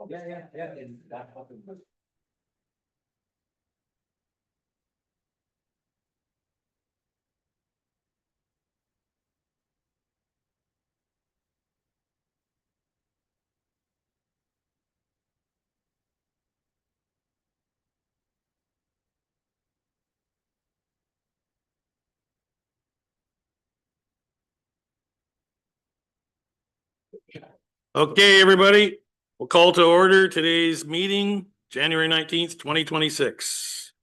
Yeah. And that happened. Okay, everybody, we'll call to order today's meeting, January 19th, 2026.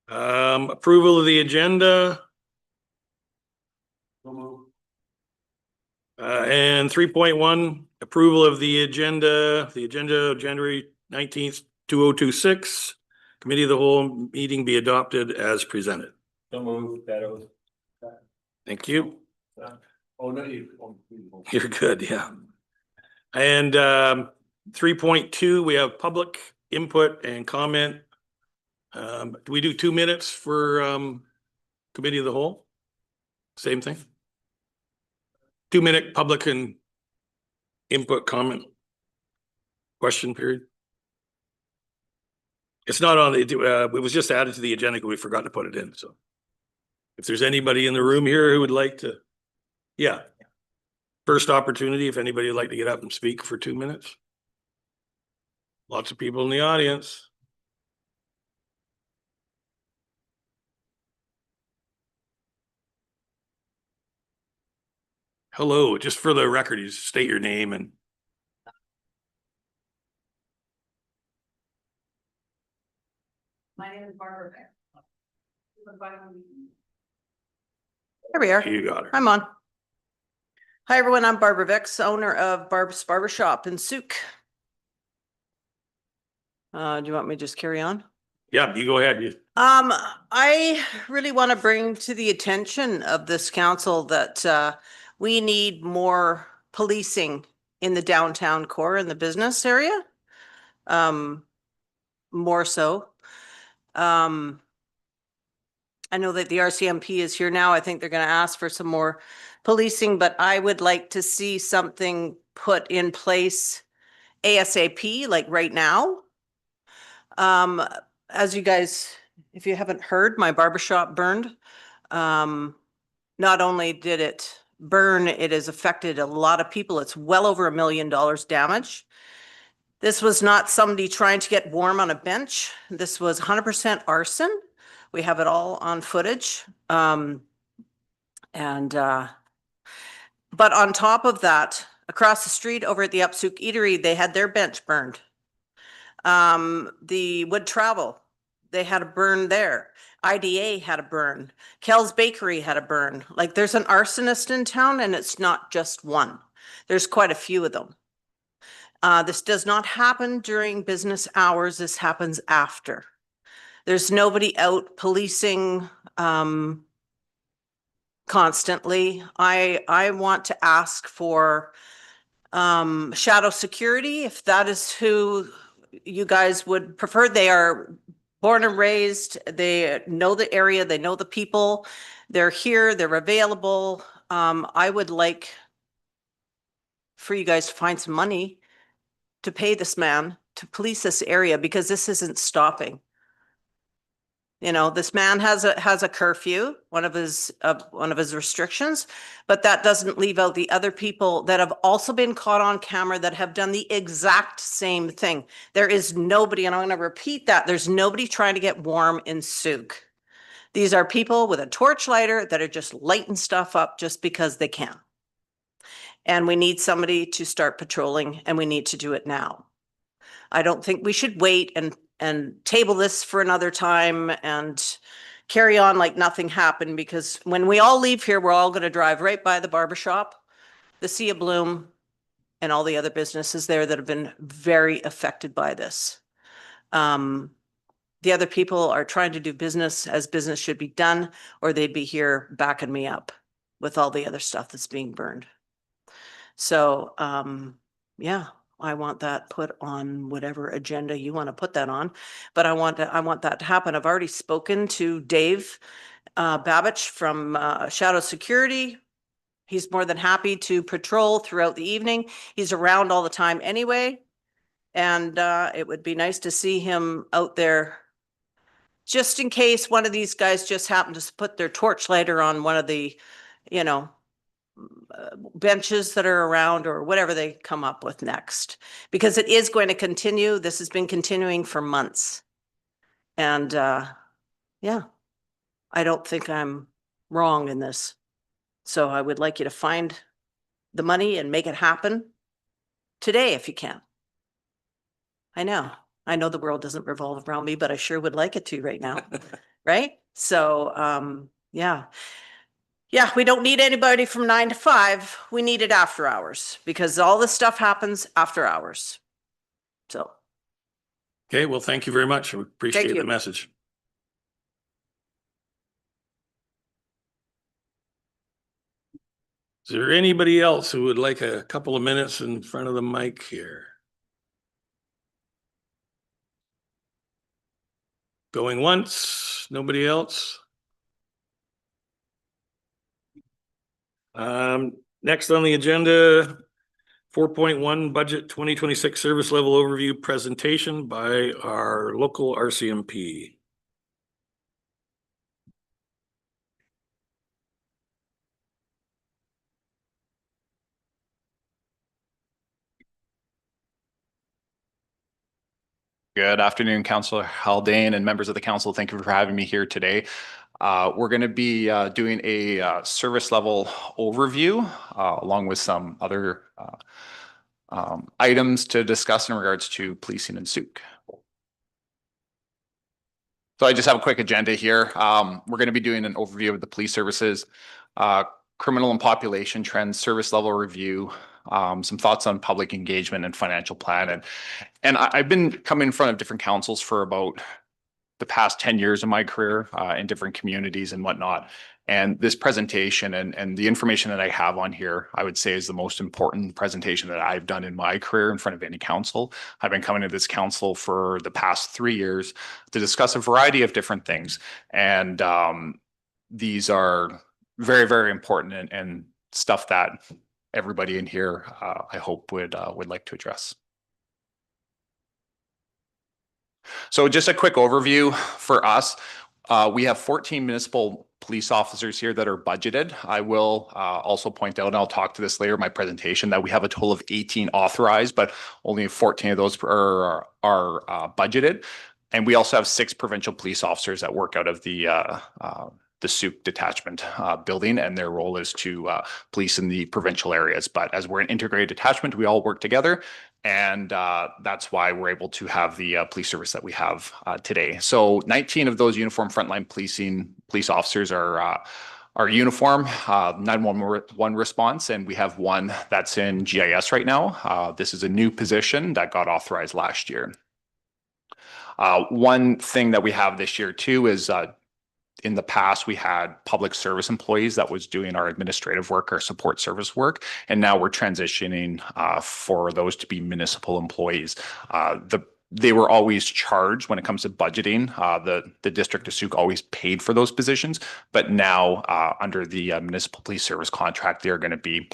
Approval of the agenda. And 3.1, approval of the agenda January 19th, 2026. Committee of the whole meeting be adopted as presented. So moved. Thank you. Oh, no, You're good, yeah. And 3.2, we have public input and comment. Do we do 2 minutes for committee of the whole? Same thing? 2-minute public and input comment question period. It's not on it was just added to the agenda because we forgot to put it in. So if there's anybody in the room here who would like to, yeah. First opportunity, if anybody would like to get up and speak for 2 minutes. Lots of people in the audience. Hello, just for the record, you state your name and. My name is Barbara Beck. Here we are. You got her. I'm on. Hi, everyone. I'm Barbara Vex, owner of Barb's Barbershop in Souk. Do you want me to just carry on? Yeah, you go ahead. I really want to bring to the attention of this council that we need more policing in the downtown core in the business area. More so. I know that the RCMP is here now. I think they're going to ask for some more policing, but I would like to see something put in place ASAP, like right now. As you guys, if you haven't heard, my barbershop burned. Not only did it burn, it has affected a lot of people. It's well over $1 million damage. This was not somebody trying to get warm on a bench. This was 100% arson. We have it all on footage. But on top of that, across the street over at the Upsook Eatery, they had their bench burned. The Wood Travel, they had a burn there. IDA had a burn. Kel's Bakery had a burn. Like, there's an arsonist in town, and it's not just one. There's quite a few of them. This does not happen during business hours. This happens after. There's nobody out policing constantly. I want to ask for shadow security, if that is who you guys would prefer. They are born and raised. They know the area. They know the people. They're here. They're available. I would like for you guys to find some money to pay this man to police this area, because this isn't stopping. You know, this man has a curfew, one of his restrictions, but that doesn't leave out the other people that have also been caught on camera that have done the exact same thing. There is nobody, and I'm going to repeat that, there's nobody trying to get warm in Souk. These are people with a torch lighter that are just lighting stuff up just because they can. And we need somebody to start patrolling, and we need to do it now. I don't think we should wait and table this for another time and carry on like nothing happened, because when we all leave here, we're all going to drive right by the barbershop, the Sea of Bloom, and all the other businesses there that have been very affected by this. The other people are trying to do business as business should be done, or they'd be here backing me up with all the other stuff that's being burned. So, yeah, I want that put on whatever agenda you want to put that on, but I want that to happen. I've already spoken to Dave Babich from Shadow Security. He's more than happy to patrol throughout the evening. He's around all the time anyway. And it would be nice to see him out there just in case one of these guys just happened to put their torchlighter on one of the, you know, benches that are around or whatever they come up with next. Because it is going to continue. This has been continuing for months. And yeah, I don't think I'm wrong in this. So I would like you to find the money and make it happen today if you can. I know the world doesn't revolve around me, but I sure would like it to right now. Right? So, yeah. Yeah, we don't need anybody from 9 to 5. We need it after hours because all this stuff happens after hours. So, Okay, well, thank you very much. I appreciate you. the message. Is there anybody else who would like a couple of minutes in front of the mic here? Going once, nobody else? Next on the agenda, 4.1 budget 2026 service level overview presentation by our local RCMP. Good afternoon, Councillor Haldane and members of the council. Thank you for having me here today. We're going to be doing a service level overview along with some other items to discuss in regards to policing and SOOC. So I just have a quick agenda here. We're going to be doing an overview of the police services, criminal and population trends, service level review, some thoughts on public engagement and financial plan. And I've been coming in front of different councils for about the past 10 years of my career in different communities and whatnot. And this presentation and the information that I have on here, I would say is the most important presentation that I've done in my career in front of any council. I've been coming to this council for the past 3 years to discuss a variety of different things. And these are very, very important and stuff that everybody in here, I hope would like to address. So just a quick overview for us. We have 14 municipal police officers here that are budgeted. I will also point out, and I'll talk to this later in my presentation, that we have a total of 18 authorized, but only 14 of those are budgeted. And we also have 6 provincial police officers that work out of the SOOC detachment building, and their role is to police in the provincial areas. But as we're an integrated detachment, we all work together, and that's why we're able to have the police service that we have today. So 19 of those uniform frontline police officers are uniform 911 response, and we have 1 that's in GIS right now. This is a new position that got authorized last year. One thing that we have this year too is in the past, we had public service employees that was doing our administrative work, our support service work, and now we're transitioning for those to be municipal employees. They were always charged when it comes to budgeting. The district of SOOC always paid for those positions, but now under the municipal police service contract, they're going to be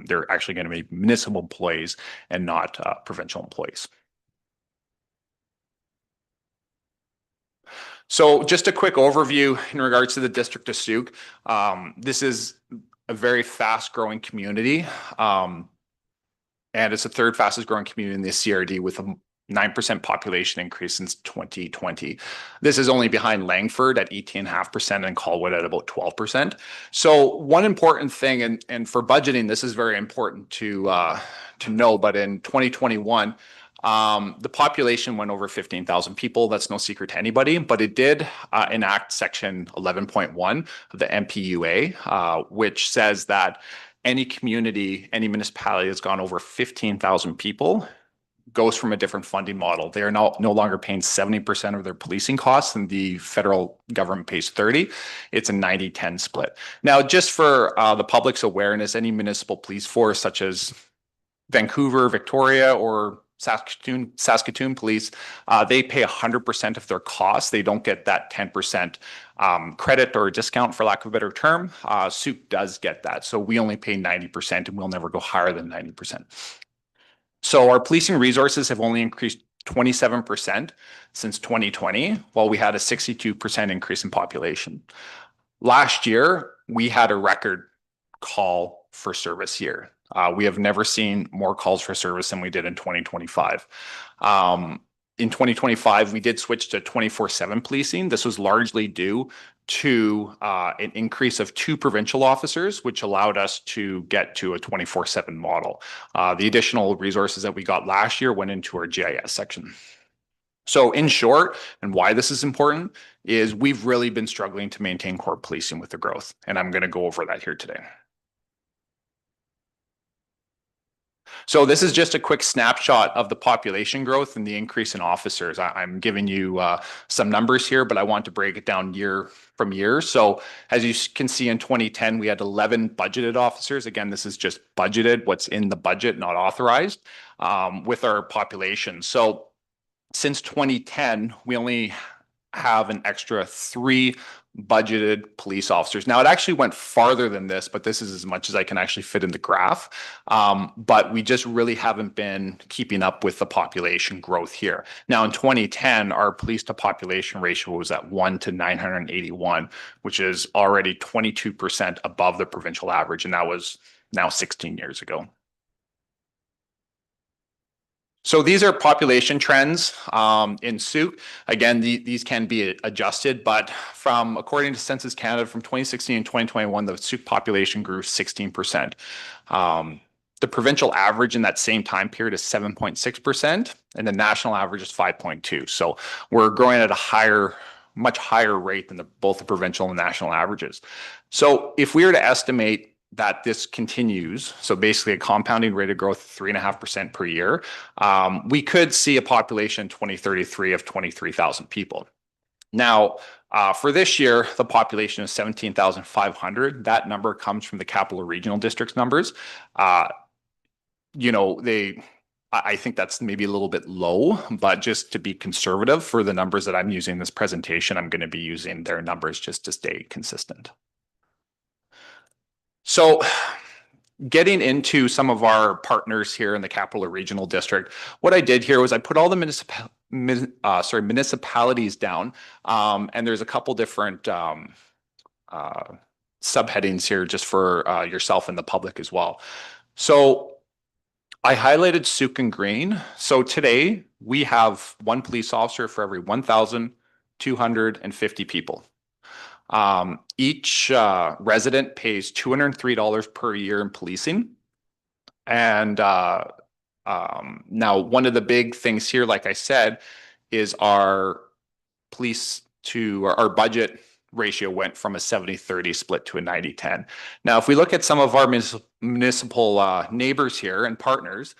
they're actually going to be municipal employees and not provincial employees. So just a quick overview in regards to the district of SOOC. This is a very fast growing community. And it's the 3rd fastest growing community in the CRD with a 9% population increase since 2020. This is only behind Langford at 18.5% and Colwood at about 12%. So one important thing, and for budgeting, this is very important to know, but in 2021, the population went over 15,000 people. That's no secret to anybody, but it did enact section 11.1 of the MPUA, which says that any community, any municipality that's gone over 15,000 people goes from a different funding model. They are no longer paying 70% of their policing costs, and the federal government pays 30. It's a 90-10 split. Now, just for the public's awareness, any municipal police force such as Vancouver, Victoria, or Saskatoon police, they pay 100% of their costs. They don't get that 10% credit or discount, for lack of a better term. SOOC does get that. So we only pay 90%, and we'll never go higher than 90%. So our policing resources have only increased 27% since 2020, while we had a 62% increase in population. Last year, we had a record call for service year. We have never seen more calls for service than we did in 2025. In 2025, we did switch to 24/7 policing. This was largely due to an increase of 2 provincial officers, which allowed us to get to a 24/7 model. The additional resources that we got last year went into our GIS section. So in short, and why this is important, is we've really been struggling to maintain core policing with the growth, and I'm going to go over that here today. So this is just a quick snapshot of the population growth and the increase in officers. I'm giving you some numbers here, but I want to break it down year from year. So as you can see, in 2010, we had 11 budgeted officers. Again, this is just budgeted, what's in the budget, not authorized, with our population. So since 2010, we only have an extra 3 budgeted police officers. Now, it actually went farther than this, but this is as much as I can actually fit in the graph. But we just really haven't been keeping up with the population growth here. Now, in 2010, our police to population ratio was at 1 to 981, which is already 22% above the provincial average, and that was now 16 years ago. So these are population trends in Sooke. Again, these can be adjusted, but according to Census Canada, from 2016 and 2021, the Sooke population grew 16%. The provincial average in that same time period is 7.6%, and the national average is 5.2%. So we're growing at a much higher rate than both the provincial and national averages. So if we were to estimate that this continues, so basically a compounding rate of growth, 3.5% per year, we could see a population in 2033 of 23,000 people. Now, for this year, the population is 17,500. That number comes from the Capital Regional District's numbers. I think that's maybe a little bit low, but just to be conservative for the numbers that I'm using in this presentation, I'm going to be using their numbers just to stay consistent. So getting into some of our partners here in the Capital Regional District, what I did here was I put all the municipalities down, and there's a couple different subheadings here just for yourself and the public as well. So I highlighted Sooke in green. So today we have 1 police officer for every 1,250 people. Each resident pays $203 per year in policing. And now one of the big things here, like I said, is our budget ratio went from a 70-30 split to a 90-10. Now, if we look at some of our municipal neighbors here and partners,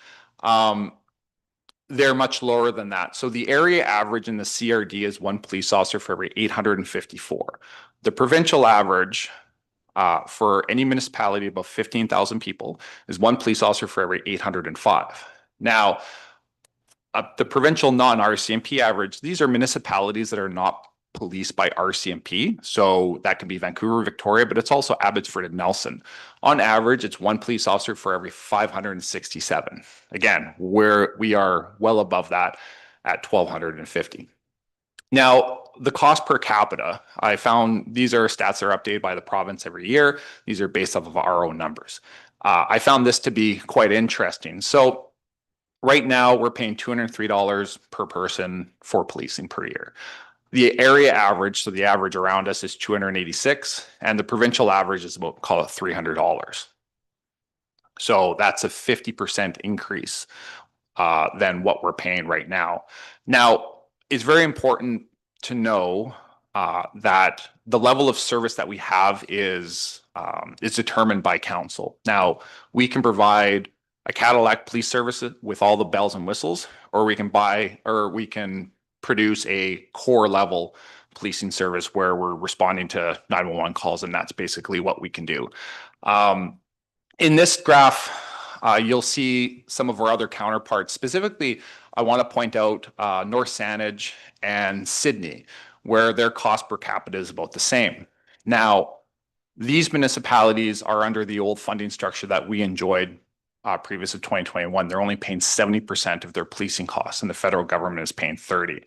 they're much lower than that. So the area average in the CRD is 1 police officer for every 854. The provincial average for any municipality above 15,000 people is 1 police officer for every 805. Now, the provincial non-RCMP average, these are municipalities that are not policed by RCMP. So that could be Vancouver, Victoria, but it's also Abbotsford and Nelson. On average, it's 1 police officer for every 567. Again, we are well above that at 1,250. Now, the cost per capita, I found these are stats that are updated by the province every year. These are based off of our own numbers. I found this to be quite interesting. So right now we're paying $203 per person for policing per year. The area average, so the average around us, is $286, and the provincial average is about, call it $300. So that's a 50% increase than what we're paying right now. Now, it's very important to know that the level of service that we have is determined by council. Now, we can provide a Cadillac police service with all the bells and whistles, or we can produce a core level policing service where we're responding to 911 calls, and that's basically what we can do. In this graph, you'll see some of our other counterparts. Specifically, I want to point out North Saanich and Sydney, where their cost per capita is about the same. Now, these municipalities are under the old funding structure that we enjoyed previous of 2021, they're only paying 70% of their policing costs and the federal government is paying 30.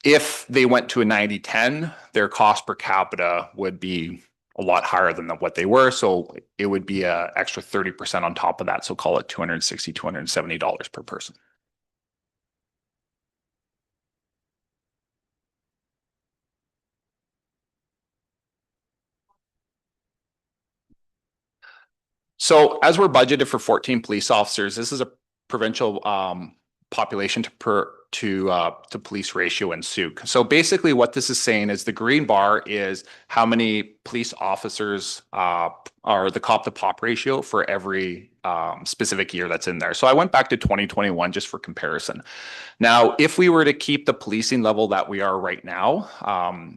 If they went to a 90-10, their cost per capita would be a lot higher than what they were. So it would be an extra 30% on top of that. So call it $260, $270 per person. So as we're budgeted for 14 police officers, this is a provincial population to police ratio in Sooke. So basically what this is saying is the green bar is how many police officers are the cop to pop ratio for every specific year that's in there. So I went back to 2021 just for comparison. Now, if we were to keep the policing level that we are right now,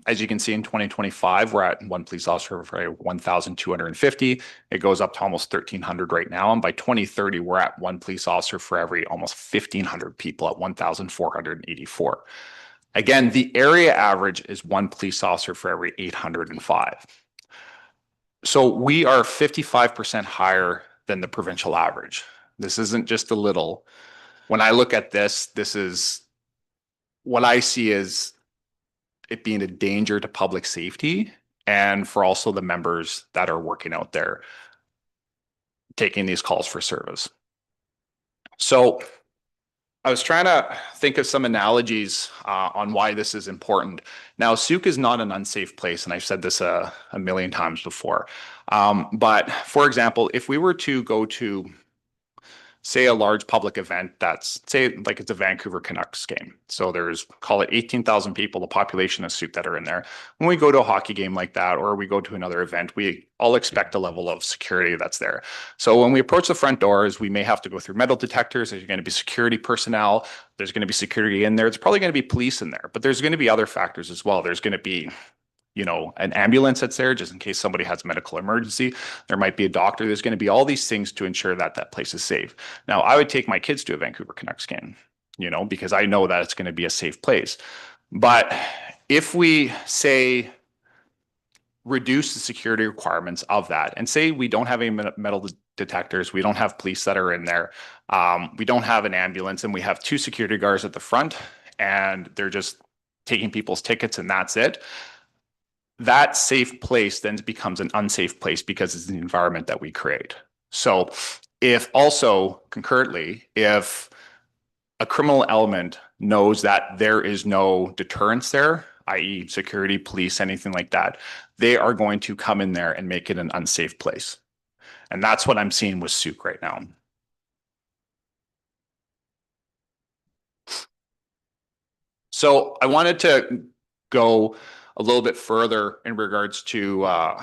as you can see in 2025, we're at one police officer for 1,250. It goes up to almost 1,300 right now. And by 2030, we're at one police officer for every almost 1,500 people at 1,484. Again, the area average is one police officer for every 805. So we are 55% higher than the provincial average. This isn't just a little. When I look at this is what I see as it being a danger to public safety and for also the members that are working out there taking these calls for service. So I was trying to think of some analogies on why this is important. Now, Sooke is not an unsafe place, and I've said this a million times before. But for example, if we were to go to, say, a large public event that's, say, like it's a Vancouver Canucks game. So there's, call it 18,000 people, the population of Sooke that are in there. When we go to a hockey game like that, or we go to another event, we all expect a level of security that's there. So when we approach the front doors, we may have to go through metal detectors. There's going to be security personnel. There's going to be security in there. There's probably going to be police in there, but there's going to be other factors as well. There's going to be, you know, an ambulance that's there just in case somebody has a medical emergency. There might be a doctor. There's going to be all these things to ensure that that place is safe. Now, I would take my kids to a Vancouver Canucks game, you know, because I know that it's going to be a safe place. But if we say reduce the security requirements of that and say we don't have any metal detectors, we don't have police that are in there, we don't have an ambulance, and we have two security guards at the front and they're just taking people's tickets and that's it. That safe place then becomes an unsafe place because it's the environment that we create. So if also concurrently, if a criminal element knows that there is no deterrence there, i.e. security, police, anything like that, they are going to come in there and make it an unsafe place. And that's what I'm seeing with Sooke right now. So I wanted to go a little bit further in regards to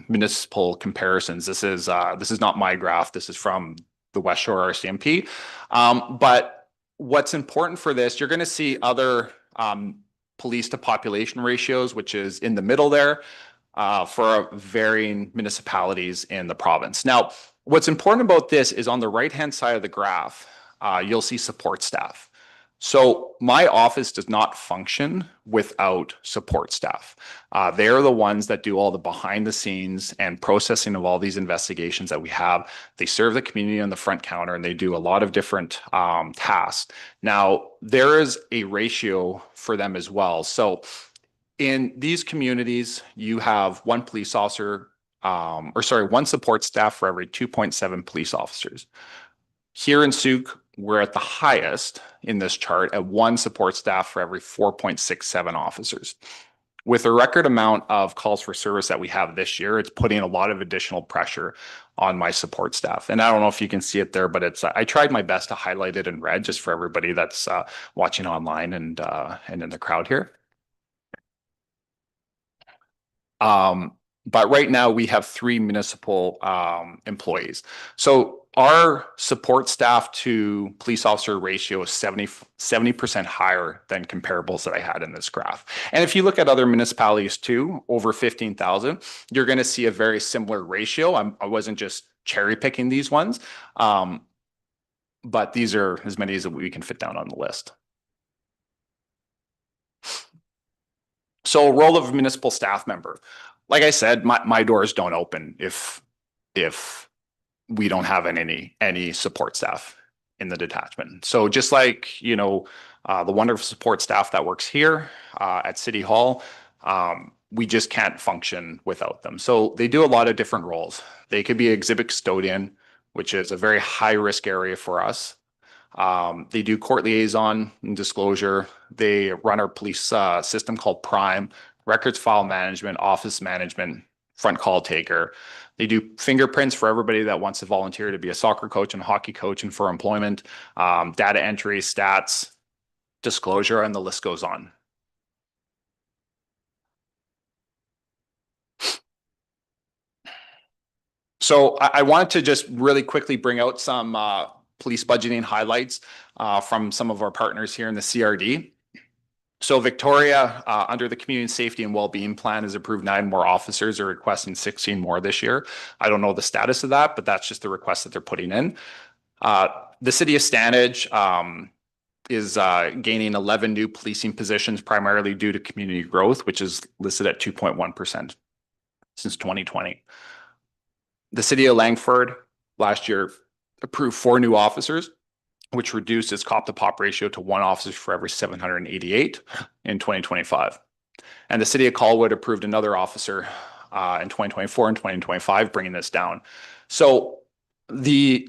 municipal comparisons. This is not my graph. This is from the West Shore RCMP. But what's important for this, you're going to see other police to population ratios, which is in the middle there for varying municipalities in the province. Now, what's important about this is on the right-hand side of the graph, you'll see support staff. So my office does not function without support staff. They're the ones that do all the behind the scenes and processing of all these investigations that we have. They serve the community on the front counter and they do a lot of different tasks. Now, there is a ratio for them as well. So in these communities, you have one police officer, one support staff for every 2.7 police officers. Here in Sooke, we're at the highest in this chart at one support staff for every 4.67 officers. With a record amount of calls for service that we have this year, it's putting a lot of additional pressure on my support staff. And I don't know if you can see it there, but it's I tried my best to highlight it in red just for everybody that's watching online and in the crowd here. But right now we have 3 municipal employees. So our support staff to police officer ratio is 70% higher than comparables that I had in this graph. And if you look at other municipalities too, over 15,000, you're going to see a very similar ratio. I wasn't just cherry picking these ones, but these are as many as we can fit down on the list. So role of municipal staff member. Like I said, my doors don't open if we don't have any support staff in the detachment. So just like, you know, the wonderful support staff that works here at City Hall, we just can't function without them. So they do a lot of different roles. They could be exhibit custodian, which is a very high risk area for us. They do court liaison and disclosure. They run our police system called Prime, records file management, office management, front call taker. They do fingerprints for everybody that wants to volunteer to be a soccer coach and hockey coach and for employment, data entry, stats, disclosure, and the list goes on. So I wanted to just really quickly bring out some police budgeting highlights from some of our partners here in the CRD. So Victoria, under the Community Safety and Wellbeing Plan, has approved 9 more officers. They're requesting 16 more this year. I don't know the status of that, but that's just the request that they're putting in. The city of Stanage is gaining 11 new policing positions, primarily due to community growth, which is listed at 2.1% since 2020. The city of Langford last year approved 4 new officers, which reduced its cop to pop ratio to 1 officer for every 788 in 2025. And the city of Colwood approved another officer in 2024 and 2025, bringing this down. So the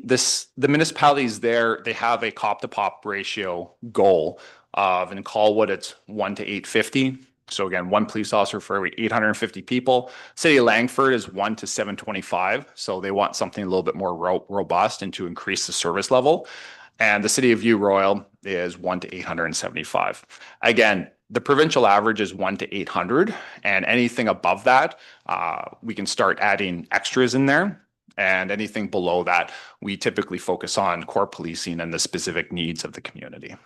municipalities there, they have a cop to pop ratio goal of, in Colwood, it's 1 to 850. So again, 1 police officer for every 850 people. City of Langford is 1 to 725. So they want something a little bit more robust and to increase the service level. And the city of View Royal is 1 to 875. Again, the provincial average is 1 to 800, and anything above that, we can start adding extras in there. And anything below that, we typically focus on core policing and the specific needs of the community.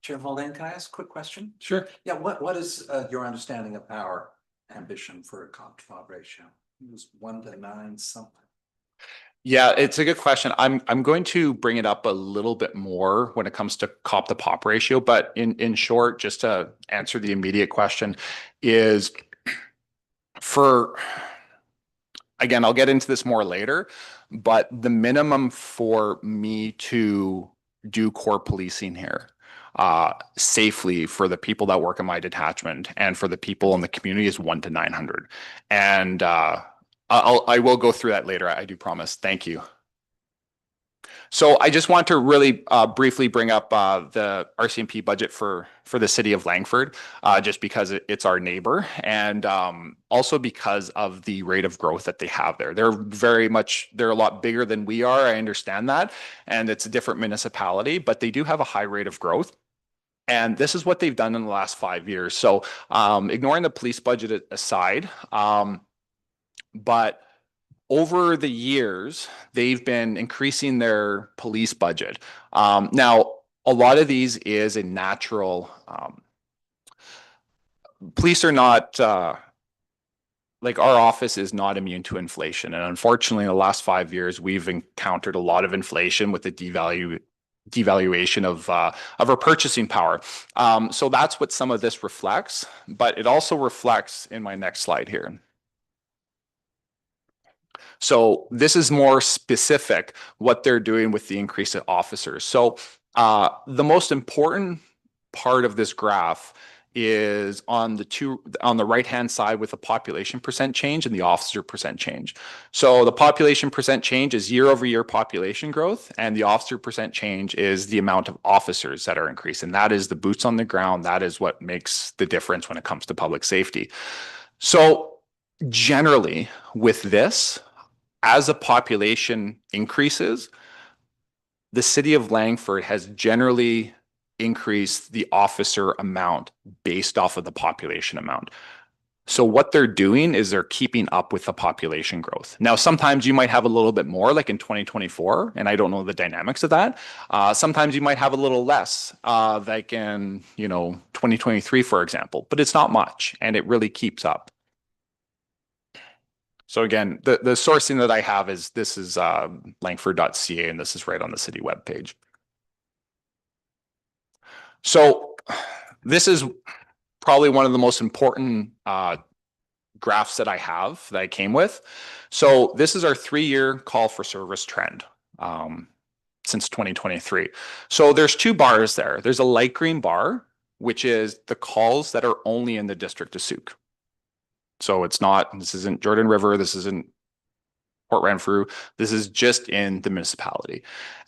Chair Haldane, can I ask a quick question? Sure. Yeah, what is your understanding of our ambition for a cop to fob ratio? It was 1 to 9 something. Yeah, it's a good question. I'm going to bring it up a little bit more when it comes to cop to pop ratio, but in short, just to answer the immediate question, is again, I'll get into this more later, but the minimum for me to do core policing here safely for the people that work in my detachment and for the people in the community is 1 to 900. And I will go through that later. I do promise. Thank you. So I just want to really briefly bring up the RCMP budget for the city of Langford, just because it's our neighbor, and also because of the rate of growth that they have there. They're a lot bigger than we are. I understand that, and it's a different municipality, but they do have a high rate of growth. And this is what they've done in the last 5 years. So ignoring the police budget aside, but over the years, they've been increasing their police budget. Now, a lot of these is a natural, police are not, like our office is not immune to inflation. And unfortunately, in the last 5 years, we've encountered a lot of inflation with the devaluation of our purchasing power. So that's what some of this reflects, but it also reflects in my next slide here. So this is more specific what they're doing with the increase of officers. So the most important part of this graph is on the right-hand side with the population percent change and the officer percent change. So the population percent change is year-over-year population growth, and the officer percent change is the amount of officers that are increasing. That is the boots on the ground. That is what makes the difference when it comes to public safety. So generally with this, as the population increases, the city of Langford has generally increased the officer amount based off of the population amount. So what they're doing is they're keeping up with the population growth. Now, sometimes you might have a little bit more, like in 2024, and I don't know the dynamics of that. Sometimes you might have a little less, like in 2023, for example, but it's not much, and it really keeps up. So again, the sourcing that I have is langford.ca, and this is right on the city webpage. So this is probably one of the most important graphs that I came with. So this is our 3-year call for service trend since 2023. So there's 2 bars there. There's a light green bar, which is the calls that are only in the district of Sooke. So this isn't Jordan River, this isn't Port Renfrew, this is just in the municipality.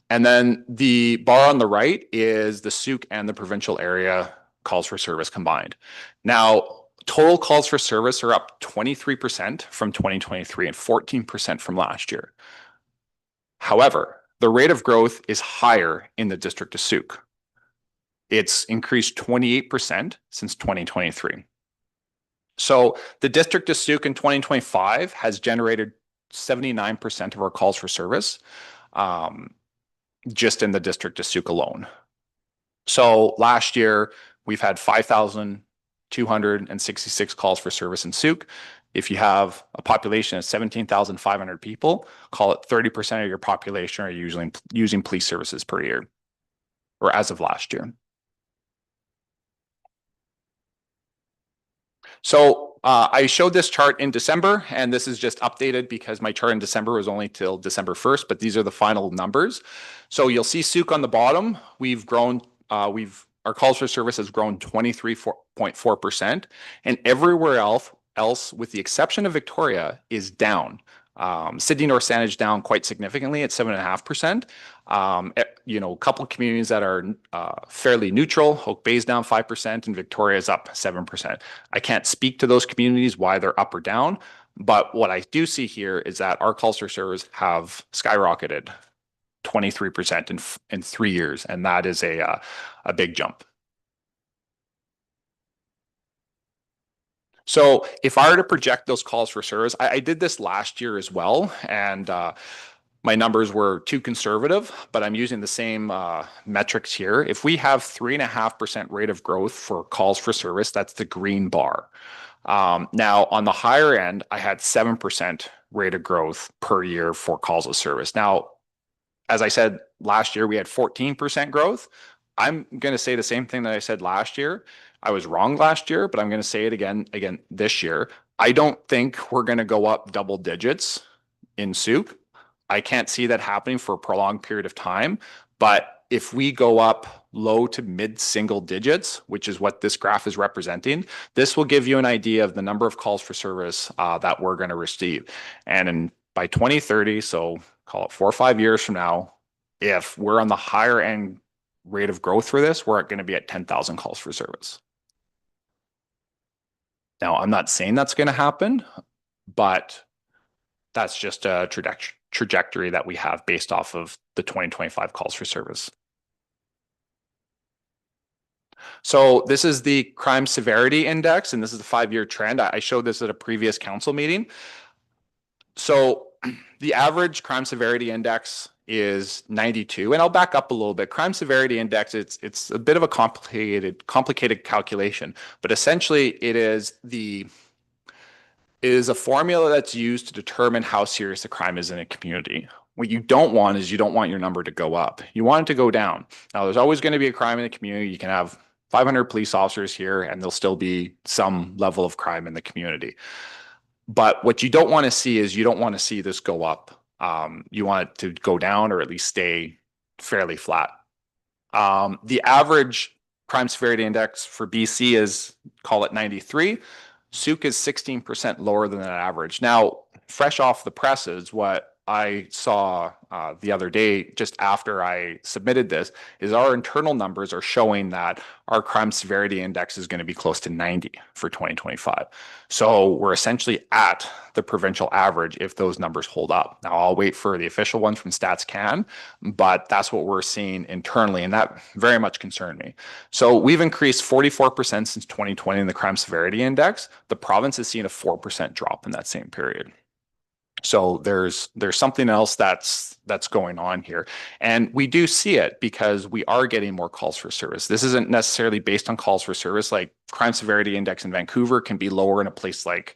And then the bar on the right is the Sooke and the provincial area calls for service combined. Now, total calls for service are up 23% from 2023 and 14% from last year. However, the rate of growth is higher in the district of Sooke. It's increased 28% since 2023. So the district of Sooke in 2025 has generated 79% of our calls for service just in the district of Sooke alone. So last year, we've had 5,266 calls for service in Sooke. If you have a population of 17,500 people, call it 30% of your population are usually using police services per year, or as of last year. So I showed this chart in December, and this is just updated because my chart in December was only till December 1st, but these are the final numbers. So you'll see Sooke on the bottom. We've grown, our calls for service has grown 23.4%, and everywhere else, with the exception of Victoria, is down. Sydney North Saanich down quite significantly at 7.5%. A couple of communities that are fairly neutral. Oak Bay is down 5% and Victoria is up 7%. I can't speak to those communities why they're up or down, but what I do see here is that our calls for service have skyrocketed 23% in 3 years, and that is a big jump. So if I were to project those calls for service, I did this last year as well, and my numbers were too conservative, but I'm using the same metrics here. If we have 3.5% rate of growth for calls for service, that's the green bar. Now, on the higher end, I had 7% rate of growth per year for calls of service. Now, as I said, last year we had 14% growth. I'm going to say the same thing that I said last year. I was wrong last year, but I'm going to say it again this year. I don't think we're going to go up double digits in Sooke. I can't see that happening for a prolonged period of time. But if we go up low to mid single digits, which is what this graph is representing, this will give you an idea of the number of calls for service that we're going to receive. And by 2030, so call it 4 or 5 years from now, if we're on the higher end rate of growth for this, we're going to be at 10,000 calls for service. Now, I'm not saying that's going to happen, but that's just a trajectory that we have based off of the 2025 calls for service. So this is the crime severity index, and this is the 5-year trend. I showed this at a previous council meeting. So the average crime severity index is 92, and I'll back up a little bit. Crime severity index, it's a bit of a complicated calculation, but essentially it is a formula that's used to determine how serious a crime is in a community. What you don't want is you don't want your number to go up. You want it to go down. Now, there's always going to be a crime in the community. You can have 500 police officers here, and there'll still be some level of crime in the community. But what you don't want to see is you don't want to see this go up. You want it to go down or at least stay fairly flat. The average crime severity index for BC is, call it 93. Sooke is 16% lower than that average. Now, fresh off the presses, what I saw the other day, just after I submitted this, is our internal numbers are showing that our crime severity index is going to be close to 90 for 2025. So we're essentially at the provincial average if those numbers hold up. Now, I'll wait for the official ones from StatsCan, but that's what we're seeing internally, and that very much concerned me. So we've increased 44% since 2020 in the crime severity index. The province has seen a 4% drop in that same period. So there's something else that's going on here. And we do see it because we are getting more calls for service. This isn't necessarily based on calls for service. Like crime severity index in Vancouver can be lower in a place like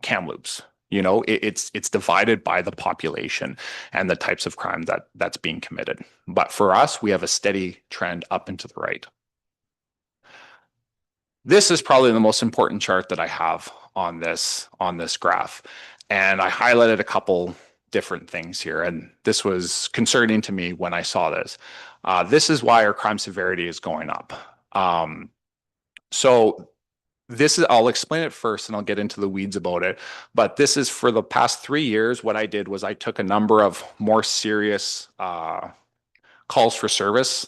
Kamloops. You know, it's divided by the population and the types of crime that's being committed. But for us, we have a steady trend up and to the right. This is probably the most important chart that I have on this graph. And I highlighted a couple different things here, and this was concerning to me when I saw this. This is why our crime severity is going up. So this is, I'll explain it first and I'll get into the weeds about it. But this is for the past 3 years. What I did was I took a number of more serious calls for service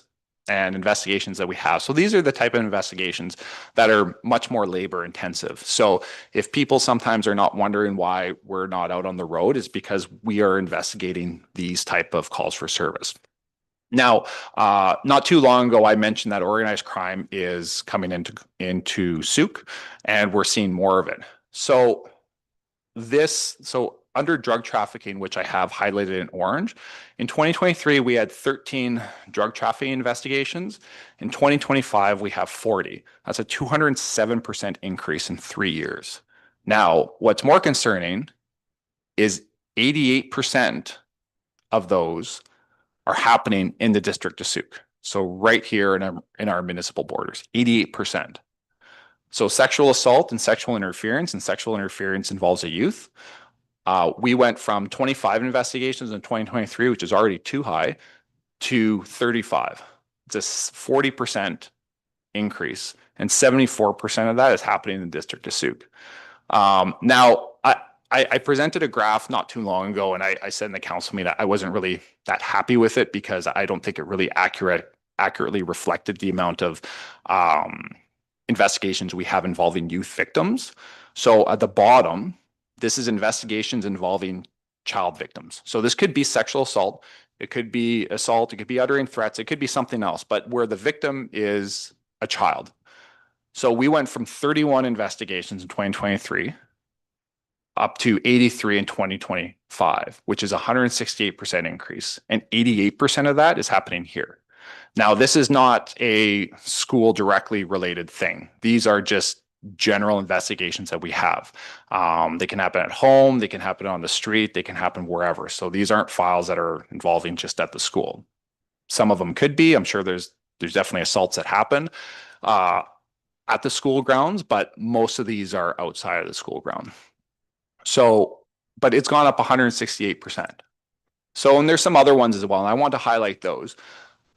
and investigations that we have. So these are the type of investigations that are much more labor intensive. So if people sometimes are not wondering why we're not out on the road, is because we are investigating these type of calls for service. Now, not too long ago, I mentioned that organized crime is coming into Sooke, and we're seeing more of it. So under drug trafficking, which I have highlighted in orange, in 2023, we had 13 drug trafficking investigations. In 2025, we have 40. That's a 207% increase in 3 years. Now, what's more concerning is 88% of those are happening in the district of Sooke. So right here in our municipal borders, 88%. So sexual assault and sexual interference involves a youth. We went from 25 investigations in 2023, which is already too high, to 35. It's a 40% increase, and 74% of that is happening in the district of Sooke. Now, I presented a graph not too long ago, and I said in the council meeting I wasn't really that happy with it because I don't think it really accurately reflected the amount of investigations we have involving youth victims. So at the bottom, this is investigations involving child victims. So this could be sexual assault, it could be assault, it could be uttering threats, it could be something else, but where the victim is a child. So we went from 31 investigations in 2023 up to 83 in 2025, which is a 168% increase. And 88% of that is happening here. Now, this is not a school directly related thing. These are just general investigations that we have. They can happen at home, they can happen on the street, they can happen wherever. So these aren't files that are involving just at the school. Some of them could be. I'm sure there's definitely assaults that happen at the school grounds, but most of these are outside of the school ground. So, but it's gone up 168%. So, and there's some other ones as well, and I want to highlight those.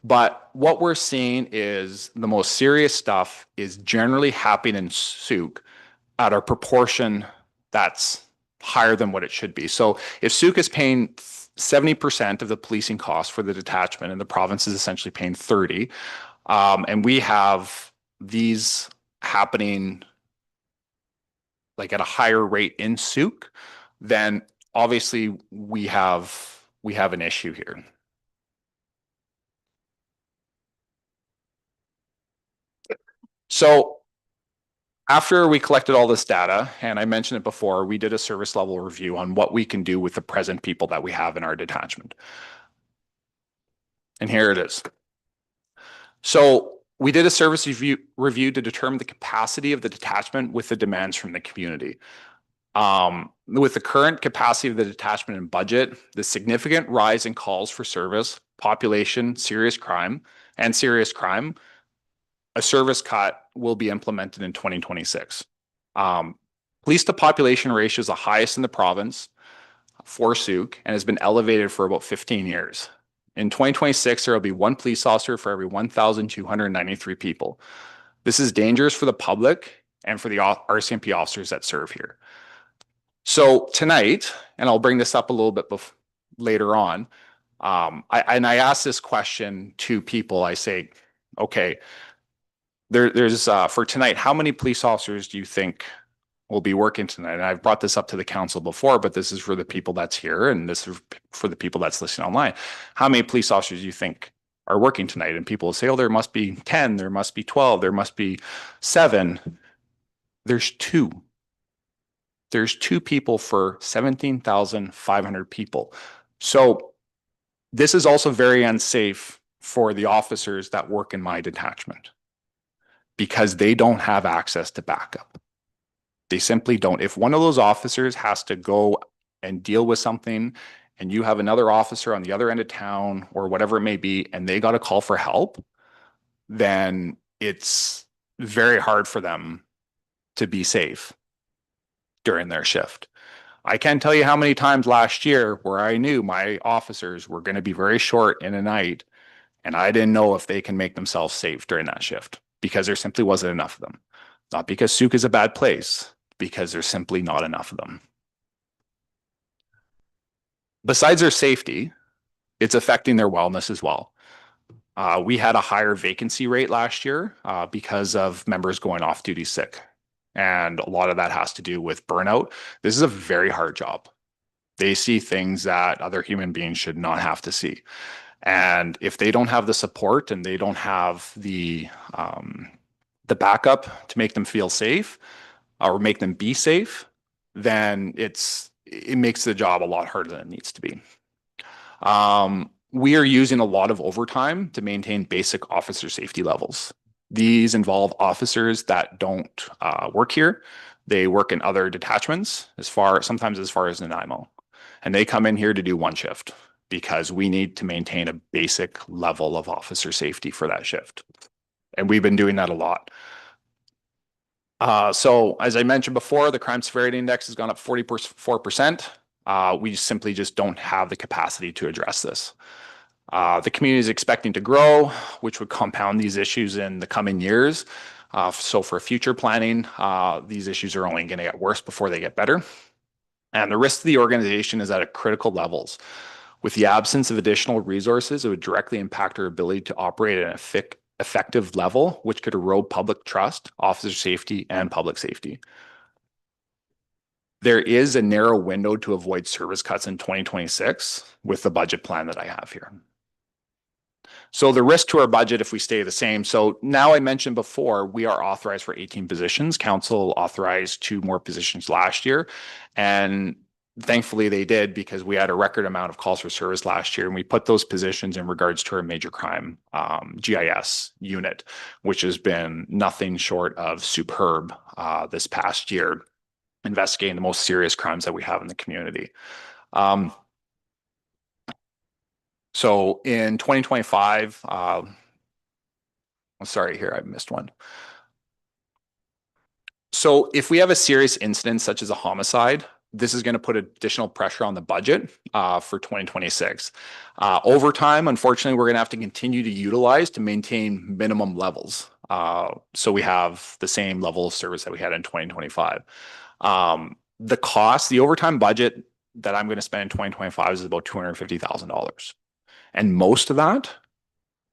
But what we're seeing is the most serious stuff is generally happening in Sooke at a proportion that's higher than what it should be. So if Sooke is paying 70% of the policing costs for the detachment and the province is essentially paying 30, and we have these happening like at a higher rate in Sooke, then obviously we have an issue here. So after we collected all this data, and I mentioned it before, we did a service level review on what we can do with the present people that we have in our detachment. And here it is. So we did a service review to determine the capacity of the detachment with the demands from the community. With the current capacity of the detachment and budget, the significant rise in calls for service, population, serious crime, a service cut will be implemented in 2026. Police to population ratio is the highest in the province for Sooke and has been elevated for about 15 years. In 2026, there will be 1 police officer for every 1,293 people. This is dangerous for the public and for the RCMP officers that serve here. So tonight, and I'll bring this up a little bit later on, I asked this question to people. I say, okay, there's for tonight, how many police officers do you think will be working tonight? And I've brought this up to the council before, but this is for the people that's here and this is for the people that's listening online. How many police officers do you think are working tonight? And people will say, oh, there must be 10, there must be 12, there must be 7. There's 2. There's 2 people for 17,500 people. So this is also very unsafe for the officers that work in my detachment because they don't have access to backup. They simply don't. If one of those officers has to go and deal with something and you have another officer on the other end of town or whatever it may be, and they got a call for help, then it's very hard for them to be safe. during their shift. I can't tell you how many times last year where I knew my officers were going to be very short in a night, and I didn't know if they can make themselves safe during that shift because there simply wasn't enough of them. Not because Souk is a bad place, because there's simply not enough of them. Besides their safety, it's affecting their wellness as well. We had a higher vacancy rate last year because of members going off duty sick. And a lot of that has to do with burnout. This is a very hard job. They see things that other human beings should not have to see. And if they don't have the support and they don't have the backup to make them feel safe or make them be safe, then it makes the job a lot harder than it needs to be. We are using a lot of overtime to maintain basic officer safety levels. These involve officers that don't work here. They work in other detachments, sometimes as far as Nanaimo. And they come in here to do one shift because we need to maintain a basic level of officer safety for that shift. And we've been doing that a lot. So as I mentioned before, the crime severity index has gone up 44%. We simply just don't have the capacity to address this. The community is expecting to grow, which would compound these issues in the coming years. So for future planning, these issues are only going to get worse before they get better. And the risk to the organization is at critical levels. With the absence of additional resources, it would directly impact our ability to operate at an effective level, which could erode public trust, officer safety, and public safety. There is a narrow window to avoid service cuts in 2026 with the budget plan that I have here. So the risk to our budget if we stay the same. So now I mentioned before, we are authorized for 18 positions. Council authorized 2 more positions last year. And thankfully they did because we had a record amount of calls for service last year. And we put those positions in regards to our major crime GIS unit, which has been nothing short of superb this past year, investigating the most serious crimes that we have in the community. So in 2025, I'm sorry here, I missed one. So if we have a serious incident such as a homicide, this is going to put additional pressure on the budget for 2026. Overtime, unfortunately, we're going to have to continue to utilize to maintain minimum levels. So we have the same level of service that we had in 2025. The overtime budget that I'm going to spend in 2025 is about $250,000. And most of that,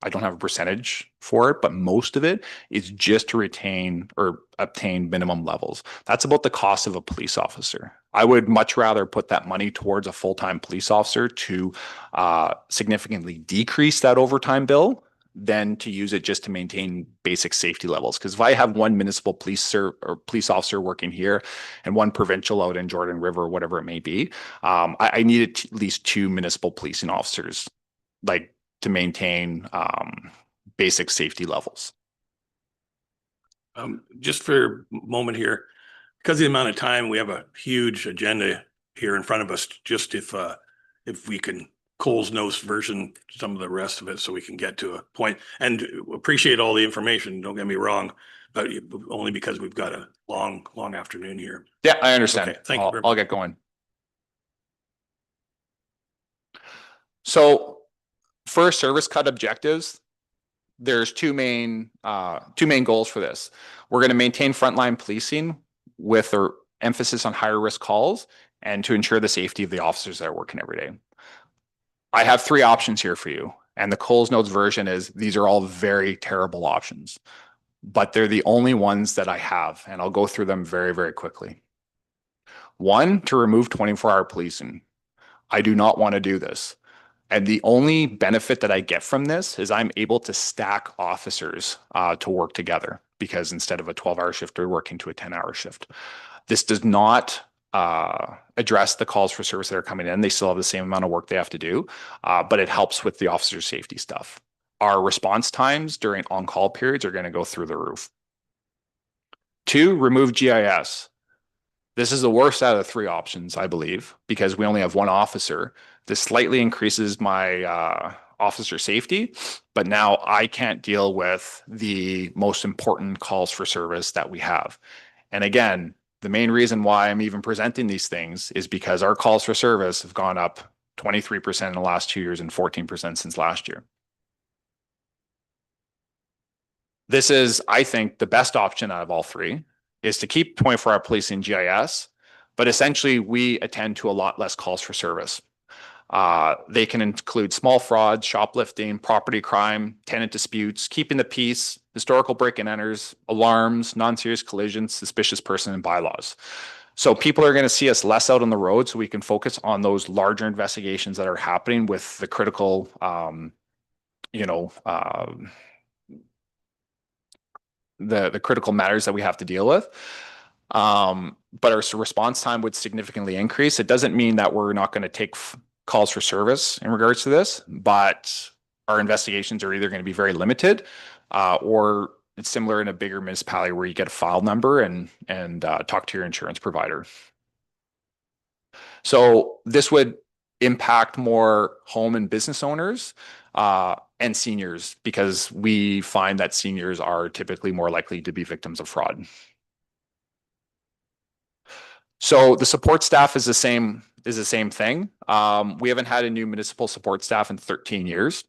I don't have a percentage for it, but most of it is just to retain or obtain minimum levels. That's about the cost of a police officer. I would much rather put that money towards a full-time police officer to significantly decrease that overtime bill than to use it just to maintain basic safety levels. Because if I have one municipal police officer working here and one provincial out in Jordan River, or whatever it may be, I need at least 2 municipal policing officers to maintain basic safety levels. Just for a moment here, because of the amount of time, we have a huge agenda here in front of us. Just if we can Cole's notes version some of the rest of it so we can get to a point, and appreciate all the information. Don't get me wrong, but only because we've got a long afternoon here. Yeah, I understand. Okay, thank you very much. I'll get going. So for service cut objectives, there's two main goals for this. We're going to maintain frontline policing with an emphasis on higher risk calls and to ensure the safety of the officers that are working every day. I have 3 options here for you. And the Coles Notes version is these are all very terrible options, but they're the only ones that I have. And I'll go through them very, very quickly. 1, to remove 24-hour policing. I do not want to do this. And the only benefit that I get from this is I'm able to stack officers to work together because instead of a 12-hour shift, they're working to a 10-hour shift. This does not address the calls for service that are coming in. They still have the same amount of work they have to do, but it helps with the officer safety stuff. Our response times during on-call periods are going to go through the roof. 2, remove GIS. This is the worst out of the 3 options, I believe, because we only have 1 officer. This slightly increases my officer safety, but now I can't deal with the most important calls for service that we have. And again, The main reason why I'm even presenting these things is because our calls for service have gone up 23% in the last 2 years and 14% since last year. This is, I think, the best option out of all three is to keep 24-hour policing GIS, but essentially we attend to a lot less calls for service. They can include small fraud, shoplifting, property crime, tenant disputes, keeping the peace, historical break and enters, alarms, non-serious collisions, suspicious person, and bylaws. So people are going to see us less out on the road so we can focus on those larger investigations that are happening with the critical, the critical matters that we have to deal with. But our response time would significantly increase. It doesn't mean that we're not going to take calls for service in regards to this, but our investigations are either going to be very limited, or it's similar in a bigger municipality where you get a file number and talk to your insurance provider. So this would impact more home and business owners and seniors, because we find that seniors are typically more likely to be victims of fraud. So the support staff is the same thing. We haven't had a new municipal support staff in 13 years.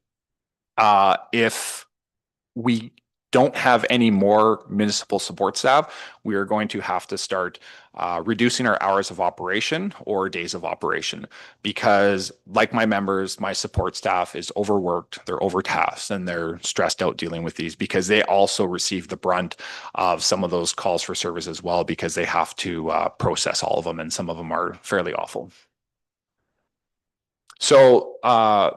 If we don't have any more municipal support staff, we are going to have to start reducing our hours of operation or days of operation, because like my members, my support staff is overworked, they're overtasked, and they're stressed out dealing with these, because they also receive the brunt of some of those calls for service as well, because they have to process all of them, and some of them are fairly awful. So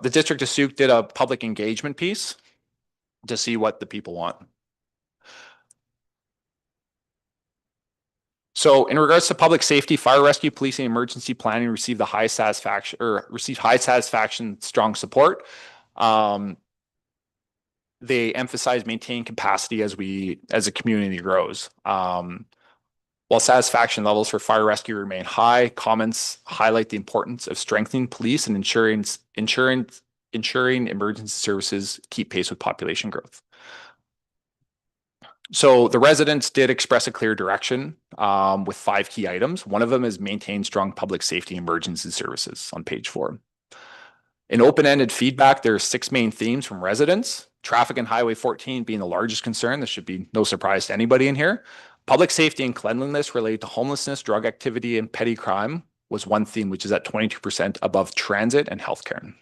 the District of Sooke did a public engagement piece to see what the people want. So in regards to public safety, fire rescue, policing, emergency planning received high satisfaction, strong support. They emphasize maintaining capacity as a community grows. While satisfaction levels for fire rescue remain high, comments highlight the importance of strengthening police and ensuring emergency services keep pace with population growth. So the residents did express a clear direction with 5 key items. One of them is maintain strong public safety emergency services on page 4. In open-ended feedback, there are 6 main themes from residents. Traffic and Highway 14 being the largest concern. This should be no surprise to anybody in here. Public safety and cleanliness related to homelessness, drug activity, and petty crime was one theme, which is at 22% above transit and healthcare.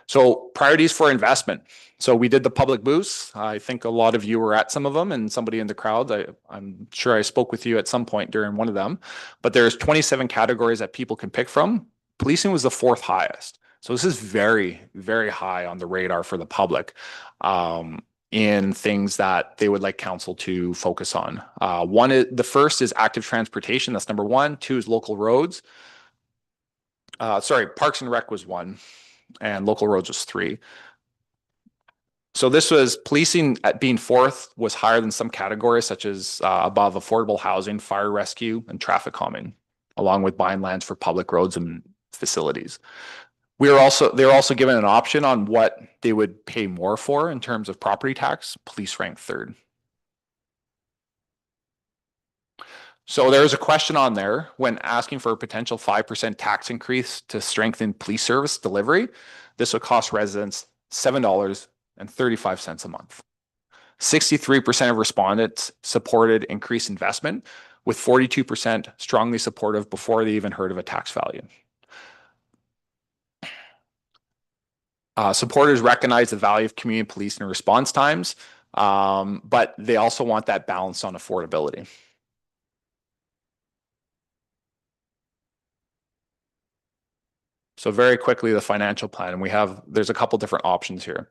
So priorities for investment. So we did the public booths. I think a lot of you were at some of them, and somebody in the crowd, I'm sure I spoke with you at some point during one of them, but there's 27 categories that people can pick from. Policing was the 4th highest. So this is very, very high on the radar for the public in things that they would like council to focus on. The first is active transportation. That's number 1. 2 is local roads. Parks and Rec was 1. And local roads was 3. So this was policing at being 4th was higher than some categories, such as above affordable housing, fire rescue, and traffic calming, along with buying lands for public roads and facilities. They were also given an option on what they would pay more for in terms of property tax. Police ranked 3rd. So there's a question on there when asking for a potential 5% tax increase to strengthen police service delivery. This would cost residents $7.35 a month. 63% of respondents supported increased investment, with 42% strongly supportive before they even heard of a tax value. Supporters recognize the value of community police and response times, but they also want that balance on affordability. So very quickly, the financial plan, and there's a couple different options here.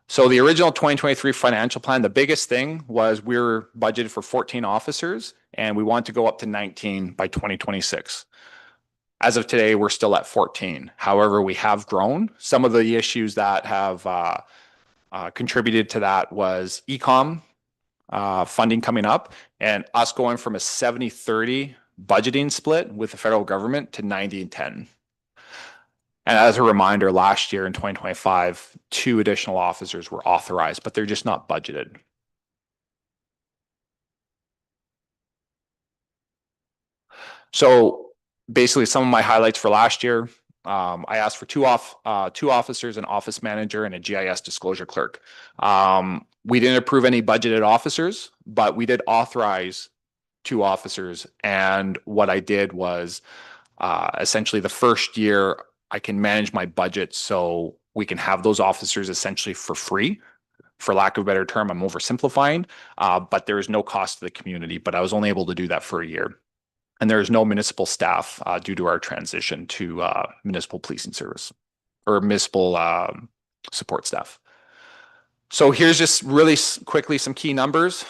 So the original 2023 financial plan, the biggest thing was we were budgeted for 14 officers, and we want to go up to 19 by 2026. As of today, we're still at 14. However, we have grown. Some of the issues that have contributed to that was ECOM funding coming up, and us going from a 70-30 budgeting split with the federal government to 90-10. And as a reminder, last year in 2025, 2 additional officers were authorized, but they're just not budgeted. So basically some of my highlights for last year, I asked for two officers, an office manager and a GIS disclosure clerk. We didn't approve any budgeted officers, but we did authorize two officers. And what I did was essentially the first year I can manage my budget so we can have those officers essentially for free. For lack of a better term, I'm oversimplifying, but there is no cost to the community, but I was only able to do that for a year. And there is no municipal staff due to our transition to municipal policing service or municipal support staff. So here's just really quickly some key numbers.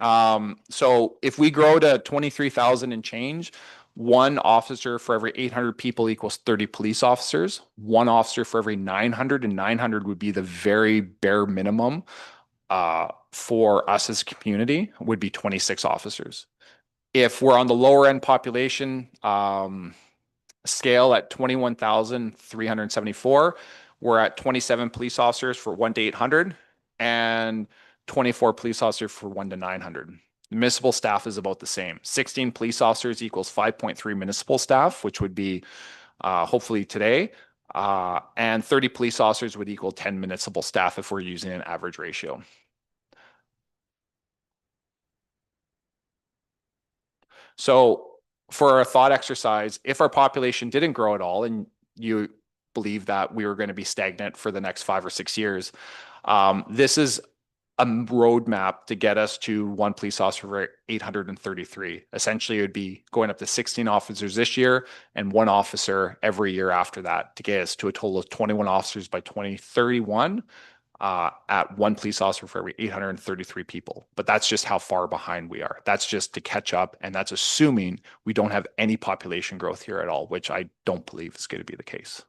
So if we grow to 23,000 and change, one officer for every 800 people equals 30 police officers. One officer for every 900, and 900 would be the very bare minimum for us as a community, would be 26 officers. If we're on the lower end population scale at 21,374, we're at 27 police officers for 1 to 800 and 24 police officers for 1 to 900. Municipal staff is about the same. 16 police officers equals 5.3 municipal staff, which would be hopefully today. And 30 police officers would equal 10 municipal staff if we're using an average ratio. So for a thought exercise, if our population didn't grow at all and you believe that we were going to be stagnant for the next 5 or 6 years, this is a roadmap to get us to one police officer for 833. Essentially, it would be going up to 16 officers this year and one officer every year after that to get us to a total of 21 officers by 2031 at one police officer for every 833 people. But that's just how far behind we are. That's just to catch up. And that's assuming we don't have any population growth here at all, which I don't believe is going to be the case.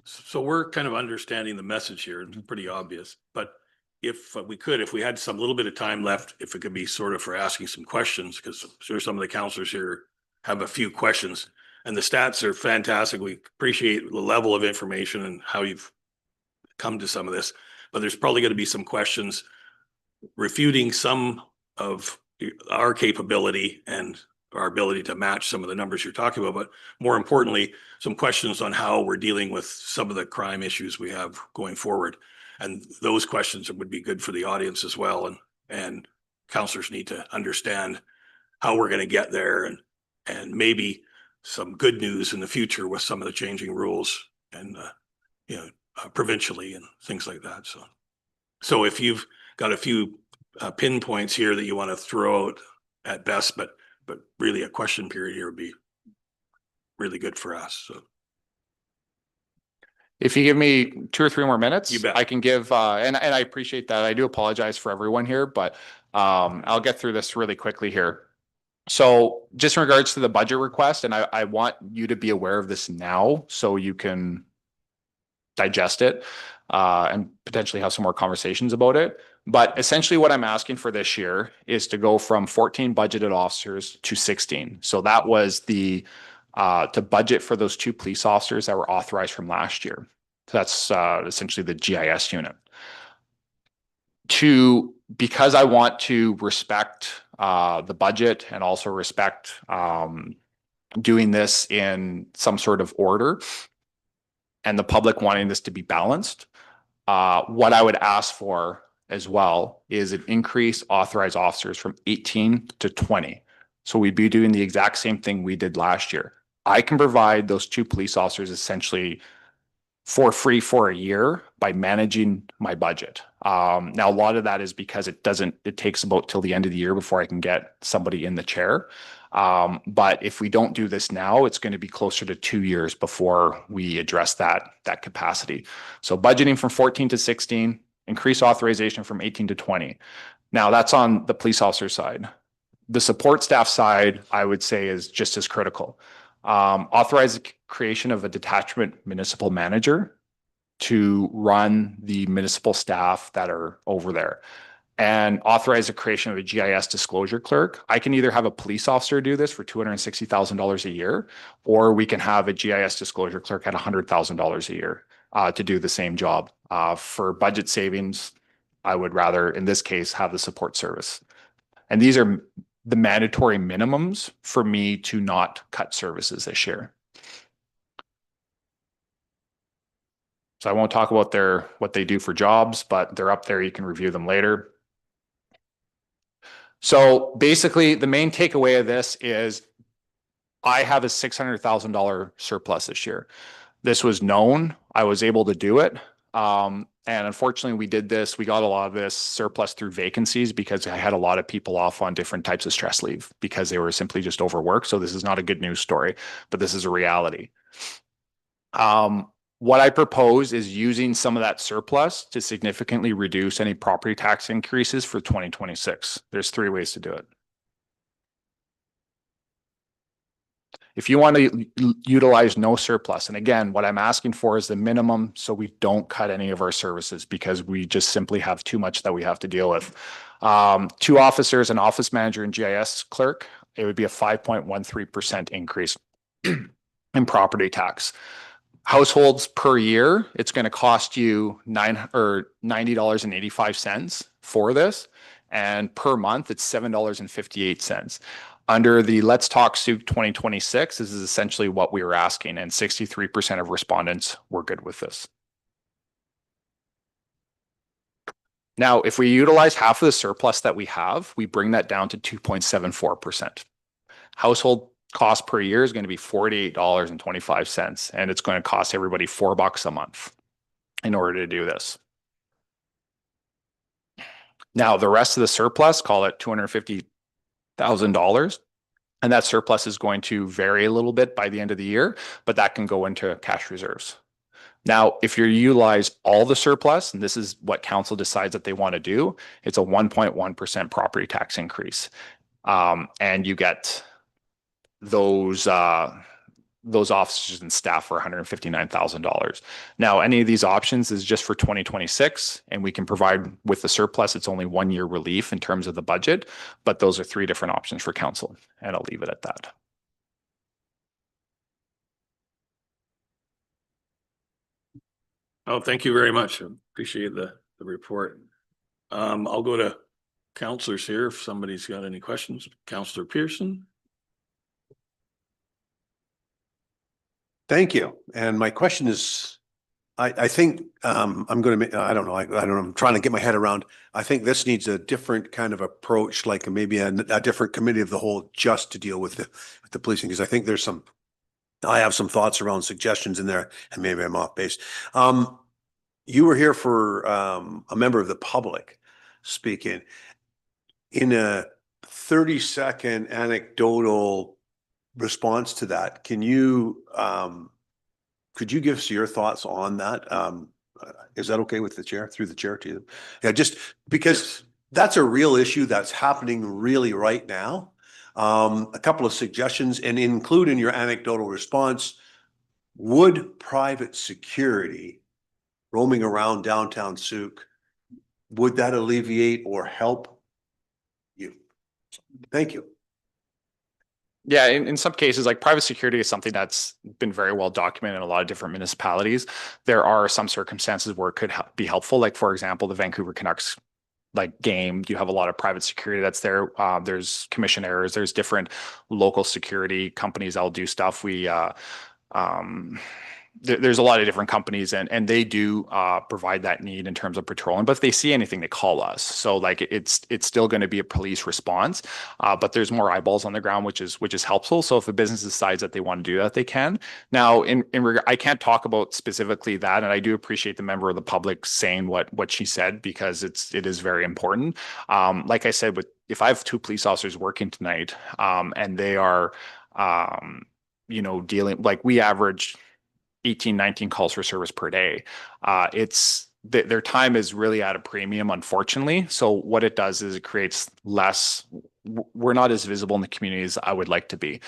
So we're kind of understanding the message here. It's pretty obvious, but if we could, if we had some little bit of time left, if it could be sort of for asking some questions, because I'm sure some of the counselors here have a few questions, and the stats are fantastic. We appreciate the level of information and how you've come to some of this, but there's probably going to be some questions refuting some of our capability and our ability to match some of the numbers you're talking about, but more importantly, some questions on how we're dealing with some of the crime issues we have going forward. And those questions would be good for the audience as well. And counselors need to understand how we're going to get there, and maybe some good news in the future with some of the changing rules and, provincially and things like that. So if you've got a few pinpoints here that you want to throw out at best, but really a question period here would be really good for us. So if you give me 2 or 3 more minutes, You bet. I can give, and I appreciate that. I do apologize for everyone here, but I'll get through this really quickly here. So just in regards to the budget request, and I want you to be aware of this now so you can digest it and potentially have some more conversations about it. But essentially what I'm asking for this year is to go from 14 budgeted officers to 16. So that was the to budget for those 2 police officers that were authorized from last year. So that's essentially the GIS unit. Because I want to respect the budget and also respect doing this in some sort of order and the public wanting this to be balanced, what I would ask for as well is an increase authorized officers from 18 to 20. So we'd be doing the exact same thing we did last year. I can provide those 2 police officers essentially for free for a year by managing my budget. Now, a lot of that is because it takes about till the end of the year before I can get somebody in the chair. But if we don't do this now, it's going to be closer to 2 years before we address that capacity. So budgeting from 14 to 16, increase authorization from 18 to 20. Now that's on the police officer side. The support staff side, I would say, is just as critical. Authorize the creation of a detachment municipal manager to run the municipal staff that are over there, and authorize the creation of a GIS disclosure clerk. I can either have a police officer do this for $260,000 a year, or we can have a GIS disclosure clerk at $100,000 a year to do the same job. For budget savings, I would rather, in this case, have the support service. And these are the mandatory minimums for me to not cut services this year. So I won't talk about what they do for jobs, but they're up there. You can review them later. So basically the main takeaway of this is I have a $600,000 surplus this year. This was known. I was able to do it. And unfortunately we did this. We got a lot of this surplus through vacancies because I had a lot of people off on different types of stress leave because they were simply just overworked. So this is not a good news story, but this is a reality. What I propose is using some of that surplus to significantly reduce any property tax increases for 2026. There's 3 ways to do it. If you want to utilize no surplus, and again, what I'm asking for is the minimum so we don't cut any of our services because we just simply have too much that we have to deal with. 2 officers, an office manager and GIS clerk, it would be a 5.13% increase in property tax. Households per year, it's going to cost you $90.85 for this. And per month, it's $7.58. Under the Let's Talk Souk 2026, this is essentially what we were asking, and 63% of respondents were good with this. Now, if we utilize half of the surplus that we have, we bring that down to 2.74%. Household cost per year is going to be $48.25, and it's going to cost everybody $4 a month in order to do this. Now, the rest of the surplus, call it $250,000, and that surplus is going to vary a little bit by the end of the year, but that can go into cash reserves. Now, if you utilize all the surplus, and this is what council decides that they want to do, it's a 1.1% property tax increase. And you get those officers and staff for $159,000. Now, any of these options is just for 2026, and we can provide with the surplus. It's only 1 year relief in terms of the budget, but those are 3 different options for council, and I'll leave it at that. Oh, thank you very much. Appreciate the report. I'll go to councilors here if somebody's got any questions. Councillor Pearson. Thank you. And my question is, I think I'm going to, I don't know, I'm trying to get my head around. I think this needs a different kind of approach, like maybe a different committee of the whole just to deal with the policing, because I think there's some, I have some thoughts around suggestions in there, and maybe I'm off base. You were here for a member of the public speaking. In a 30-second anecdotal response to that, can you could you give us your thoughts on that? Is that okay with the chair, through the chair to you? Yeah, just because that's a real issue that's happening really right now. A couple of suggestions, and include in your anecdotal response, would private security roaming around downtown Souk, would that alleviate or help you? Thank you. Yeah, in some cases, like private security is something that's been very well documented in a lot of different municipalities. There are some circumstances where it could be helpful. Like, for example, the Vancouver Canucks game, you have a lot of private security that's there. There's commissionaires, there's different local security companies that'll do stuff. There's a lot of different companies, and they do provide that need in terms of patrolling, but if they see anything, they call us. So like it's still going to be a police response, but there's more eyeballs on the ground, which is helpful. So if a business decides that they want to do that, they can. Now, I can't talk about specifically that, and I do appreciate the member of the public saying what she said, because it is very important. Like I said, if I have 2 police officers working tonight, and they are dealing, like, we average 18, 19 calls for service per day. Their time is really at a premium, unfortunately. So what it does is it creates less, we're not as visible in the community as I would like to be.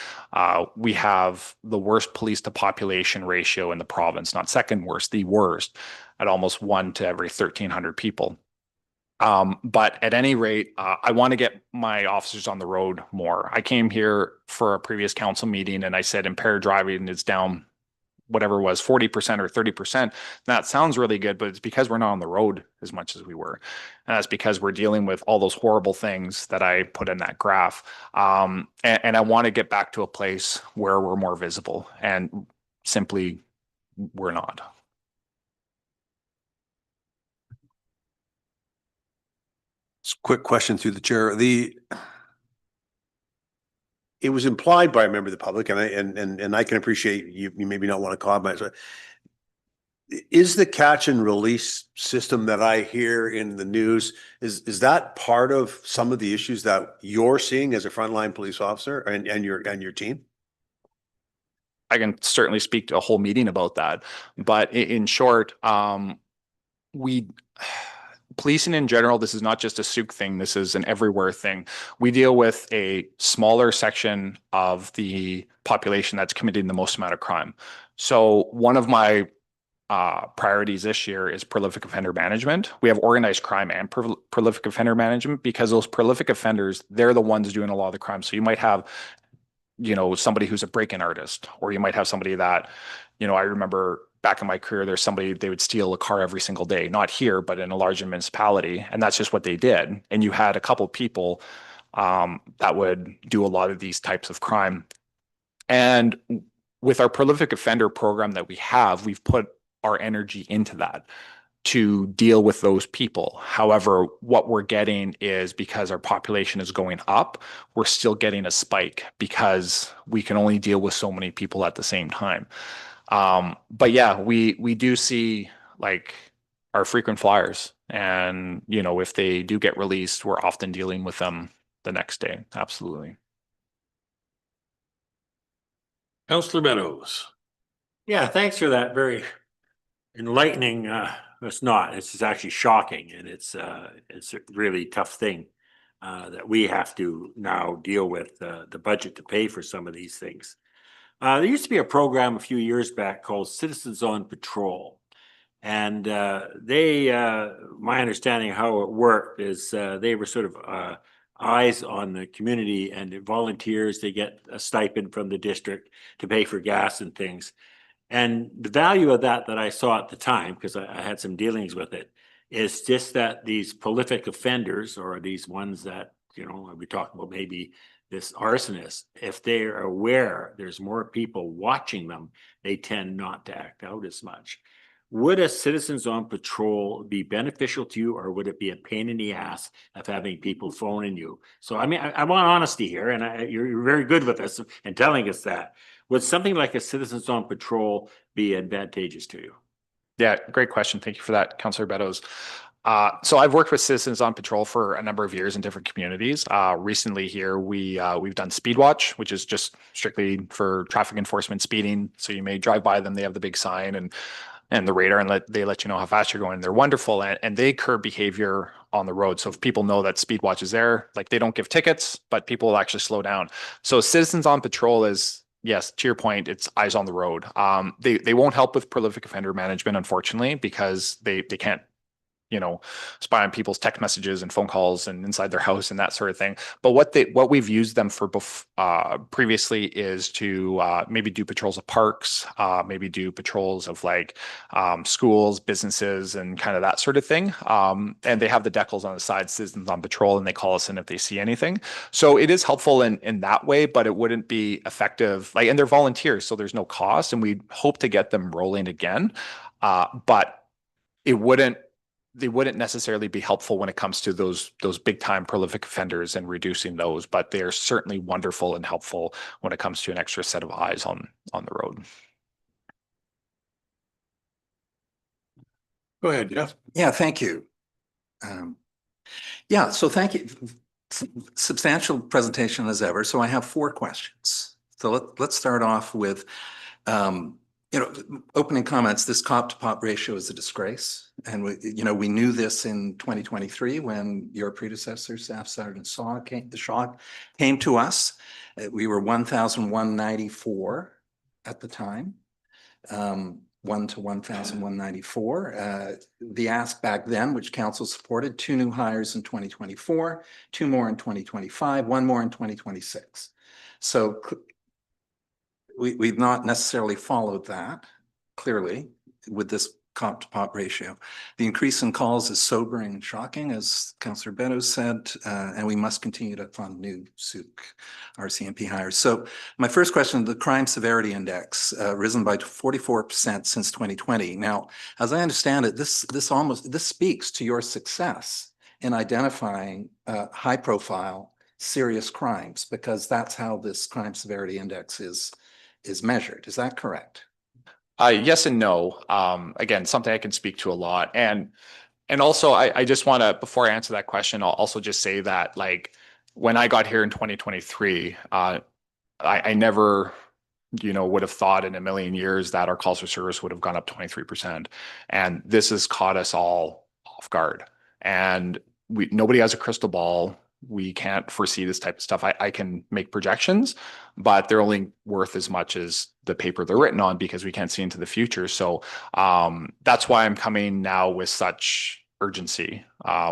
We have the worst police to population ratio in the province, not second worst, the worst, at almost 1 to every 1,300 people. But at any rate, I want to get my officers on the road more. I came here for a previous council meeting and I said impaired driving is down whatever it was 40% or 30%. That sounds really good, but it's because we're not on the road as much as we were. And that's because we're dealing with all those horrible things that I put in that graph. And I want to get back to a place where we're more visible, and simply we're not. Quick question through the chair. It was implied by a member of the public, and I can appreciate you maybe not want to comment. But is the catch and release system that I hear in the news, is that part of some of the issues that you're seeing as a frontline police officer and your team? I can certainly speak to a whole meeting about that, but in short, policing in general, this is not just a Sooke thing. This is an everywhere thing. We deal with a smaller section of the population that's committing the most amount of crime. So one of my priorities this year is prolific offender management. We have organized crime and prolific offender management, because those prolific offenders, they're the ones doing a lot of the crime. So you might have, somebody who's a break-in artist, or you might have somebody that, I remember back in my career, there's somebody, they would steal a car every single day, not here, but in a larger municipality. And that's just what they did. And you had a couple people that would do a lot of these types of crime. And with our prolific offender program that we have, we've put our energy into that to deal with those people. However, what we're getting is, because our population is going up, we're still getting a spike because we can only deal with so many people at the same time. But yeah, we do see like our frequent flyers, and if they do get released, we're often dealing with them the next day. Absolutely. Councillor Meadows. Yeah, thanks for that very enlightening. It's not, it's just actually shocking, and it's a really tough thing that we have to now deal with the budget to pay for some of these things. There used to be a program a few years back called Citizens on Patrol. And my understanding of how it worked is they were sort of eyes on the community, and the volunteers, they get a stipend from the district to pay for gas and things. And the value of that I saw at the time, because I had some dealings with it, is just that these prolific offenders, or these ones that, we talk about maybe this arsonist, if they're aware there's more people watching them, they tend not to act out as much. Would a Citizens on Patrol be beneficial to you, or would it be a pain in the ass of having people phoning you? So, I mean, I want honesty here, and you're very good with us and telling us that. Would something like a Citizens on Patrol be advantageous to you? Yeah, great question. Thank you for that, Councillor Meadows. So I've worked with Citizens on Patrol for a number of years in different communities. Recently here, we've done Speedwatch, which is just strictly for traffic enforcement speeding. So you may drive by them, they have the big sign and the radar, and they let you know how fast you're going. They're wonderful, and they curb behavior on the road. So if people know that Speedwatch is there, like, they don't give tickets, but people will actually slow down. So Citizens on Patrol is, yes, to your point, it's eyes on the road. They won't help with prolific offender management, unfortunately, because they can't spy on people's text messages and phone calls and inside their house and that sort of thing. But what we've used them for previously is to maybe do patrols of parks, maybe do patrols of schools, businesses, and kind of that sort of thing. And they have the decals on the side, Citizens on Patrol, and they call us in if they see anything. So it is helpful in that way, but it wouldn't be effective. And they're volunteers, so there's no cost, and we hope to get them rolling again. But they wouldn't necessarily be helpful when it comes to those big time prolific offenders and reducing those, but they're certainly wonderful and helpful when it comes to an extra set of eyes on the road. Go ahead, Jeff. Yeah, thank you. Yeah, so thank you. Substantial presentation as ever. So I have 4 questions. So let's start off with, opening comments. This cop to pop ratio is a disgrace. And we knew this in 2023 when your predecessor, Staff Sergeant Shaw came to us. We were 1,194 at the time. 1 to 1,194. The ask back then, which council supported, 2 new hires in 2024, 2 more in 2025, 1 more in 2026. So we've not necessarily followed that. clearly with this comp to pop ratio. The increase in calls is sobering and shocking, as Councillor Beto said, and we must continue to fund new SUK RCMP hires. So my first question, the crime severity index risen by 44% since 2020. Now, as I understand it, this speaks to your success in identifying high profile serious crimes, because that's how this crime severity index is measured. Is that correct? Yes and no. Again, something I can speak to a lot. And also I just want to, before I answer that question, I'll also just say that, like, when I got here in 2023, I never, would have thought in a million years that our calls for service would have gone up 23%. And this has caught us all off guard. And nobody has a crystal ball. We can't foresee this type of stuff. I can make projections, but they're only worth as much as the paper they're written on, because we can't see into the future. So that's why I'm coming now with such urgency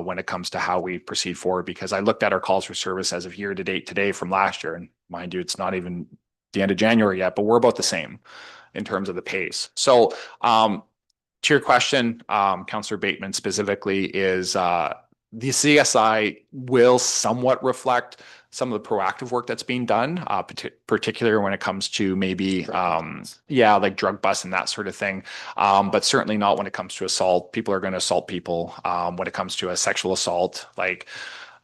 when it comes to how we proceed forward, because I looked at our calls for service as of year to date today from last year. And mind you, it's not even the end of January yet, but we're about the same in terms of the pace. So to your question, Councillor Bateman specifically, is the CSI will somewhat reflect some of the proactive work that's being done, particularly when it comes to maybe, like drug busts and that sort of thing. But certainly not when it comes to assault. People are going to assault people. When it comes to a sexual assault, like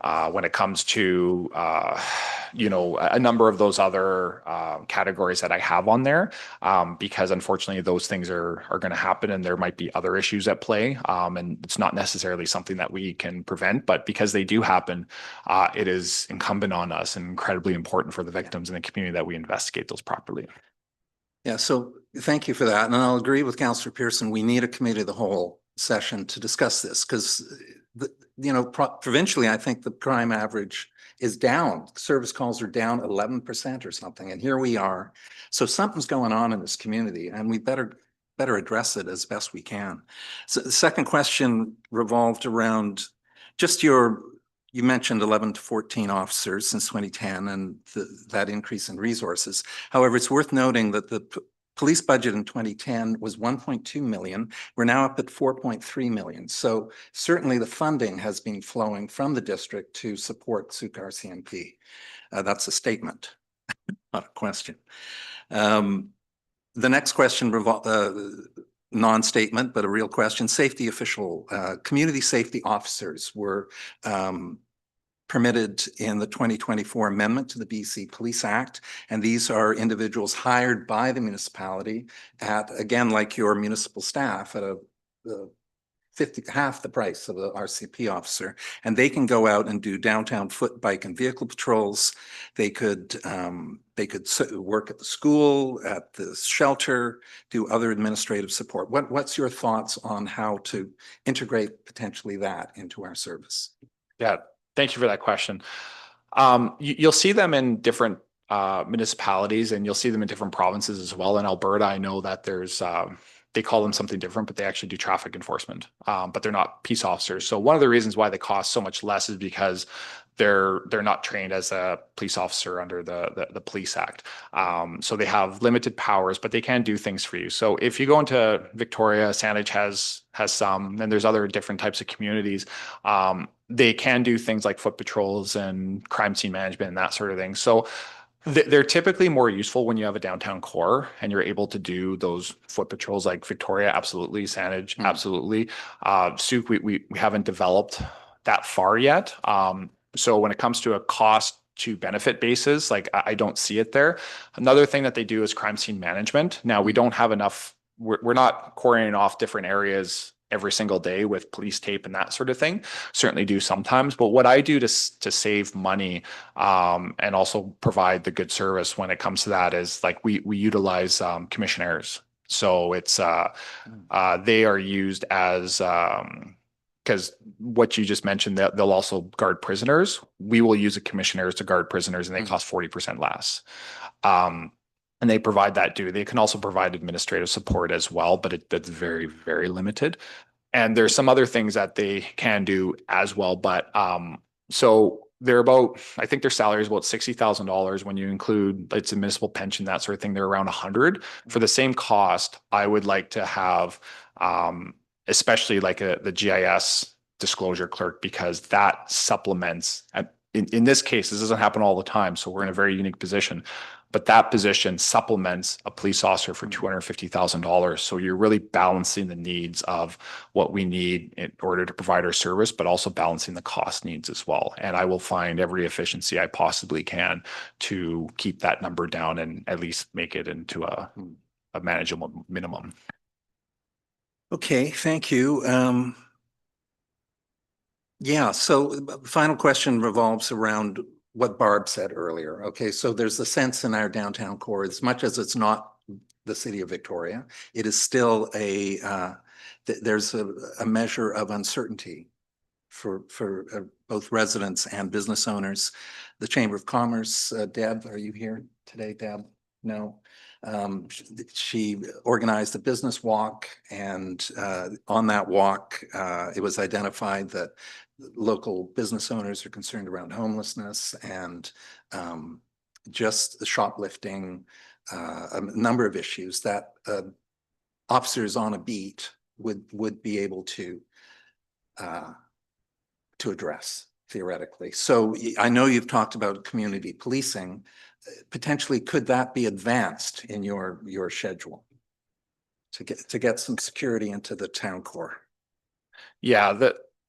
when it comes to, a number of those other categories that I have on there, because unfortunately those things are going to happen, and there might be other issues at play. And it's not necessarily something that we can prevent, but because they do happen, it is incumbent on us and incredibly important for the victims and the community that we investigate those properly. Yeah, so thank you for that. And I'll agree with Councillor Pearson. We need a committee of the whole session to discuss this, because provincially, I think the crime average is down. Service calls are down 11% or something. And here we are. So something's going on in this community, and we better address it as best we can. So the second question revolved around just you mentioned 11 to 14 officers since 2010 and that increase in resources. However, it's worth noting that the police budget in 2010 was 1.2 million. We're now up at 4.3 million. So certainly the funding has been flowing from the district to support SUK RCMP. That's a statement, not a question. The next question, non-statement, but a real question. Safety official, community safety officers were permitted in the 2024 amendment to the BC Police Act. And these are individuals hired by the municipality at, again, like your municipal staff, at half the price of the RCP officer. And they can go out and do downtown foot, bike, and vehicle patrols. They could work at the school, at the shelter, do other administrative support. What's your thoughts on how to integrate potentially that into our service? Yeah. Thank you for that question. You'll see them in different municipalities, and you'll see them in different provinces as well. In Alberta, I know that there's, they call them something different, but they actually do traffic enforcement, but they're not peace officers. So one of the reasons why they cost so much less is because they're not trained as a police officer under the Police Act. So they have limited powers, but they can do things for you. So if you go into Victoria, Saanich has some, and there's other different types of communities. They can do things like foot patrols and crime scene management and that sort of thing. So they're typically more useful when you have a downtown core and you're able to do those foot patrols, like Victoria, absolutely. Saanich, absolutely. SUK, we haven't developed that far yet. So when it comes to a cost to benefit basis, like I don't see it there. Another thing that they do is crime scene management. Now we don't have enough, we're not quarrying off different areas every single day with police tape and that sort of thing. Certainly do sometimes, but what I do to save money and also provide the good service when it comes to that is, like, we utilize commissionaires. So it's they are used as because what you just mentioned, that they'll also guard prisoners. We will use the commissioners to guard prisoners, and they cost 40% less. And they provide that too. They can also provide administrative support as well, but that's very, very limited. And there's some other things that they can do as well. But so they're about, I think their salary is about $60,000 when you include, it's a municipal pension, that sort of thing. They're around 100. For the same cost, I would like to have, especially like the GIS disclosure clerk, because that supplements, in this case, this doesn't happen all the time, so we're in a very unique position. But that position supplements a police officer for $250,000. So you're really balancing the needs of what we need in order to provide our service, but also balancing the cost needs as well. And I will find every efficiency I possibly can to keep that number down and at least make it into a manageable minimum. Okay, thank you. Yeah, so the final question revolves around what Barb said earlier. Okay, so there's a sense in our downtown core, as much as it's not the city of Victoria, it is still there's a measure of uncertainty for both residents and business owners. The Chamber of Commerce, Deb, are you here today, Deb? No. She organized a business walk, and on that walk, it was identified that local business owners are concerned around homelessness and just the shoplifting, a number of issues that officers on a beat would be able to address theoretically. So I know you've talked about community policing. Potentially, could that be advanced in your schedule to get some security into the town core? Yeah,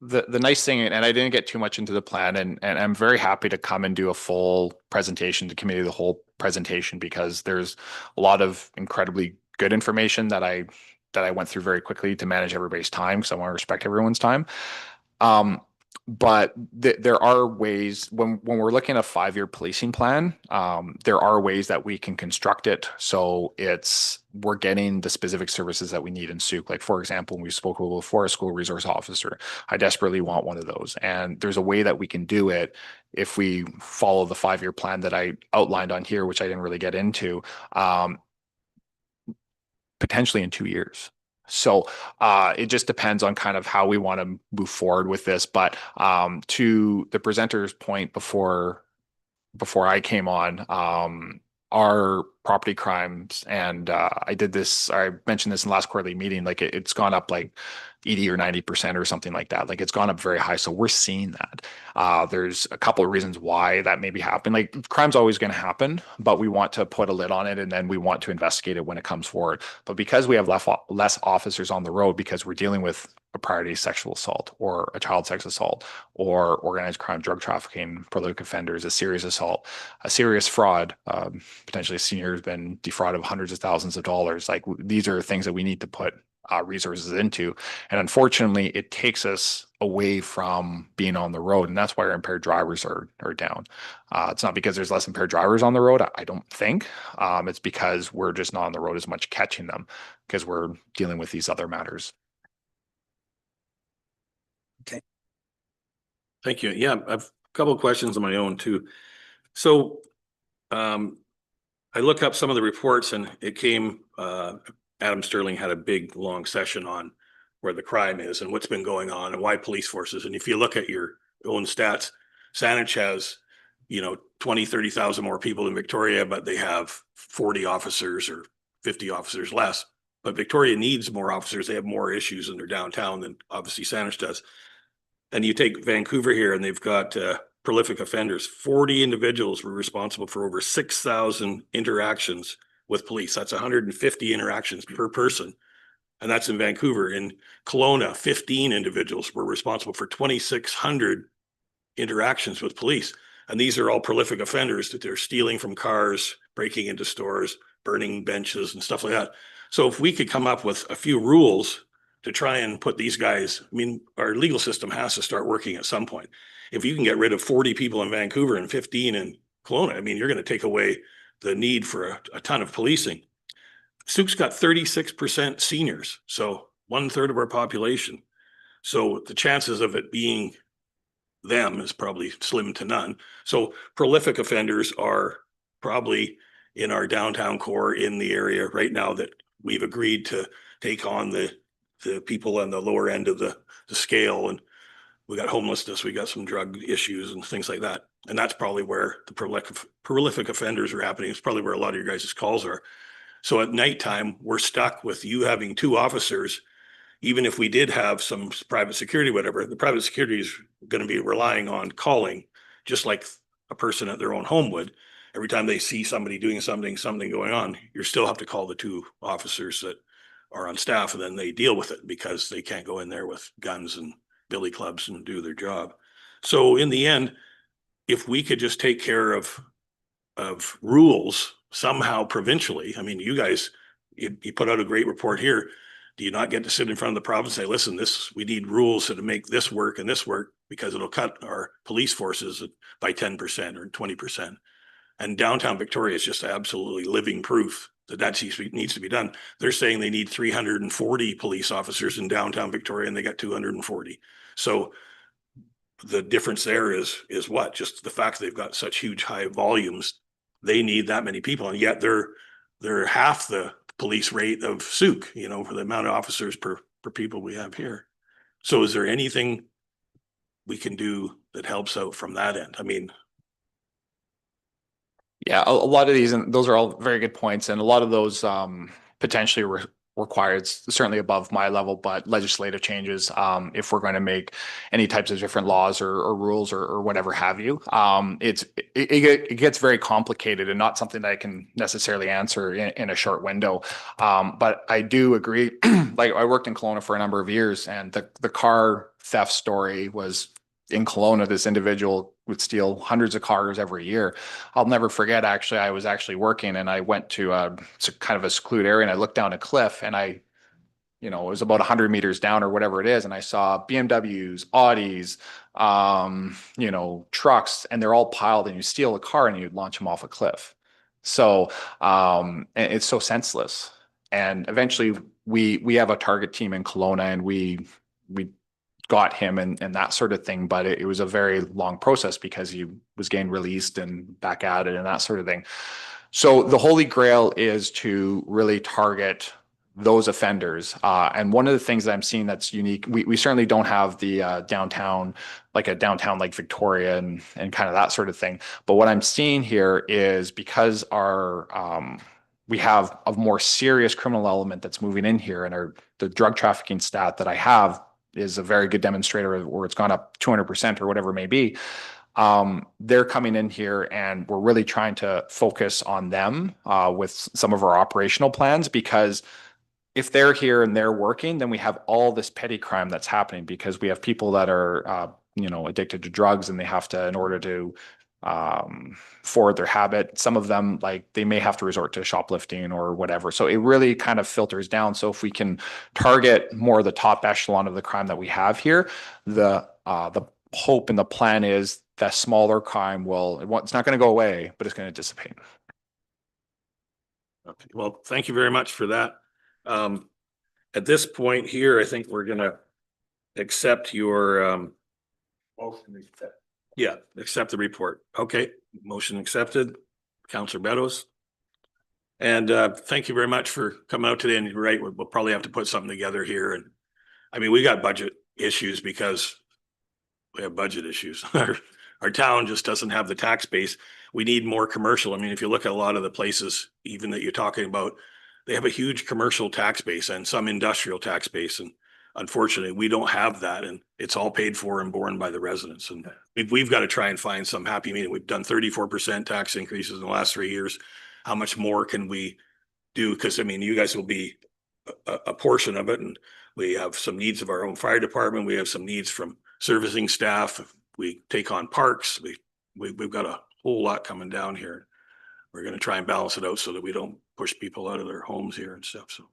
the nice thing, and I didn't get too much into the plan, and I'm very happy to come and do a full presentation to committee, the whole presentation, because there's a lot of incredibly good information that I went through very quickly to manage everybody's time, because I want to respect everyone's time. But there are ways when we're looking at a 5-year policing plan, there are ways that we can construct it so we're getting the specific services that we need in Sooke. Like, for example, when we spoke about before, a school resource officer, I desperately want one of those. And there's a way that we can do it if we follow the 5-year plan that I outlined on here, which I didn't really get into, potentially in 2 years. So it just depends on kind of how we want to move forward with this. But to the presenter's point before I came on, our property crimes, and I mentioned this in the last quarterly meeting, like it's gone up like 80 or 90% or something like that. Like, it's gone up very high. So we're seeing that. There's a couple of reasons why that may be happening. Like, crime's always going to happen, but we want to put a lid on it, and then we want to investigate it when it comes forward. But because we have less officers on the road, because we're dealing with a priority sexual assault or a child sex assault or organized crime, drug trafficking, prolific offenders, a serious assault, a serious fraud, potentially a senior who's been defrauded of hundreds of thousands of dollars. Like, these are things that we need to put resources into. And unfortunately, it takes us away from being on the road. And that's why our impaired drivers are down. It's not because there's less impaired drivers on the road, I don't think. It's because we're just not on the road as much catching them, because we're dealing with these other matters. Thank you. Yeah, I've a couple of questions of my own too. So I look up some of the reports, and it came, Adam Sterling had a big, long session on where the crime is and what's been going on and why police forces. And if you look at your own stats, Saanich has, 20, 30,000 more people than Victoria, but they have 40 officers or 50 officers less. But Victoria needs more officers. They have more issues in their downtown than obviously Saanich does. And you take Vancouver here, and they've got prolific offenders. 40 individuals were responsible for over 6,000 interactions with police. That's 150 interactions per person. And that's in Vancouver. In Kelowna, 15 individuals were responsible for 2,600 interactions with police. And these are all prolific offenders that they're stealing from cars, breaking into stores, burning benches and stuff like that. So if we could come up with a few rules to try and put these guys, our legal system has to start working at some point. If you can get rid of 40 people in Vancouver and 15 in Kelowna, you're going to take away the need for a ton of policing. Sooke's got 36% seniors, so 1/3 of our population. So the chances of it being them is probably slim to none. So prolific offenders are probably in our downtown core in the area right now that we've agreed to take on the people on the lower end of the scale. And we got homelessness, we got some drug issues and things like that. And that's probably where the prolific offenders are happening. It's probably where a lot of your guys' calls are. So at nighttime, we're stuck with you having two officers. Even if we did have some private security, whatever, the private security is going to be relying on calling, just like a person at their own home would. Every time they see somebody doing something going on, you still have to call the two officers that are on staff, and then they deal with it because they can't go in there with guns and billy clubs and do their job. So in the end, if we could just take care of rules somehow provincially, I mean, you guys, you put out a great report here. Do you not get to sit in front of the province and say, listen, we need rules to make this work and this work, because it'll cut our police forces by 10% or 20%. And downtown Victoria is just absolutely living proof that needs to be done. They're saying they need 340 police officers in downtown Victoria, and they got 240. So the difference there is what? Just the fact they've got such huge high volumes. They need that many people, and yet they're half the police rate of Souk, for the amount of officers per people we have here. So is there anything we can do that helps out from that end? I mean, Yeah, a lot of these, and those are all very good points, and a lot of those potentially required, certainly above my level, but legislative changes, if we're going to make any types of different laws or rules or whatever have you. It gets very complicated and not something that I can necessarily answer in a short window. But I do agree. Like, I worked in Kelowna for a number of years, and the car theft story was in Kelowna. This individual would steal hundreds of cars every year. I'll never forget, actually, I was actually working, and I went to kind of a secluded area, and I looked down a cliff, and it was about 100 meters down or whatever it is. And I saw BMWs, Audis, trucks, and they're all piled, and you steal a car and you launch them off a cliff. So and it's so senseless. And eventually we have a target team in Kelowna, and we got him and that sort of thing, but it was a very long process because he was getting released and back at it and that sort of thing. So the holy grail is to really target those offenders. And one of the things that I'm seeing that's unique, we certainly don't have the downtown, like a downtown like Victoria and kind of that sort of thing. But what I'm seeing here is, because we have a more serious criminal element that's moving in here, and the drug trafficking stat that I have is a very good demonstrator of where it's gone up 200% or whatever it may be. They're coming in here, and we're really trying to focus on them with some of our operational plans, because if they're here and they're working, then we have all this petty crime that's happening, because we have people that are, addicted to drugs, and they have to, in order to forward their habit, some of them, like, they may have to resort to shoplifting or whatever. So it really kind of filters down. So if we can target more of the top echelon of the crime that we have here, the hope and the plan is that smaller crime it's not going to go away, but it's going to dissipate. okay. Well, thank you very much for that. At this point here, I think we're going to accept your accept the report. Okay, motion accepted. Councillor Beddoes. And thank you very much for coming out today. And you're right, we'll probably have to put something together here. And I mean, we got budget issues because we have budget issues. Our town just doesn't have the tax base. We need more commercial. I mean, if you look at a lot of the places, even that you're talking about, they have a huge commercial tax base and some industrial tax base. And unfortunately, we don't have that, and it's all paid for and borne by the residents. And we've got to try and find some happy medium. We've done 34% tax increases in the last 3 years. How much more can we do? Because I mean, you guys will be a portion of it, and we have some needs of our own fire department. We have some needs from servicing staff. We take on parks. We've got a whole lot coming down here. We're going to try and balance it out so that we don't push people out of their homes here and stuff. So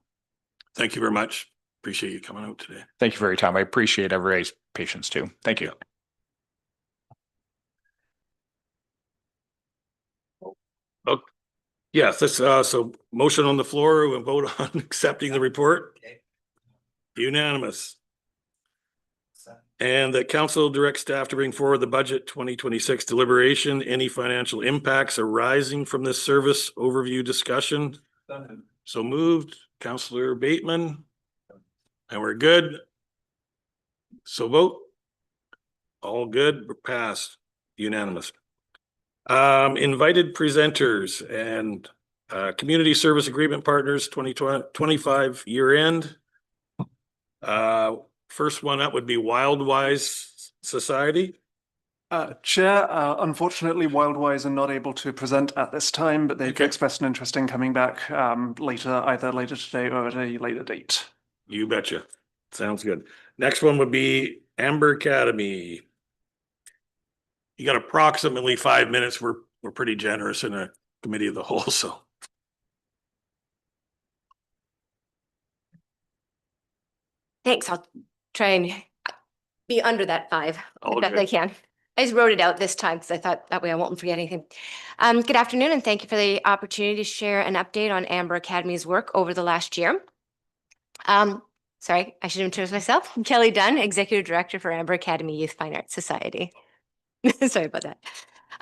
thank you very much. Appreciate you coming out today. Thank you for your time. I appreciate everybody's patience too. Thank you. Okay. Yes, this, so motion on the floor, we'll vote on accepting the report. Okay. Unanimous. And that council directs staff to bring forward the budget 2026 deliberation, any financial impacts arising from this service overview discussion. So moved, Councillor Bateman. And we're good. So vote. All good, passed, unanimous. Invited presenters and community service agreement partners 2025 year end. First one up would be Wildwise Society. Chair, unfortunately, Wildwise are not able to present at this time, but they've Okay. expressed an interest in coming back either later today or at a later date. You betcha. Sounds good. Next one would be Amber Academy. You got approximately 5 minutes. We're pretty generous in a committee of the whole, so. Thanks. I'll try and be under that 5. All I bet good. I can. I just wrote it out this time because I thought that way I won't forget anything. Good afternoon, and thank you for the opportunity to share an update on Amber Academy's work over the last year. Sorry, I should introduce myself. I'm Kelly Dunn, Executive Director for Amber Academy Youth Fine Arts Society. Sorry about that.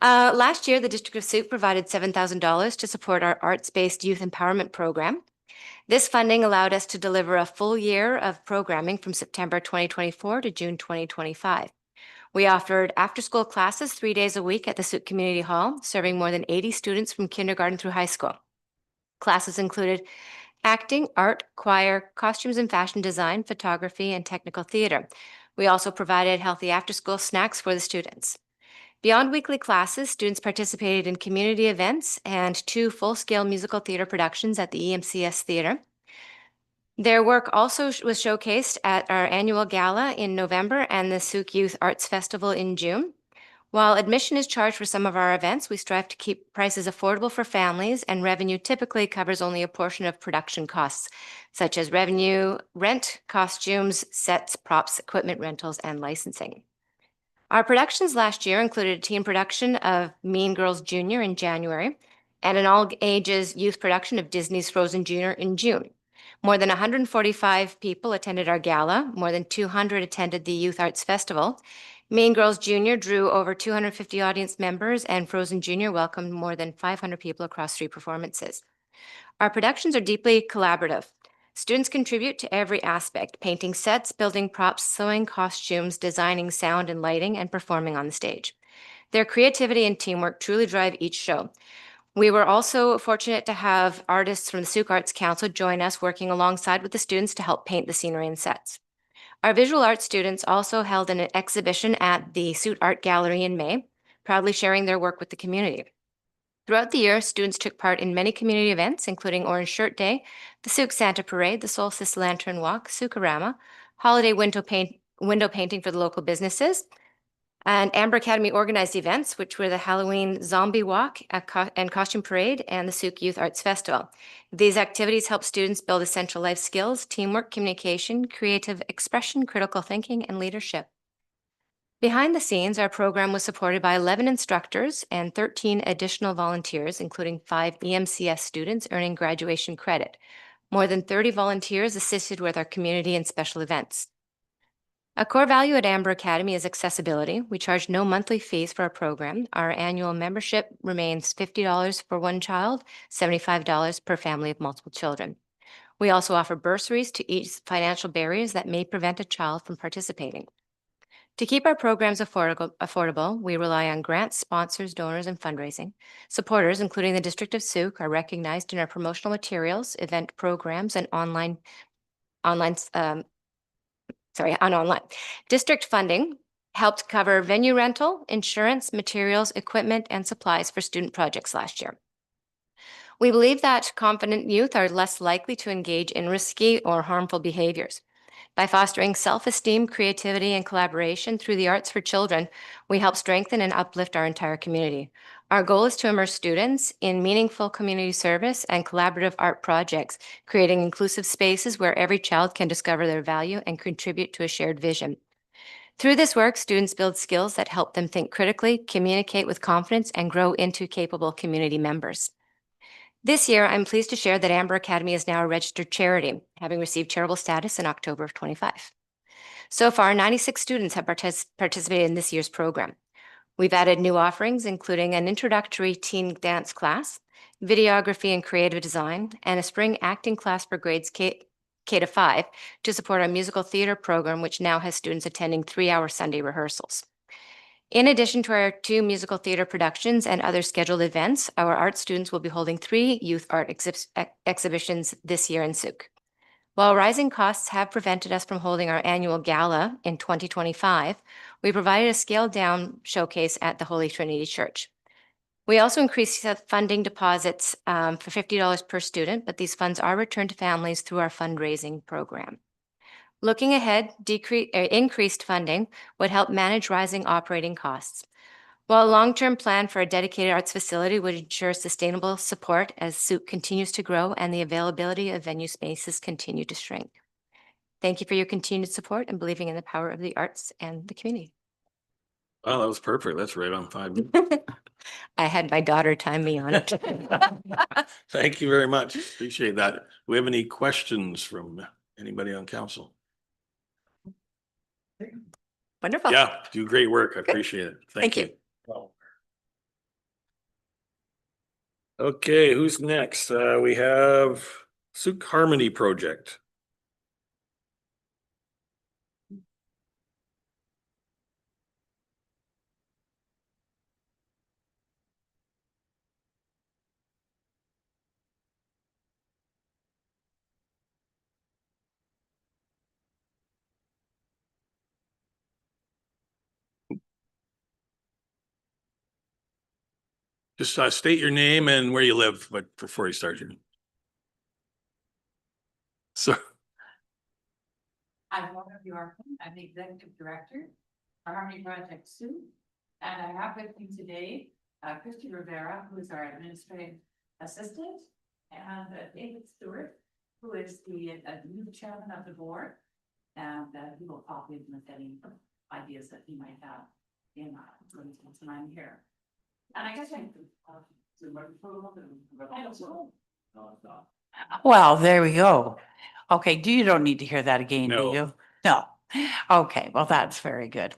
Last year, the District of Sault provided $7,000 to support our arts-based youth empowerment program. This funding allowed us to deliver a full year of programming from September 2024 to June 2025. We offered after-school classes 3 days a week at the Sault Community Hall, serving more than 80 students from kindergarten through high school. Classes included acting, art, choir, costumes and fashion design, photography, and technical theater. We also provided healthy after-school snacks for the students. Beyond weekly classes, students participated in community events and 2 full-scale musical theater productions at the EMCS Theater. Their work also was showcased at our annual gala in November and the Sault Youth Arts Festival in June. While admission is charged for some of our events, we strive to keep prices affordable for families, and revenue typically covers only a portion of production costs, such as revenue, rent, costumes, sets, props, equipment rentals, and licensing. Our productions last year included a team production of Mean Girls Junior in January and an all-ages youth production of Disney's Frozen Junior in June. More than 145 people attended our gala. More than 200 attended the Youth Arts Festival. Mean Girls Junior drew over 250 audience members, and Frozen Junior welcomed more than 500 people across 3 performances. Our productions are deeply collaborative. Students contribute to every aspect: painting sets, building props, sewing costumes, designing sound and lighting, and performing on the stage. Their creativity and teamwork truly drive each show. We were also fortunate to have artists from the Sault Arts Council join us, working alongside with the students to help paint the scenery and sets. Our visual arts students also held an exhibition at the Sault Art Gallery in May, proudly sharing their work with the community. Throughout the year, students took part in many community events, including Orange Shirt Day, the Sault Santa Parade, the Solstice Lantern Walk, Sukarama, holiday window painting for the local businesses, and Amber Academy organized events, which were the Halloween Zombie Walk and Costume Parade and the Sault Youth Arts Festival. These activities help students build essential life skills, teamwork, communication, creative expression, critical thinking, and leadership. Behind the scenes, our program was supported by 11 instructors and 13 additional volunteers, including 5 EMCS students earning graduation credit. More than 30 volunteers assisted with our community and special events. A core value at Amber Academy is accessibility. We charge no monthly fees for our program. Our annual membership remains $50 for one child, $75 per family of multiple children. We also offer bursaries to ease financial barriers that may prevent a child from participating. To keep our programs affordable, we rely on grants, sponsors, donors, and fundraising. Supporters, including the District of Sault, are recognized in our promotional materials, event programs, and online. District funding helped cover venue rental, insurance, materials, equipment, and supplies for student projects last year. We believe that confident youth are less likely to engage in risky or harmful behaviors. By fostering self-esteem, creativity, and collaboration through the arts for children, we help strengthen and uplift our entire community. Our goal is to immerse students in meaningful community service and collaborative art projects, creating inclusive spaces where every child can discover their value and contribute to a shared vision. Through this work, students build skills that help them think critically, communicate with confidence, and grow into capable community members. This year, I'm pleased to share that Amber Academy is now a registered charity, having received charitable status in October of 25. So far, 96 students have participated in this year's program. We've added new offerings, including an introductory teen dance class, videography and creative design, and a spring acting class for grades K to 5 to support our musical theater program, which now has students attending 3-hour Sunday rehearsals. In addition to our 2 musical theater productions and other scheduled events, our art students will be holding 3 youth art exhibitions this year in Souk. While rising costs have prevented us from holding our annual gala in 2025, we provided a scaled-down showcase at the Holy Trinity Church. We also increased funding deposits for $50 per student, but these funds are returned to families through our fundraising program. Looking ahead, increased funding would help manage rising operating costs. While a long-term plan for a dedicated arts facility would ensure sustainable support as Souk continues to grow and the availability of venue spaces continue to shrink. Thank you for your continued support and believing in the power of the arts and the community. Wow, that was perfect. That's right on 5 minutes. I had my daughter time me on it. Thank you very much. Appreciate that. Do we have any questions from anybody on council? Wonderful. Yeah, do great work. I appreciate it. Thank you. Okay, who's next? We have Souk Harmony Project. Just state your name and where you live, but before you start your. So, I'm Laura Bjorken. I'm the executive director for Harmony Project Souk. And I have with me today, Christy Rivera, who is our administrative assistant, and David Stewart, who is the new chairman of the board. And he will pop in with any ideas that he might have in when I'm here. And I guess I can. I don't know. Well, there we go. Okay, you don't need to hear that again, do No. you? No. Okay, well, that's very good.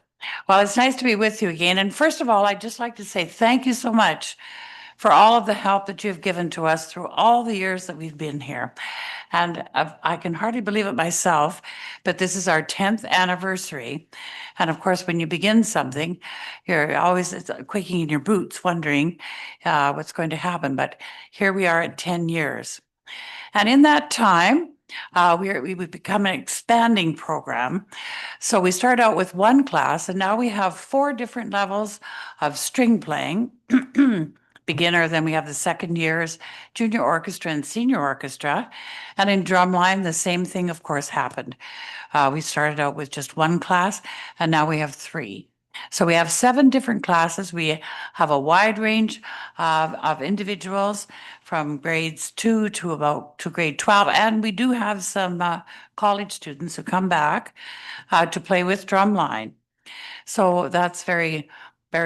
Well, it's nice to be with you again. And first of all, I'd just like to say thank you so much for all of the help that you've given to us through all the years that we've been here. And I can hardly believe it myself, but this is our 10th anniversary. And of course, when you begin something, you're always quaking in your boots, wondering what's going to happen. But here we are at 10 years. And in that time, we've become an expanding program. So we started out with 1 class, and now we have 4 different levels of string playing. Beginner, then we have the second years, junior orchestra and senior orchestra. And in drumline, the same thing, of course, happened. We started out with just 1 class, and now we have 3. So we have 7 different classes. We have a wide range of individuals from grades 2 to grade 12. And we do have some college students who come back to play with drumline. So that's very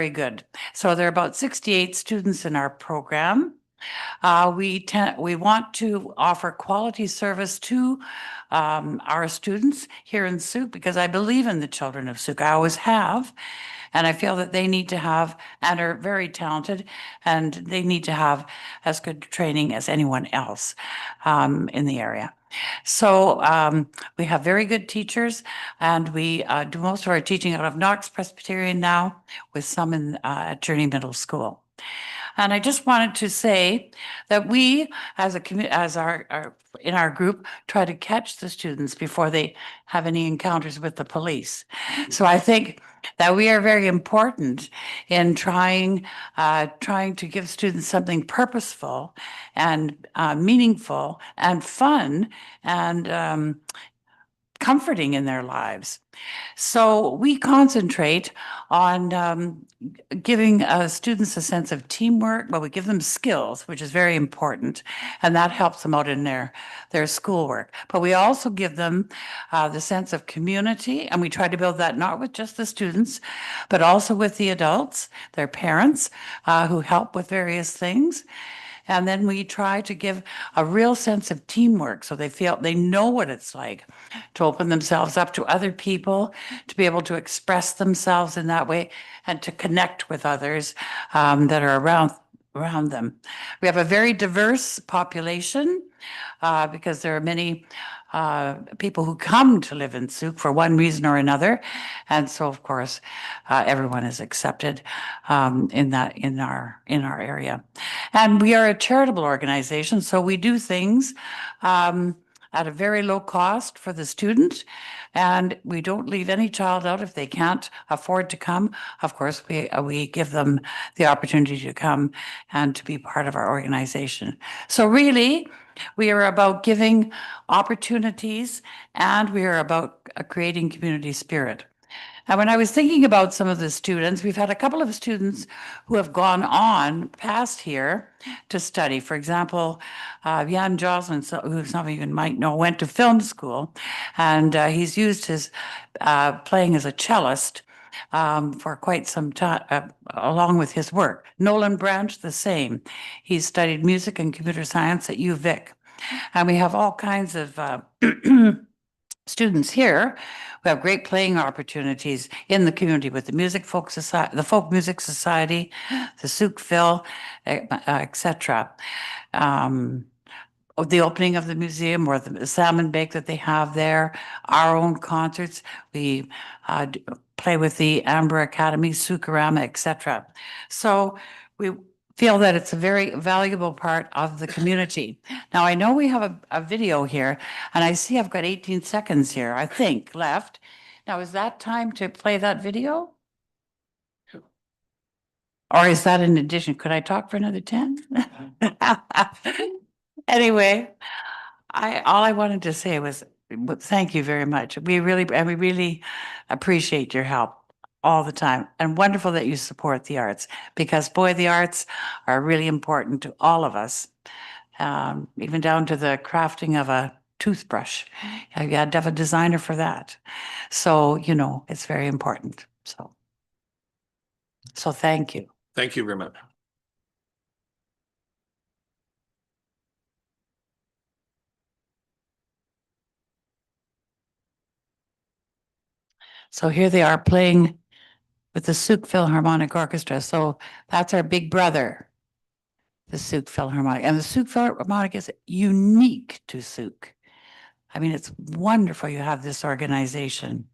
good. So there are about 68 students in our program. We want to offer quality service to our students here in Souk because I believe in the children of Souk. I always have. And I feel that they need to have and are very talented and they need to have as good training as anyone else in the area. So we have very good teachers and we do most of our teaching out of Knox Presbyterian now with some in at Journey Middle School. And I just wanted to say that we, as in our group, try to catch the students before they have any encounters with the police. So I think that we are very important in trying to give students something purposeful and meaningful and fun and comforting in their lives. So we concentrate on giving students a sense of teamwork, but we give them skills, which is very important, and that helps them out in their schoolwork. But we also give them the sense of community, and we try to build that not with just the students, but also with the adults, their parents, who help with various things. And then we try to give a real sense of teamwork so they feel they know what it's like to open themselves up to other people, to be able to express themselves in that way and to connect with others that are around them. We have a very diverse population because there are many people who come to live in Souk for one reason or another. And so, of course, everyone is accepted in our area. And we are a charitable organization, so we do things at a very low cost for the student. And we don't leave any child out if they can't afford to come. Of course, we give them the opportunity to come and to be part of our organization. So really, we are about giving opportunities, and we are about creating community spirit. And when I was thinking about some of the students, we've had a couple of students who have gone on past here to study. For example, Jan Joslin, who some of you might know, went to film school, and he's used his playing as a cellist for quite some time, along with his work. Nolan Branch, the same. He studied music and computer science at UVic. And we have all kinds of students here who have great playing opportunities in the community with the Folk Society, the Folk Music Society, the Souk Phil, etc. The opening of the museum or the salmon bake that they have there, our own concerts. We play with the Amber Academy, Soukarama, etc. So we feel that it's a very valuable part of the community. Now, I know we have a video here, and I see I've got 18 seconds here, I think, left. Now, is that time to play that video? Or is that in addition? Could I talk for another 10? Anyway, all I wanted to say was thank you very much. We really appreciate your help all the time, and wonderful that you support the arts, because boy, the arts are really important to all of us, even down to the crafting of a toothbrush. You had to have a designer for that. So, you know, it's very important. So thank you. Thank you very much. So here they are playing with the Souk Philharmonic Orchestra. So that's our big brother, the Souk Philharmonic. And the Souk Philharmonic is unique to Souk. I mean, it's wonderful you have this organization.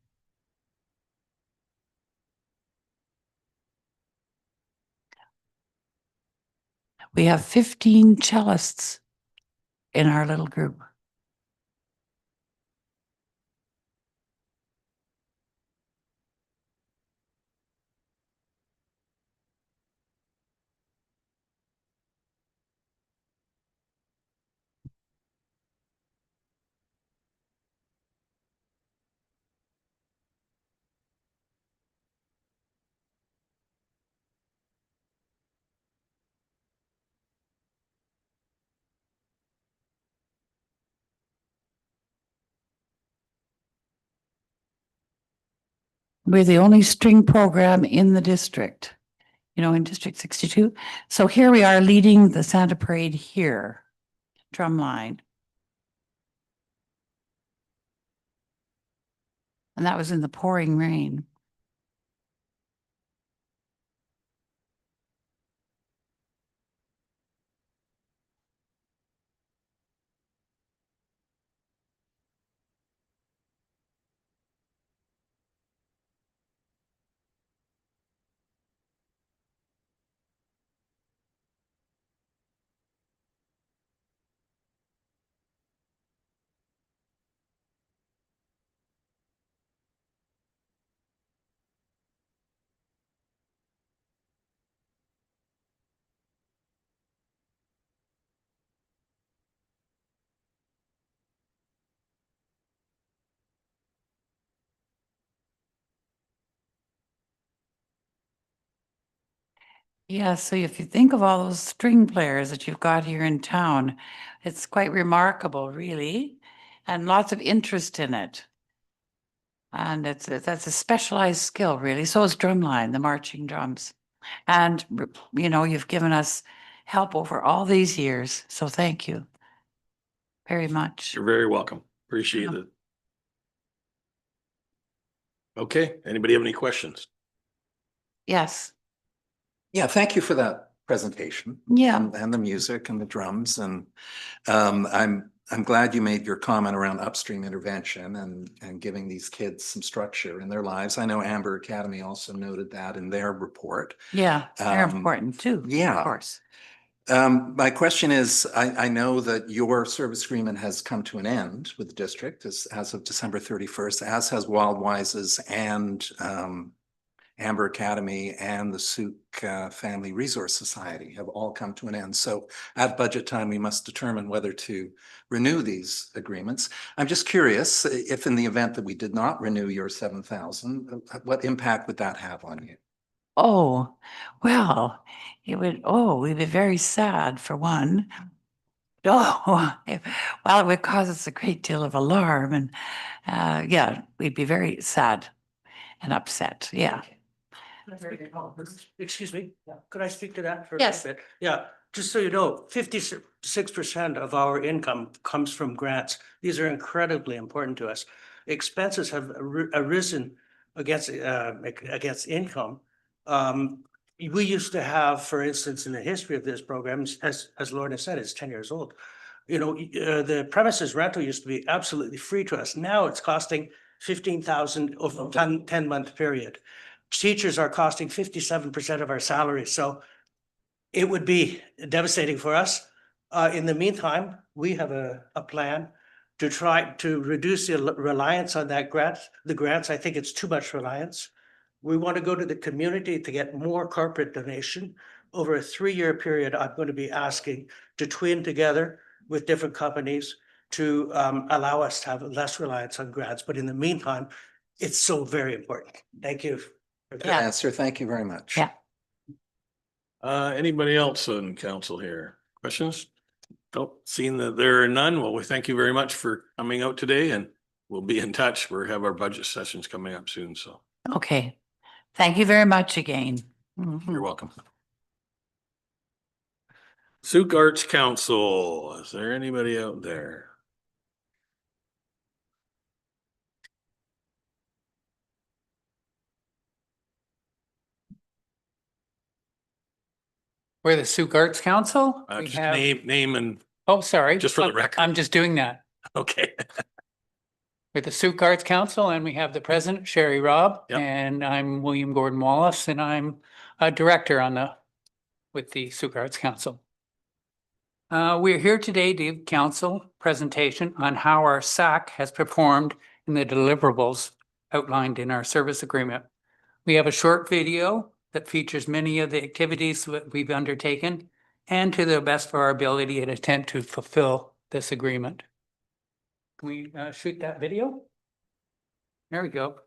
We have 15 cellists in our little group. We're the only string program in the district, you know, in District 62. So here we are leading the Santa Parade here, drumline. And that was in the pouring rain. Yeah, so if you think of all those string players that you've got here in town, it's quite remarkable, really, and lots of interest in it. And that's a specialized skill, really. So is drumline, the marching drums. And, you know, you've given us help over all these years. So thank you very much. You're very welcome. Appreciate Yeah. it. Okay, anybody have any questions? Yes. Yeah, thank you for that presentation. Yeah. And the music and the drums, and I'm I'm glad you made your comment around upstream intervention and giving these kids some structure in their lives. I know Amber Academy also noted that in their report. Yeah, they're Um, important too. yeah. Of course. My question is, I know that your service agreement has come to an end with the district as of December 31st, as has Wildwise's and Amber Academy and the Souk Family Resource Society have all come to an end. So at budget time, we must determine whether to renew these agreements. I'm just curious if in the event that we did not renew your 7,000, what impact would that have on you? Oh, well, we'd be very sad for one. Oh, well, it would cause us a great deal of alarm and, yeah, we'd be very sad and upset. Yeah. Excuse me, could I speak to that for a Yes. bit? Yeah, just so you know, 56% of our income comes from grants. These are incredibly important to us. Expenses have arisen against income. We used to have, for instance, in the history of this program, as Lorna said, it's 10 years old. You know, the premises rental used to be absolutely free to us. Now it's costing 15,000 over a 10-month period. Teachers are costing 57% of our salaries, so it would be devastating for us. In the meantime, we have a plan to try to reduce the reliance on that the grants. I think it's too much reliance. We want to go to the community to get more corporate donation. Over a 3-year period, I'm going to be asking to twin together with different companies to allow us to have less reliance on grants. But in the meantime, it's so very important. Thank you. Good answer. Thank you very much. Yeah. Anybody else on council here? Questions? Nope, seeing that there are none, well, we thank you very much for coming out today and we'll be in touch. We have our budget sessions coming up soon, so Okay. Thank you very much again. Mhm. you're welcome. Souk Arts Council, is there anybody out there? We're the Souk Arts Council. We Just have, name and, oh, sorry. just for the I'm- record. I'm just doing that. okay. We're the Souk Arts Council and we have the president, Sherry Robb, Yep. and I'm William Gordon Wallace, and I'm a director with the Souk Arts Council. We're here today to give council presentation on how our SAC has performed in the deliverables outlined in our service agreement. We have a short video that features many of the activities that we've undertaken and to the best of our ability and attempt to fulfill this agreement. Can we shoot that video? There we go.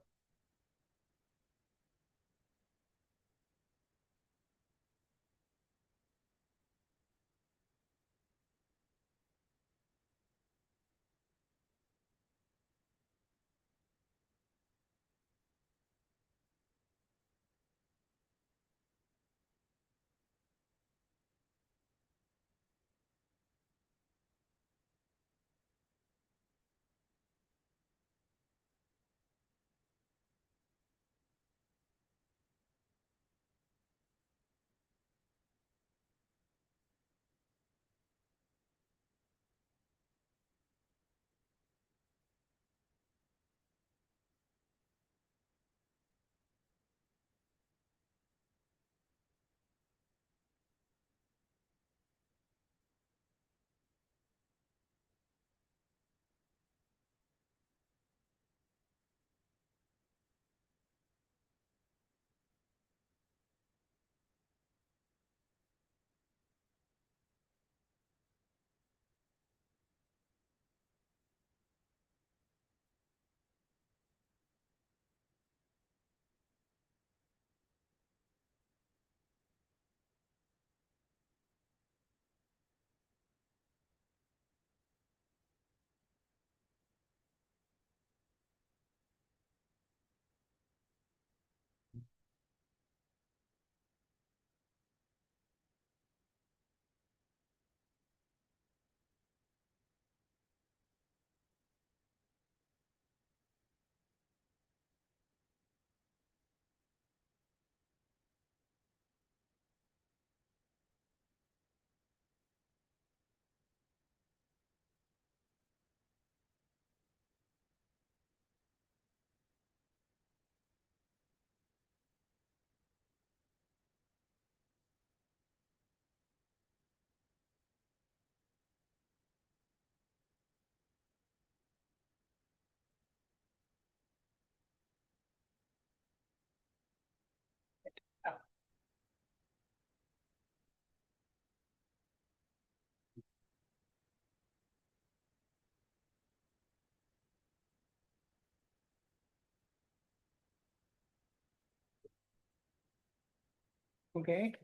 Okay.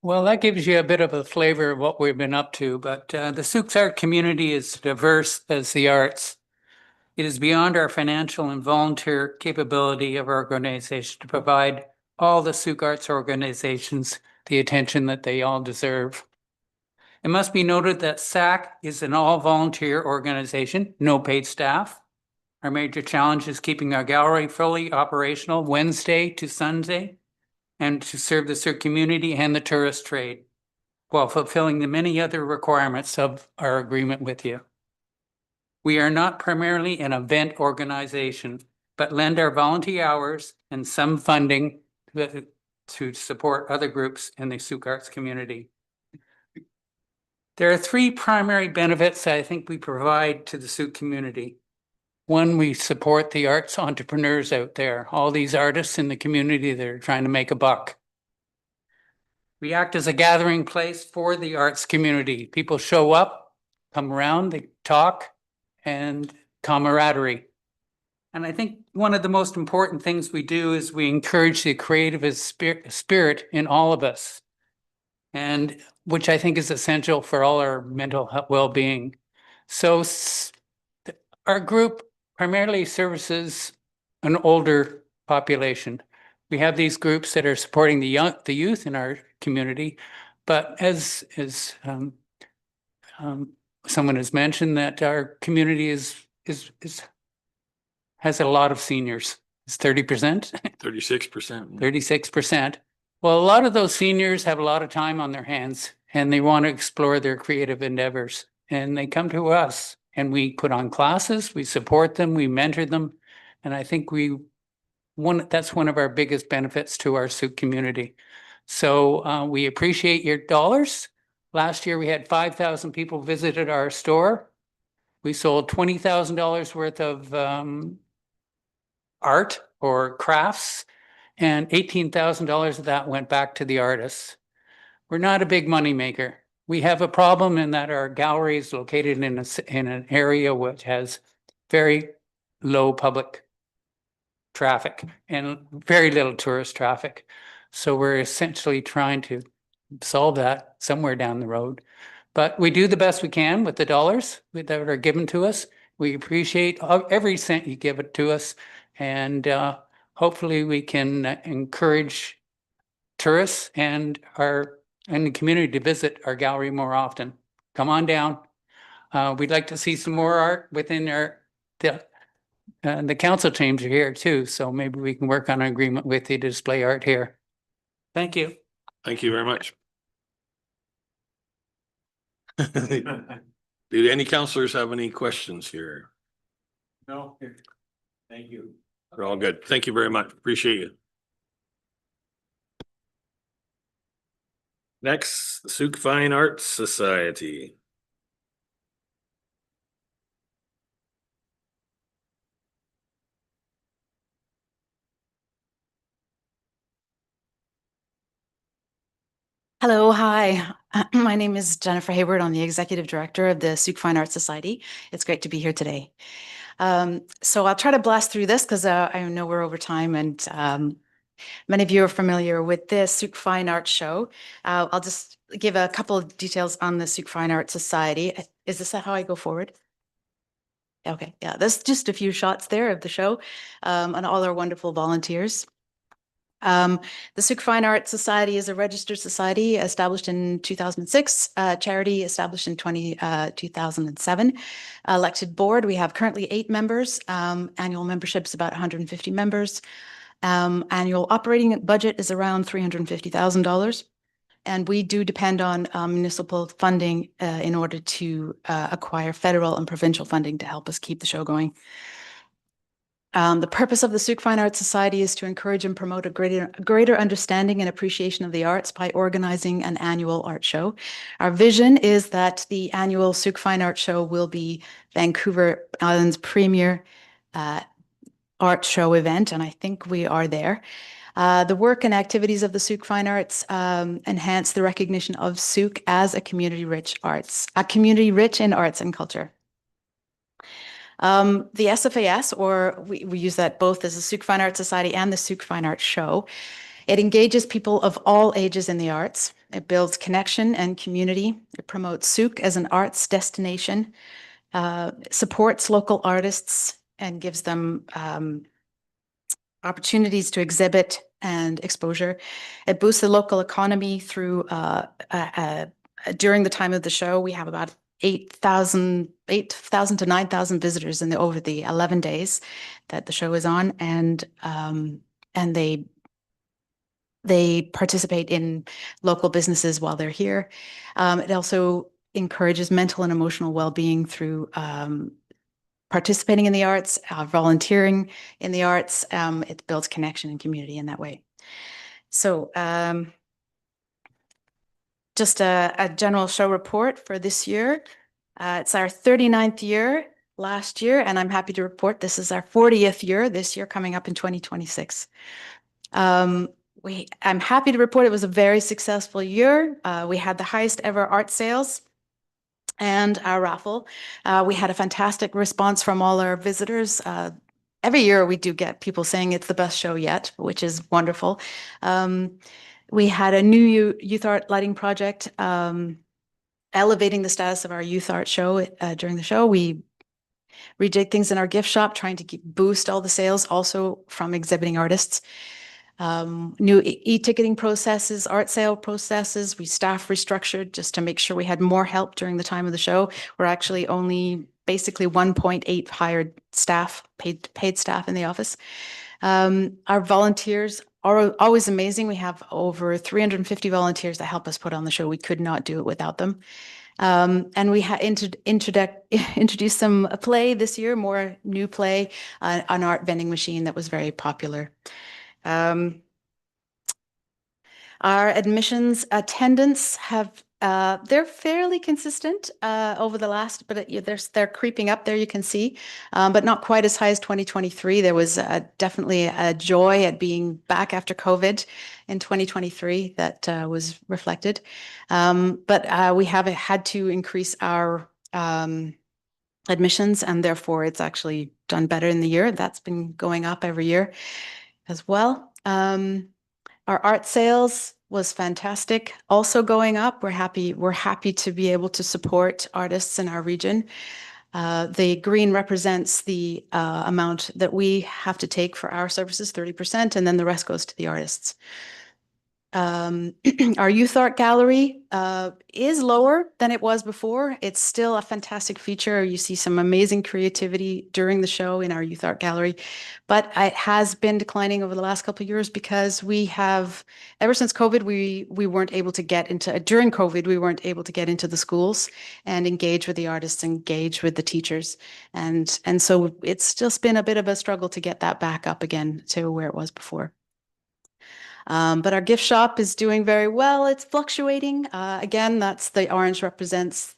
Well, that gives you a bit of a flavor of what we've been up to, but the Sauk art community is diverse as the arts. It is beyond our financial and volunteer capability of our organization to provide all the Sauk arts organizations the attention that they all deserve. It must be noted that SAC is an all-volunteer organization, no paid staff. Our major challenge is keeping our gallery fully operational Wednesday to Sunday and to serve the Sauk community and the tourist trade while fulfilling the many other requirements of our agreement with you. We are not primarily an event organization, but lend our volunteer hours and some funding to support other groups in the Sauk arts community. There are three primary benefits I think we provide to the Sauk community. One, we support the arts entrepreneurs out there, all these artists in the community that are trying to make a buck. We act as a gathering place for the arts community. People show up, come around, they talk, and camaraderie. And I think one of the most important things we do is we encourage the creative spirit in all of us, and which I think is essential for all our mental well-being. So our group primarily services an older population. We have these groups that are supporting the youth in our community, but as someone has mentioned, that our community has a lot of seniors. It's 30%. 36%. 36%. Well, a lot of those seniors have a lot of time on their hands and they want to explore their creative endeavors. And they come to us and we put on classes, we support them, we mentor them. And I think that's one of our biggest benefits to our Sauk community. So we appreciate your dollars. Last year, we had 5,000 people visited our store. We sold $20,000 worth of art or crafts, and $18,000 of that went back to the artists. We're not a big money maker. We have a problem in that our gallery is located in an area which has very low public traffic and very little tourist traffic. So we're essentially trying to solve that somewhere down the road. But we do the best we can with the dollars that are given to us. We appreciate every cent you give it to us. And hopefully we can encourage tourists and the community to visit our gallery more often. Come on down. We'd like to see some more art within the council teams are here too. So maybe we can work on an agreement with you to display art here. Thank you. Thank you very much. Do any councilors have any questions here? No. Thank you. We're all good. Thank you very much. Appreciate you. Next, the Sauk Fine Arts Society. Hello, hi. My name is Jennifer Hayward. I'm the Executive Director of the Sauk Fine Arts Society. It's great to be here today. So I'll try to blast through this because I know we're over time and many of you are familiar with the Sauk Fine Arts Show. I'll just give a couple of details on the Sauk Fine Arts Society. Is this how I go forward? Okay, yeah, there's just a few shots there of the show and all our wonderful volunteers. The Sauk Fine Arts Society is a registered society established in 2006, charity established in 2007. Elected board, we have currently 8 members. Annual membership is about 150 members. Annual operating budget is around $350,000. And we do depend on municipal funding in order to acquire federal and provincial funding to help us keep the show going. The purpose of the Sauk Fine Arts Society is to encourage and promote a greater understanding and appreciation of the arts by organizing an annual art show. Our vision is that the annual Sauk Fine Arts Show will be Vancouver Island's premier art show event, and I think we are there. The work and activities of the Sauk Fine Arts enhance the recognition of Sauk as a community rich in arts and culture. The SFAS, or we use that both as the Sauk Fine Arts Society and the Sauk Fine Arts Show, It engages people of all ages in the arts. It builds connection and community. It promotes Souk as an arts destination, supports local artists, and gives them opportunities to exhibit and exposure. It boosts the local economy through, during the time of the show, we have about 8,000 to 9,000 visitors over the 11 days that the show is on, and they participate in local businesses while they're here. It also encourages mental and emotional well-being through participating in the arts, volunteering in the arts. It builds connection and community in that way. So just a general show report for this year. It's our 39th year last year, and I'm happy to report this is our 40th year this year, coming up in 2026. I'm happy to report it was a very successful year. We had the highest ever art sales and our raffle. We had a fantastic response from all our visitors. Every year we do get people saying it's the best show yet, which is wonderful. We had a new youth art lighting project, elevating the status of our youth art show during the show. We redid things in our gift shop, trying to boost all the sales also from exhibiting artists. New e-ticketing processes, art sale processes. We staff restructured just to make sure we had more help during the time of the show. We're actually only basically 1.8 hired staff, paid staff in the office. Our volunteers are always amazing. We have over 350 volunteers that help us put on the show. We could not do it without them. And we introduced a play this year, more new play, an art vending machine that was very popular. Our admissions attendance they're fairly consistent over the last, but they're creeping up there, you can see, but not quite as high as 2023. There was definitely a joy at being back after COVID in 2023 that was reflected. But we have had to increase our admissions, and therefore it's actually done better in the year. That's been going up every year as well. Our art sales was fantastic, also going up. We're happy to be able to support artists in our region. The green represents the amount that we have to take for our services, 30%, and then the rest goes to the artists. Our youth art gallery is lower than it was before. It's still a fantastic feature. You see some amazing creativity during the show in our youth art gallery, but it has been declining over the last couple of years because ever since COVID, we weren't able to get into, during COVID, we weren't able to get into the schools and engage with the artists, engage with the teachers. And so it's just been a bit of a struggle to get that back up again to where it was before. But our gift shop is doing very well. It's fluctuating. Again, that's the orange represents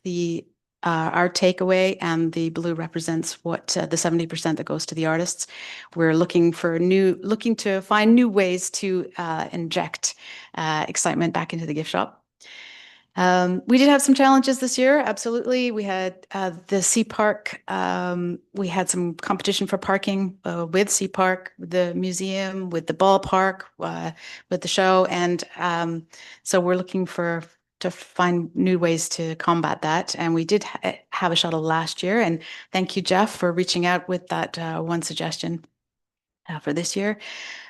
our takeaway, and the blue represents what the 70% that goes to the artists. We're looking to find new ways to inject excitement back into the gift shop. We did have some challenges this year. Absolutely. We had the Sea Park. We had some competition for parking with Sea Park, with the museum, with the ballpark, with the show. And so we're looking to find new ways to combat that. And we did have a shuttle last year. And thank you, Jeff, for reaching out with that one suggestion for this year.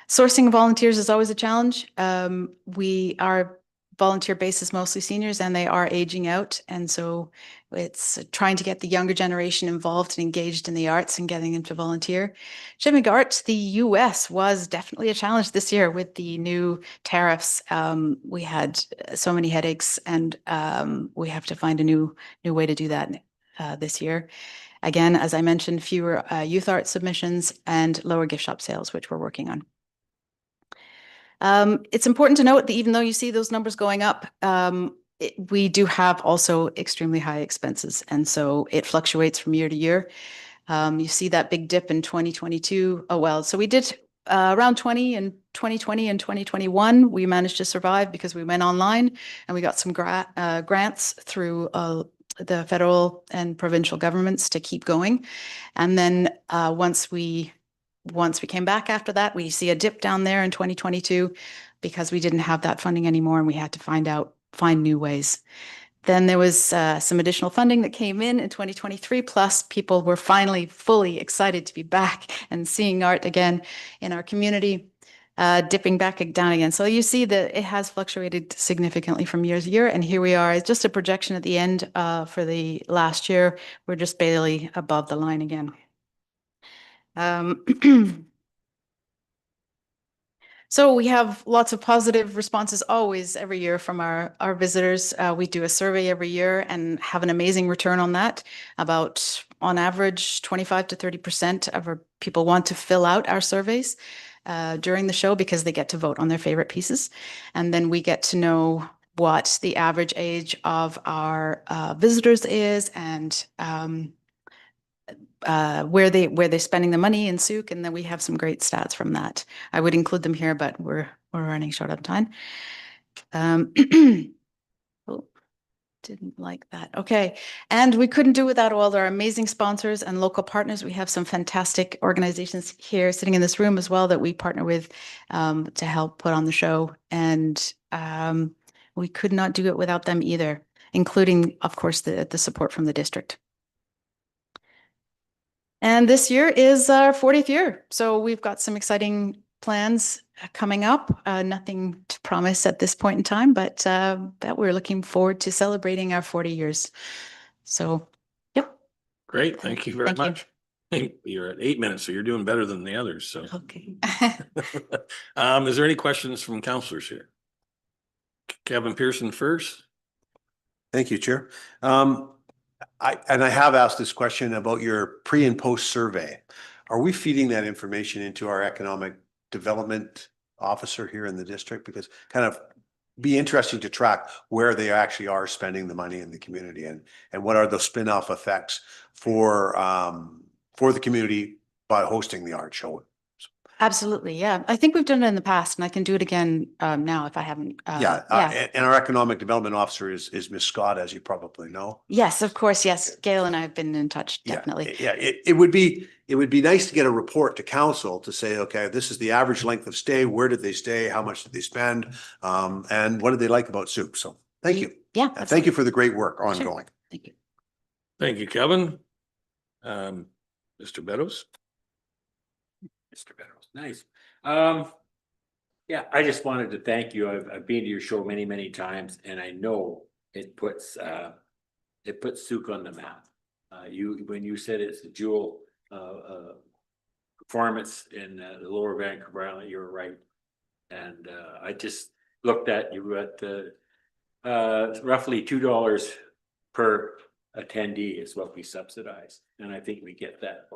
Sourcing volunteers is always a challenge. Our volunteer base is mostly seniors, and they are aging out. And so it's trying to get the younger generation involved and engaged in the arts and getting them to volunteer. Shipping arts, the US was definitely a challenge this year with the new tariffs. We had so many headaches, and we have to find a new way to do that this year. Again, as I mentioned, fewer youth art submissions and lower gift shop sales, which we're working on. It's important to note that even though you see those numbers going up, we do have also extremely high expenses. And so it fluctuates from year to year. You see that big dip in 2022. Oh, well, so we did around 20 in 2020 and 2021. We managed to survive because we went online and we got some grants through the federal and provincial governments to keep going. And then once we came back after that, we see a dip down there in 2022. because we didn't have that funding anymore and we had to find new ways. Then there was some additional funding that came in 2023, plus people were finally fully excited to be back and seeing art again in our community, dipping back down again. So you see that it has fluctuated significantly from year to year. And here we are, it's just a projection at the end for the last year. We're just barely above the line again. So we have lots of positive responses always every year from our visitors. We do a survey every year and have an amazing return on that. About, on average, 25 to 30% of our people want to fill out our surveys during the show because they get to vote on their favorite pieces. And then we get to know what the average age of our visitors is and where they're spending the money in Souk, and then we have some great stats from that. I would include them here, but we're running short on time. Oh, didn't like that. Okay, and we couldn't do without all our amazing sponsors and local partners. We have some fantastic organizations here sitting in this room as well that we partner with to help put on the show, and we could not do it without them either, including, of course, the support from the district. And this year is our 40th year. So we've got some exciting plans coming up. Nothing to promise at this point in time, but that we're looking forward to celebrating our 40 years. So, yep. Great. Thank you very Thank you. much. Hey, you're at 8 minutes, so you're doing better than the others. So, Okay. is there any questions from councillors here? Kevin Pearson first. Thank you, Chair. I have asked this question about your pre and post survey. Are we feeding that information into our economic development officer here in the district? Because kind of be interesting to track where they actually are spending the money in the community and what are the spin-off effects for the community by hosting the art show. Absolutely. Yeah. I think we've done it in the past and I can do it again now if I haven't. And our economic development officer is Ms. Scott, as you probably know. Yes, of course. Yes. Gail and I have been in touch, definitely. Yeah, it would be nice to get a report to council to say, okay, this is the average length of stay. Where did they stay? How much did they spend? And what did they like about Souk? So thank you. Yeah. And thank you for the great work ongoing. Thank you. Thank you, Kevin. Mr. Beddoes. Mr. Beddoes, nice. Yeah, I just wanted to thank you. I've been to your show many, many times, and I know it puts Souk on the map. When you said it's a jewel performance in the Lower Vancouver Island, you were right. And I just looked at you at roughly $2 per attendee is what we subsidize, and I think we get that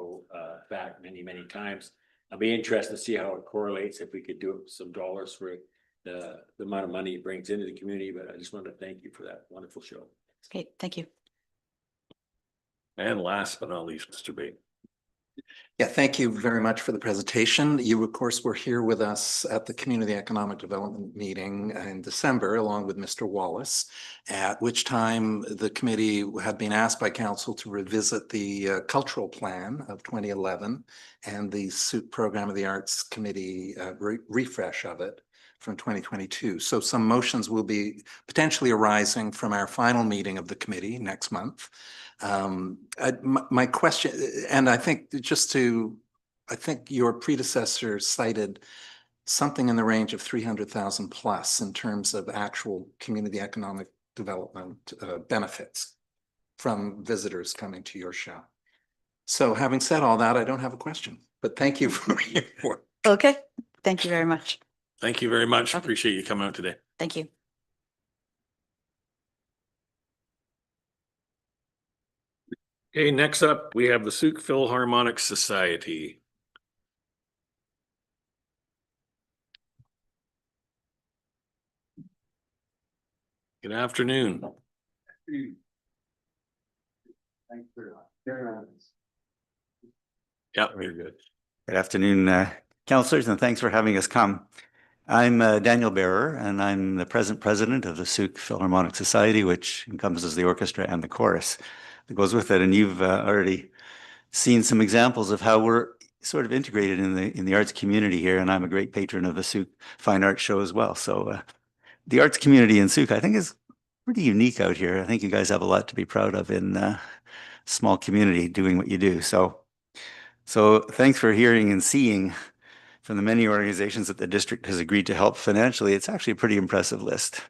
back many, many times. I'll be interested to see how it correlates, if we could do some dollars for the amount of money it brings into the community, but I just wanted to thank you for that wonderful show. Okay, thank you. And last but not least, Mr. Bate. Yeah, thank you very much for the presentation. You, of course, were here with us at the Community Economic Development meeting in December, along with Mr. Wallace, at which time the committee had been asked by council to revisit the cultural plan of 2011 and the Souk Program of the Arts Committee refresh of it from 2022. So some motions will be potentially arising from our final meeting of the committee next month. My question, and I think I think your predecessor cited something in the range of 300,000 plus in terms of actual community economic development benefits from visitors coming to your show. So having said all that, I don't have a question, but thank you for your work. Okay, thank you very much. Thank you very much. Okay. Appreciate you coming out today. Thank you. Okay, next up, we have the Souk Philharmonic Society. Good afternoon. Yeah, very good. Good afternoon, councillors, and thanks for having us come. I'm Daniel Bearer, and I'm the present president of the Souk Philharmonic Society, which encompasses the orchestra and the chorus that goes with it. And you've already seen some examples of how we're sort of integrated in the arts community here, and I'm a great patron of the Souk Fine Arts Show as well. So the arts community in Souk, I think, is pretty unique out here. I think you guys have a lot to be proud of in a small community doing what you do. So thanks for hearing and seeing from the many organizations that the district has agreed to help financially. It's actually a pretty impressive list.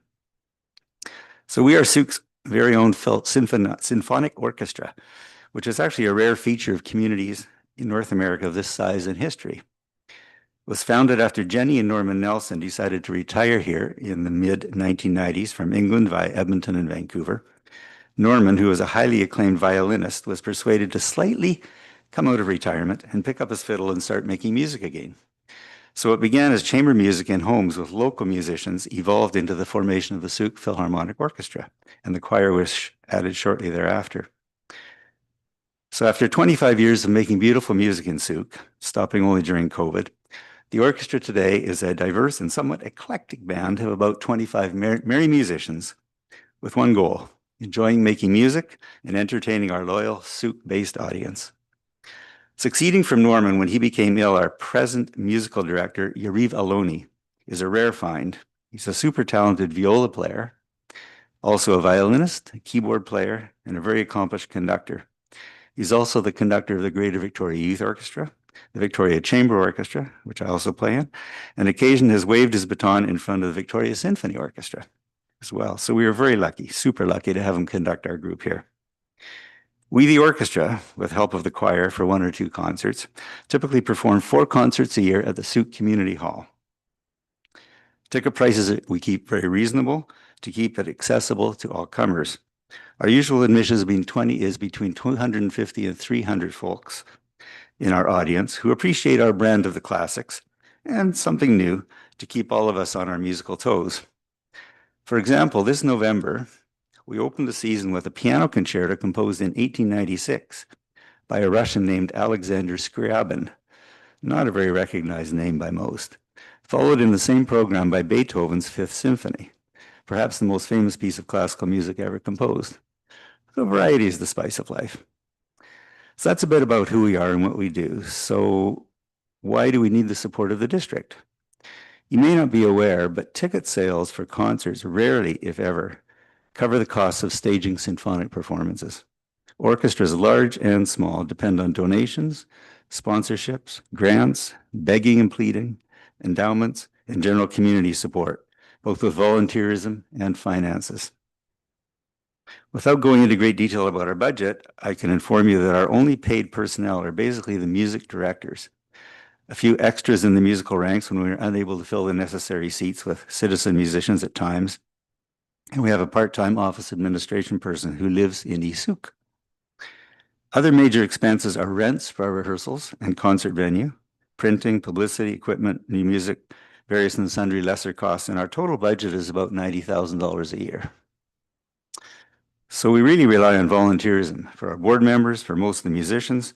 So we are Souk's very own symphonic orchestra, which is actually a rare feature of communities in North America of this size and history. It was founded after Jenny and Norman Nelson decided to retire here in the mid-1990s from England via Edmonton and Vancouver. Norman, who was a highly acclaimed violinist, was persuaded to slightly come out of retirement and pick up his fiddle and start making music again. So it began as chamber music in homes with local musicians, evolved into the formation of the Souk Philharmonic Orchestra, and the choir was added shortly thereafter. So after 25 years of making beautiful music in Souk, stopping only during COVID, the orchestra today is a diverse and somewhat eclectic band of about 25 merry musicians with one goal: enjoying making music and entertaining our loyal Souk-based audience. Succeeding from Norman when he became ill, our present musical director, Yariv Aloni, is a rare find. He's a super talented viola player, also a violinist, a keyboard player, and a very accomplished conductor. He's also the conductor of the Greater Victoria Youth Orchestra, the Victoria Chamber Orchestra, which I also play in, and occasion has waved his baton in front of the Victoria Symphony Orchestra as well. So we are very lucky, super lucky to have him conduct our group here. We, the orchestra, with help of the choir for 1 or 2 concerts, typically perform 4 concerts a year at the Souk Community Hall. Ticket prices we keep very reasonable to keep it accessible to all comers. Our usual admission is between 250 and 300 folks in our audience who appreciate our brand of the classics and something new to keep all of us on our musical toes. For example, this November, we opened the season with a piano concerto composed in 1896 by a Russian named Alexander Scriabin, not a very recognized name by most, followed in the same program by Beethoven's Fifth Symphony, perhaps the most famous piece of classical music ever composed. So variety is the spice of life. So that's a bit about who we are and what we do. So why do we need the support of the district? You may not be aware, but ticket sales for concerts rarely, if ever, cover the costs of staging symphonic performances. Orchestras large and small depend on donations, sponsorships, grants, begging and pleading, endowments, and general community support, both with volunteerism and finances. Without going into great detail about our budget, I can inform you that our only paid personnel are basically the music directors, a few extras in the musical ranks when we are unable to fill the necessary seats with citizen musicians at times, and we have a part-time office administration person who lives in East Souk. Other major expenses are rents for our rehearsals and concert venue, printing, publicity, equipment, new music, various and sundry lesser costs, and our total budget is about $90,000 a year. So we really rely on volunteerism for our board members, for most of the musicians,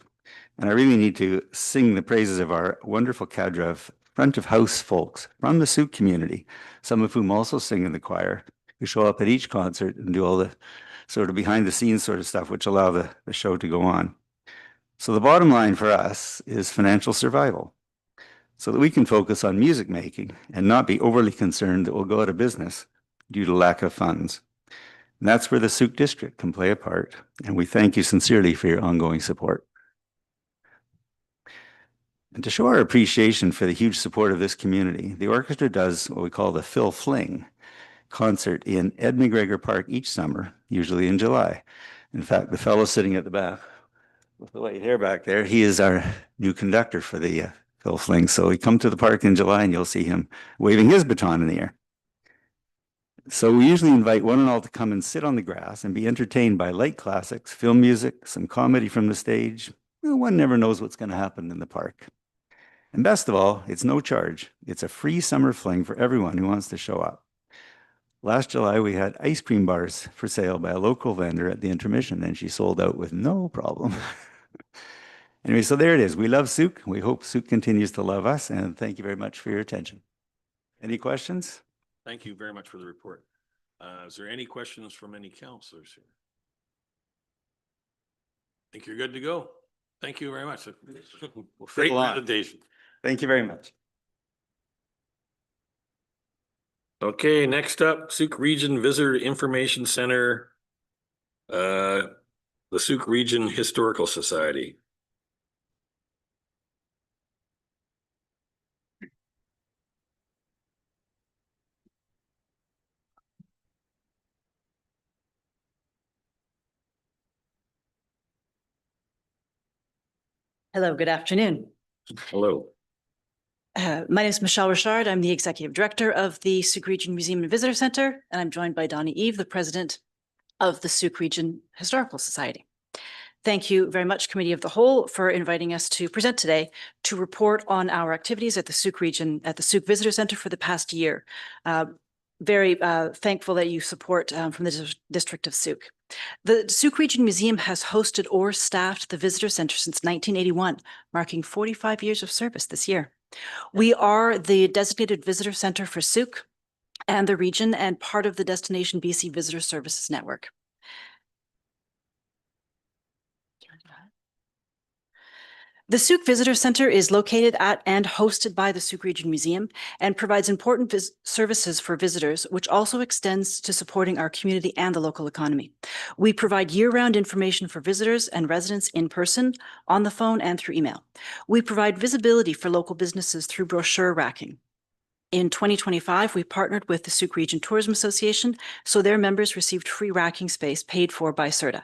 and I really need to sing the praises of our wonderful cadre of front of house folks from the Souk community, some of whom also sing in the choir, who show up at each concert and do all the sort of behind the scenes sort of stuff, which allow the show to go on. So the bottom line for us is financial survival, so that we can focus on music making and not be overly concerned that we'll go out of business due to lack of funds. And that's where the Souk district can play a part, and we thank you sincerely for your ongoing support. And to show our appreciation for the huge support of this community, the orchestra does what we call the Phil Fling concert in Ed McGregor Park each summer, usually in July. In fact, the fellow sitting at the back with the white hair back there, he is our new conductor for the Phil Fling. So we come to the park in July and you'll see him waving his baton in the air. So we usually invite one and all to come and sit on the grass and be entertained by light classics, film music, some comedy from the stage. One never knows what's going to happen in the park. And best of all, it's no charge. It's a free summer fling for everyone who wants to show up. Last July, we had ice cream bars for sale by a local vendor at the intermission, and she sold out with no problem. Anyway, so there it is. We love Souk. We hope Souk continues to love us, and thank you very much for your attention. Any questions? Thank you very much for the report. Is there any questions from any counselors here? Think you're good to go? Thank you very much. Great luck. presentation. Thank you very much. Okay, next up, Sauk Region Visitor Information Center. The Sauk Region Historical Society. Hello, good afternoon. Hello. My name is Michelle Richard. I'm the Executive Director of the Sauk Region Museum and Visitor Center, and I'm joined by Donnie Eve, the President of the Sauk Region Historical Society. Thank you very much, Committee of the Whole, for inviting us to present today to report on our activities at the Sauk Region, at the Sauk Visitor Center for the past year. Very thankful that you support from the District of Sauk. The Sauk Region Museum has hosted or staffed the Visitor Center since 1981, marking 45 years of service this year. We are the designated visitor center for Sauk and the region and part of the Destination BC Visitor Services Network. The Sauk Visitor Center is located at and hosted by the Sauk Region Museum and provides important services for visitors, which also extends to supporting our community and the local economy. We provide year-round information for visitors and residents in person, on the phone, and through email. We provide visibility for local businesses through brochure racking. In 2025, we partnered with the Sauk Region Tourism Association, so their members received free racking space paid for by CERTA.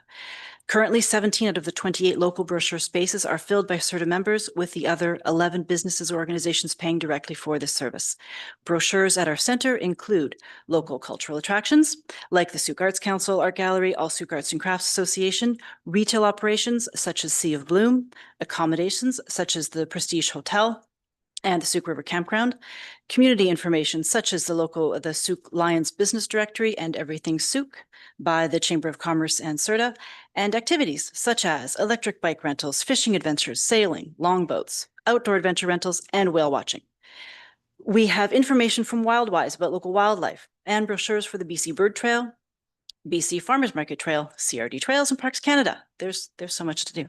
Currently, 17 out of the 28 local brochure spaces are filled by CERTA members, with the other 11 businesses or organizations paying directly for this service. Brochures at our center include local cultural attractions, like the Sauk Arts Council Art Gallery, All Sauk Arts and Crafts Association, retail operations such as Sea of Bloom, accommodations such as the Prestige Hotel, and the Sauk River Campground, community information such as the Sauk Lions Business Directory and Everything Sauk by the Chamber of Commerce and CERTA, and activities such as electric bike rentals, fishing adventures, sailing, longboats, outdoor adventure rentals, and whale watching. We have information from Wildwise about local wildlife and brochures for the BC Bird Trail, BC Farmers Market Trail, CRD Trails, and Parks Canada. There's so much to do.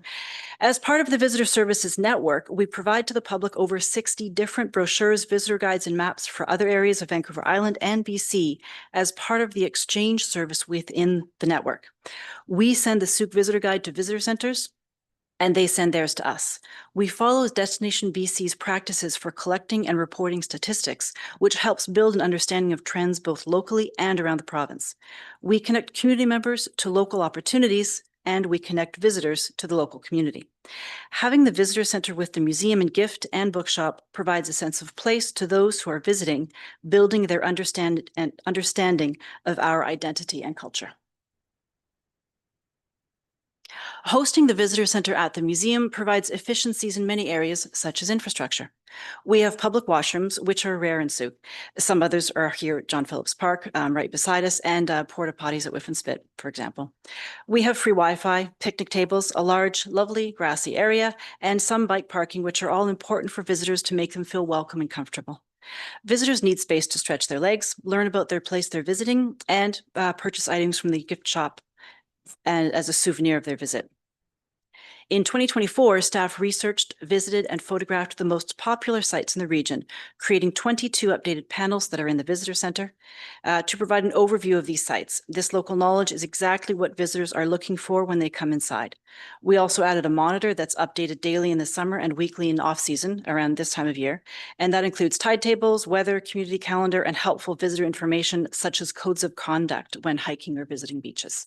As part of the Visitor Services Network, we provide to the public over 60 different brochures, visitor guides, and maps for other areas of Vancouver Island and BC as part of the exchange service within the network. We send the Sauk Visitor Guide to visitor centers, and they send theirs to us. We follow Destination BC's practices for collecting and reporting statistics, which helps build an understanding of trends both locally and around the province. We connect community members to local opportunities, and we connect visitors to the local community. Having the visitor center with the museum and gift and bookshop provides a sense of place to those who are visiting, building their understanding of our identity and culture. Hosting the visitor center at the museum provides efficiencies in many areas, such as infrastructure. We have public washrooms, which are rare in Sauk. Some others are here at John Phillips Park, right beside us, and porta potties at Whiffen-Spit, for example. We have free Wi-Fi, picnic tables, a large, lovely grassy area, and some bike parking, which are all important for visitors to make them feel welcome and comfortable. Visitors need space to stretch their legs, learn about their place they're visiting, and purchase items from the gift shop and as a souvenir of their visit. In 2024, staff researched, visited, and photographed the most popular sites in the region, creating 22 updated panels that are in the visitor center to provide an overview of these sites. This local knowledge is exactly what visitors are looking for when they come inside. We also added a monitor that's updated daily in the summer and weekly in off-season around this time of year, and that includes tide tables, weather, community calendar, and helpful visitor information such as codes of conduct when hiking or visiting beaches.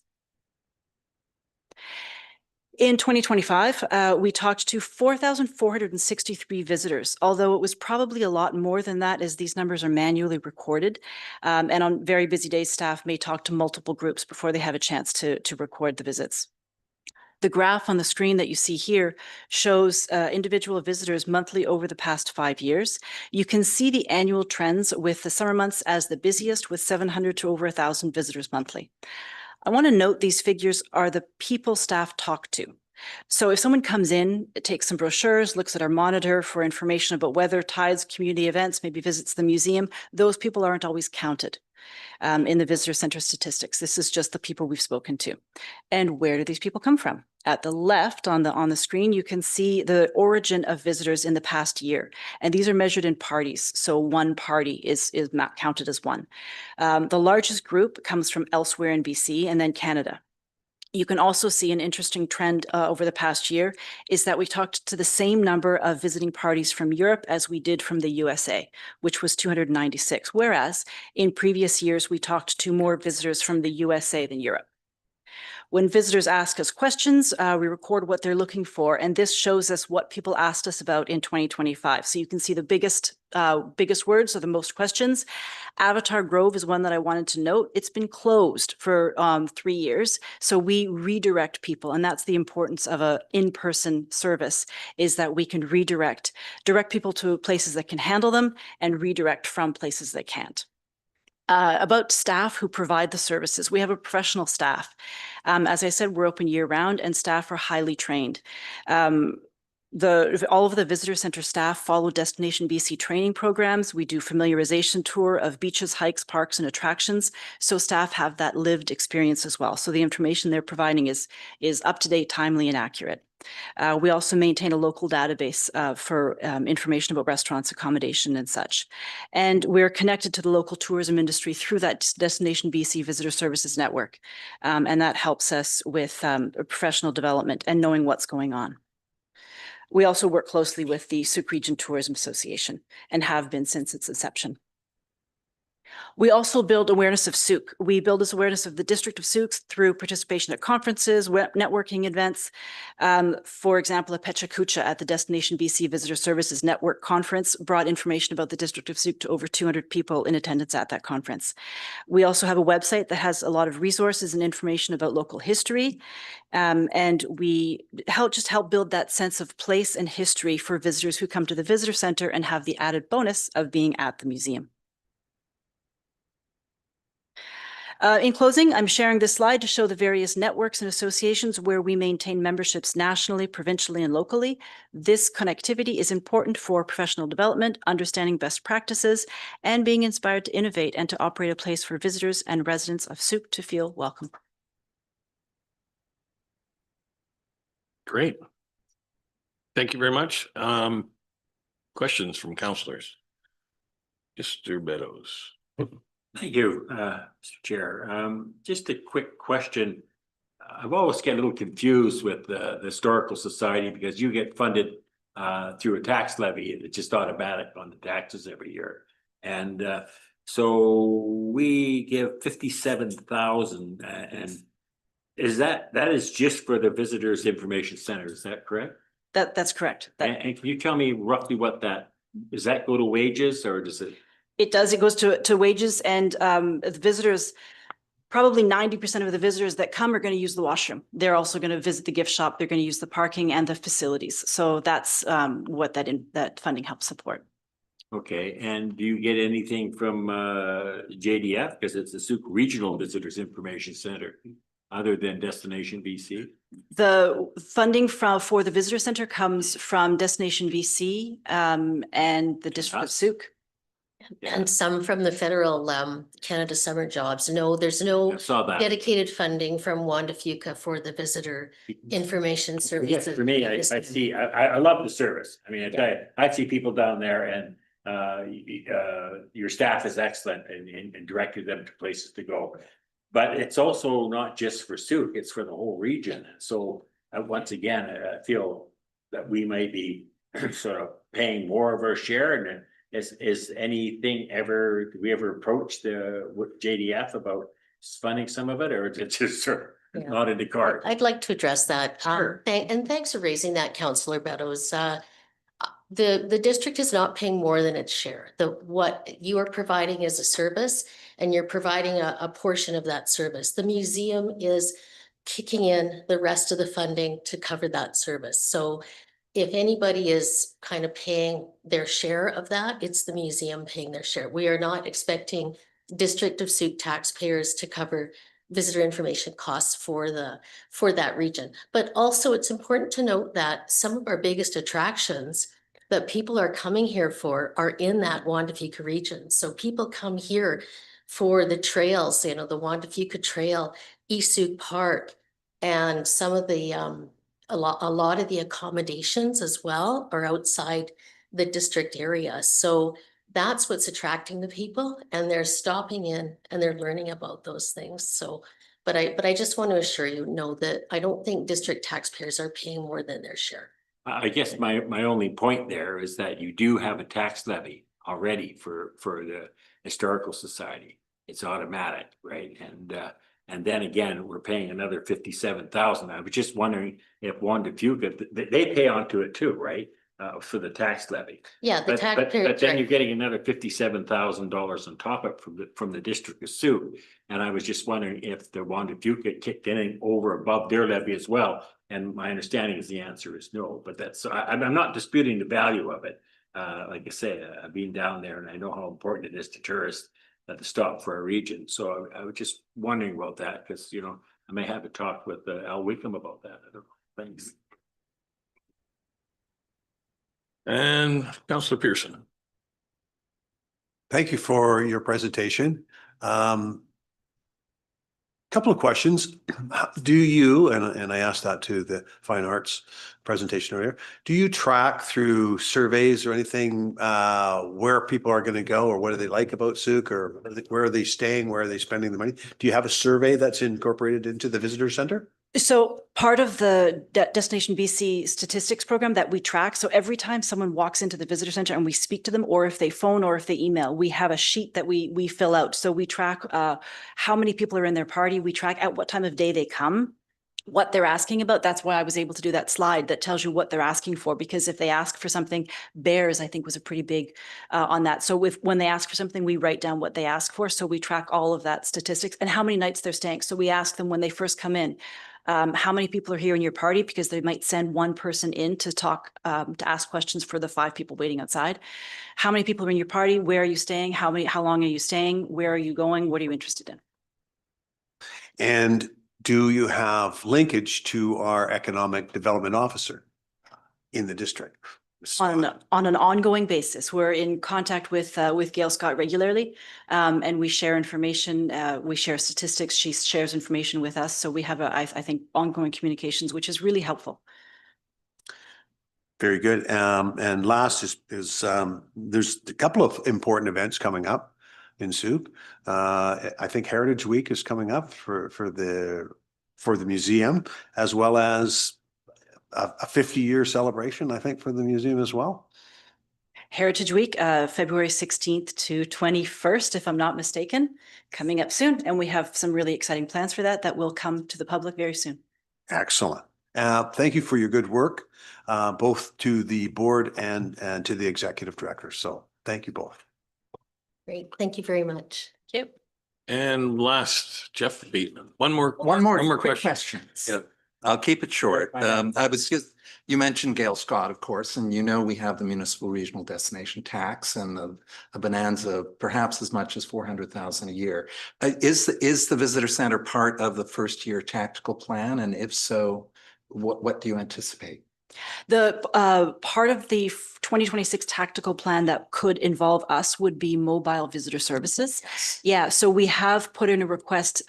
In 2025, we talked to 4,463 visitors, although it was probably a lot more than that as these numbers are manually recorded. And on very busy days, staff may talk to multiple groups before they have a chance to record the visits. The graph on the screen that you see here shows individual visitors monthly over the past 5 years. You can see the annual trends with the summer months as the busiest, with 700 to over 1,000 visitors monthly. I want to note these figures are the people staff talk to. So if someone comes in, takes some brochures, looks at our monitor for information about weather, tides, community events, maybe visits the museum, those people aren't always counted in the visitor center statistics. This is just the people we've spoken to. And where do these people come from? At the left on the screen, you can see the origin of visitors in the past year. And these are measured in parties. So one party is not counted as one. The largest group comes from elsewhere in BC and then Canada. You can also see an interesting trend over the past year is that we talked to the same number of visiting parties from Europe as we did from the USA, which was 296. Whereas in previous years, we talked to more visitors from the USA than Europe. When visitors ask us questions, we record what they're looking for, and this shows us what people asked us about in 2025. So you can see the biggest words or the most questions. Avatar Grove is one that I wanted to note. It's been closed for 3 years, so we redirect people, and that's the importance of a in-person service, is that we can direct people to places that can handle them and redirect from places that can't. About staff who provide the services, we have a professional staff. As I said, we're open year round and staff are highly trained. All of the visitor center staff follow Destination BC training programs. We do familiarization tour of beaches, hikes, parks, and attractions. So staff have that lived experience as well. So the information they're providing is up to date, timely, and accurate. We also maintain a local database for information about restaurants, accommodation, and such. And we're connected to the local tourism industry through that Destination BC Visitor Services Network. And that helps us with professional development and knowing what's going on. We also work closely with the Sooke Region Tourism Association and have been since its inception. We also build awareness of Sooke. We build this awareness of the District of Sooke through participation at conferences, networking events. For example, a Pechakucha at the Destination BC Visitor Services Network conference brought information about the District of Sooke to over 200 people in attendance at that conference. We also have a website that has a lot of resources and information about local history. And we help build that sense of place and history for visitors who come to the visitor center and have the added bonus of being at the museum. In closing, I'm sharing this slide to show the various networks and associations where we maintain memberships nationally, provincially, and locally. This connectivity is important for professional development, understanding best practices, and being inspired to innovate and to operate a place for visitors and residents of Sooke to feel welcome. Great. Thank you very much. Questions from councillors? Mr. Beddoes. Thank you, Mr. Chair. Just a quick question. I've always get a little confused with the Historical Society because you get funded through a tax levy. It's just automatic on the taxes every year. And so we give 57,000 and that is just for the Visitors Information Center, is that correct? That's correct. And can you tell me roughly what does that go to wages or does it? It does. It goes to wages, and the visitors, probably 90% of the visitors that come are going to use the washroom. They're also going to visit the gift shop. They're going to use the parking and the facilities. So that's what that funding helps support. Okay, and do you get anything from JDF because it's the Sooke Regional Visitors Information Center, other than Destination BC? The funding for the visitor center comes from Destination BC and the District of Sooke. And some from the federal Canada Summer Jobs. No, there's no dedicated funding from Wanda Fuca for the visitor information services. Yes, for me, I see, I love the service. I mean, I tell you, I see people down there and your staff is excellent and directed them to places to go. But it's also not just for Sooke, it's for the whole region. So once again, I feel that we may be sort of paying more of our share. And is anything do we ever approach the JDF about funding some of it, or is it just sort of not in the card? I'd like to address that. Sure. And thanks for raising that, Councillor Beddoes. The district is not paying more than its share. What you are providing is a service, and you're providing a portion of that service. The museum is kicking in the rest of the funding to cover that service. So if anybody is kind of paying their share of that, it's the museum paying their share. We are not expecting District of Sooke taxpayers to cover visitor information costs for that region. But also it's important to note that some of our biggest attractions that people are coming here for are in that Wanda Fuca region. So people come here for the trails, the Wanda Fuca Trail, East Sooke Park, And some of the, a lot of the accommodations as well are outside the district area. So that's what's attracting the people, and they're stopping in and they're learning about those things. So, but I just want to assure you, know that I don't think district taxpayers are paying more than their share. I guess my only point there is that you do have a tax levy already for the Historical Society. It's automatic, right? And then again, we're paying another 57,000. I was just wondering if Juan de Fuca, they pay onto it too, right? For the tax levy. Yeah, the taxpayer. But then you're getting another $57,000 on top of it from the district of Sioux. And I was just wondering if the Juan de Fuca kicked in over above their levy as well. And my understanding is the answer is no, but that's, I'm not disputing the value of it. Like I say, I've been down there and I know how important it is to tourists to stop for a region. So I was just wondering about that because, you know, I may have a talk with Al Wickham about that. I don't know. Thanks. And Councillor Pearson. Thank you for your presentation. Couple of questions. Do you, and I asked that to the fine arts presentation earlier, do you track through surveys or anything where people are going to go, or what do they like about Souk, or where are they staying, where are they spending the money? Do you have a survey that's incorporated into the visitor center? So part of the Destination BC statistics program that we track, so every time someone walks into the visitor center and we speak to them, or if they phone or if they email, we have a sheet that we fill out. So we track how many people are in their party. We track at what time of day they come, what they're asking about. That's why I was able to do that slide that tells you what they're asking for, because if they ask for something, bears, I think, was a pretty big on that. So when they ask for something, we write down what they ask for. So we track all of that statistics and how many nights they're staying. So we ask them when they first come in, how many people are here in your party, because they might send one person in to talk, to ask questions for the 5 people waiting outside. How many people are in your party? Where are you staying? How long are you staying? Where are you going? What are you interested in? And do you have linkage to our economic development officer in the district? On an ongoing basis. We're in contact with Gail Scott regularly, and we share information. We share statistics. She shares information with us. So we have I think ongoing communications, which is really helpful. Very good. And last is there's a couple of important events coming up in Souk. I think Heritage Week is coming up for the museum, as well as a 50-year celebration, I think, for the museum as well. Heritage Week, February 16th to 21st, if I'm not mistaken, coming up soon. And we have some really exciting plans for that will come to the public very soon. Excellent. Thank you for your good work, both to the board and to the executive director. So thank you both. Great. Thank you very much. Thank you. And last, Jeff Bateman. One more quick question. questions. Yeah. I'll keep it short. You mentioned Gail Scott, of course, and you know we have the municipal regional destination tax and a bonanza, perhaps as much as 400,000 a year. Is the visitor center part of the first year tactical plan? And if so, what do you anticipate? The part of the 2026 tactical plan that could involve us would be mobile visitor services. Yes. Yeah, so we have put in a request.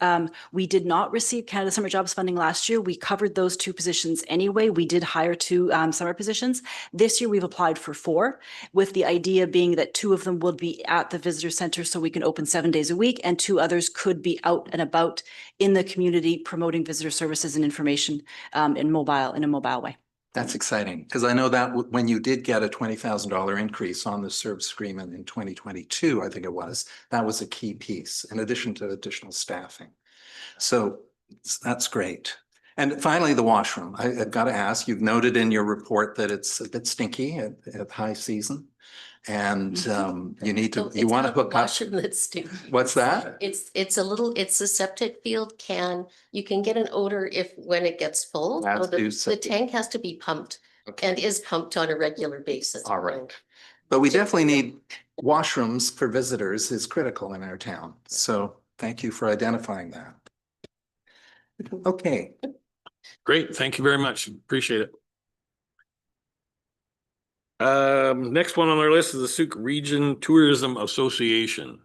We did not receive Canada Summer Jobs funding last year. We covered those 2 positions anyway. We did hire 2 summer positions. This year we've applied for 4, with the idea being that 2 of them will be at the visitor center so we can open 7 days a week, and 2 others could be out and about in the community promoting visitor services and information in a mobile way. That's exciting, because I know that when you did get a $20,000 increase on the service agreement in 2022, I think it was, that was a key piece in addition to additional staffing. So that's great. And finally, the washroom. I've got to ask, you've noted in your report that it's a bit stinky at high season. And you want to hook up. That's stinky. What's that? It's a septic field can, you can get an odor when it gets full. So the tank has to be pumped and is pumped on a regular basis. All right. But we definitely need washrooms for visitors is critical in our town. So thank you for identifying that. Okay. Great. Thank you very much. Appreciate it. Next one on our list is the Souk Region Tourism Association.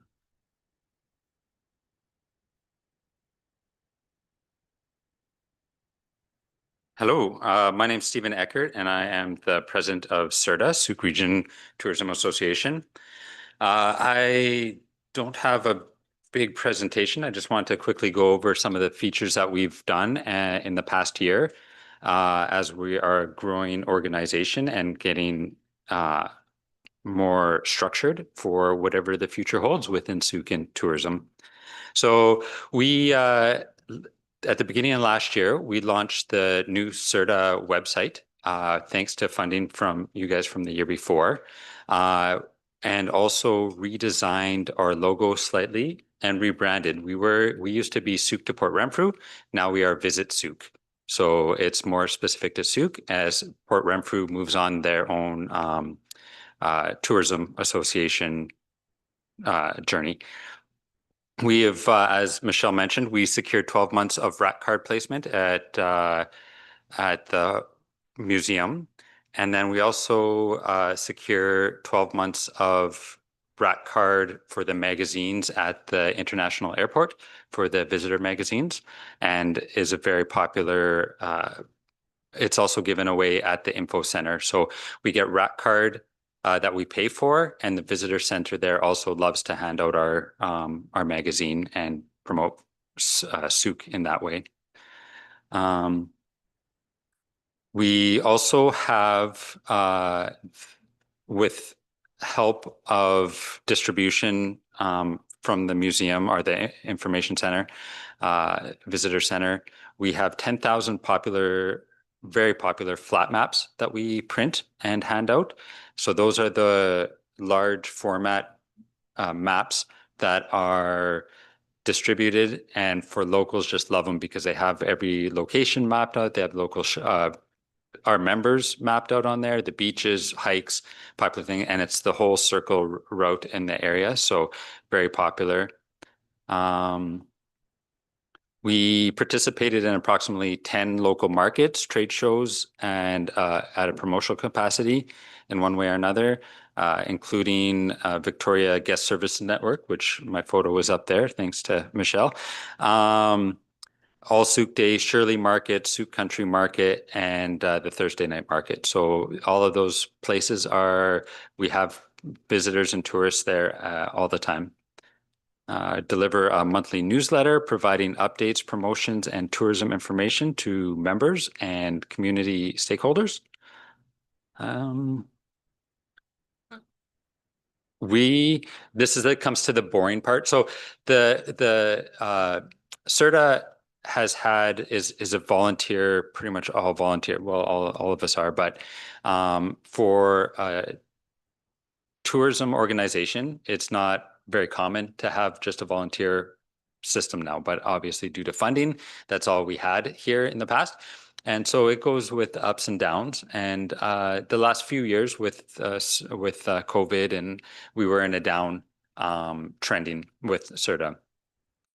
Hello, my name's Stephen Eckert, and I am the president of CERTA, Souk Region Tourism Association. I don't have a big presentation. I just want to quickly go over some of the features that we've done in the past year as we are a growing organization and getting more structured for whatever the future holds within Souk and tourism. So we at the beginning of last year, we launched the new CERTA website, thanks to funding from you guys from the year before, and also redesigned our logo slightly and rebranded. We used to be Souk to Port Renfrew. Now we are Visit Souk. So it's more specific to Souk as Port Renfrew moves on their own tourism association journey. We have, as Michelle mentioned, we secured 12 months of RAT card placement at the museum. And then we also secure 12 months of RAT card for the magazines at the international airport for the visitor magazines, and is a very popular, it's also given away at the info center. So we get RAT card that we pay for, and the visitor center there also loves to hand out our magazine and promote Souk in that way. We also have, with help of distribution from the museum or the information center, visitor center, we have 10,000 very popular flat maps that we print and hand out. So those are the large format maps that are distributed, and for locals just love them because they have every location mapped out. They have local our members mapped out on there, the beaches, hikes, popular thing, and it's the whole circle route in the area. So very popular. We participated in approximately 10 local markets, trade shows, and at a promotional capacity in one way or another, including Victoria Guest Service Network, which my photo was up there, thanks to Michelle. All Souk Day, Shirley Market, Souk Country Market, and the Thursday night market. So all of those places we have visitors and tourists there all the time. Deliver a monthly newsletter providing updates, promotions, and tourism information to members and community stakeholders. It comes to the boring part. So the CERTA is a volunteer, pretty much all volunteer. Well, all of us are, but for a tourism organization, it's not very common to have just a volunteer system now, but obviously due to funding, that's all we had here in the past. And so it goes with ups and downs. And the last few years with COVID, and we were in a down trending with CERTA.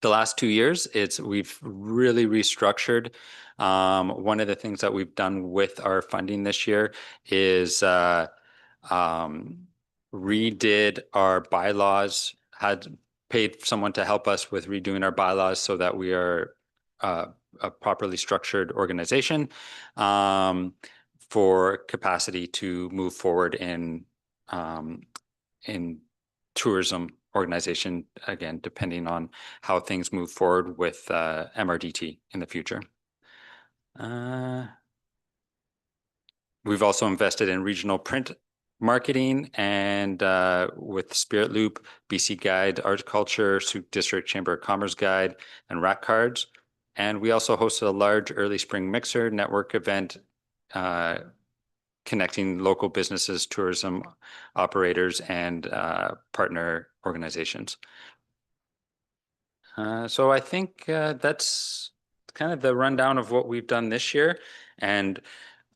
The last 2 years, we've really restructured. One of the things that we've done with our funding this year is redid our bylaws, had paid someone to help us with redoing our bylaws so that we are a properly structured organization for capacity to move forward in tourism organization, again, depending on how things move forward with MRDT in the future. We've also invested in regional print marketing and with Spirit Loop, BC Guide, Art Culture, Souk District Chamber of Commerce Guide, and RAT cards. And we also hosted a large early spring mixer network event connecting local businesses, tourism operators, and partner organizations. So I think that's kind of the rundown of what we've done this year. And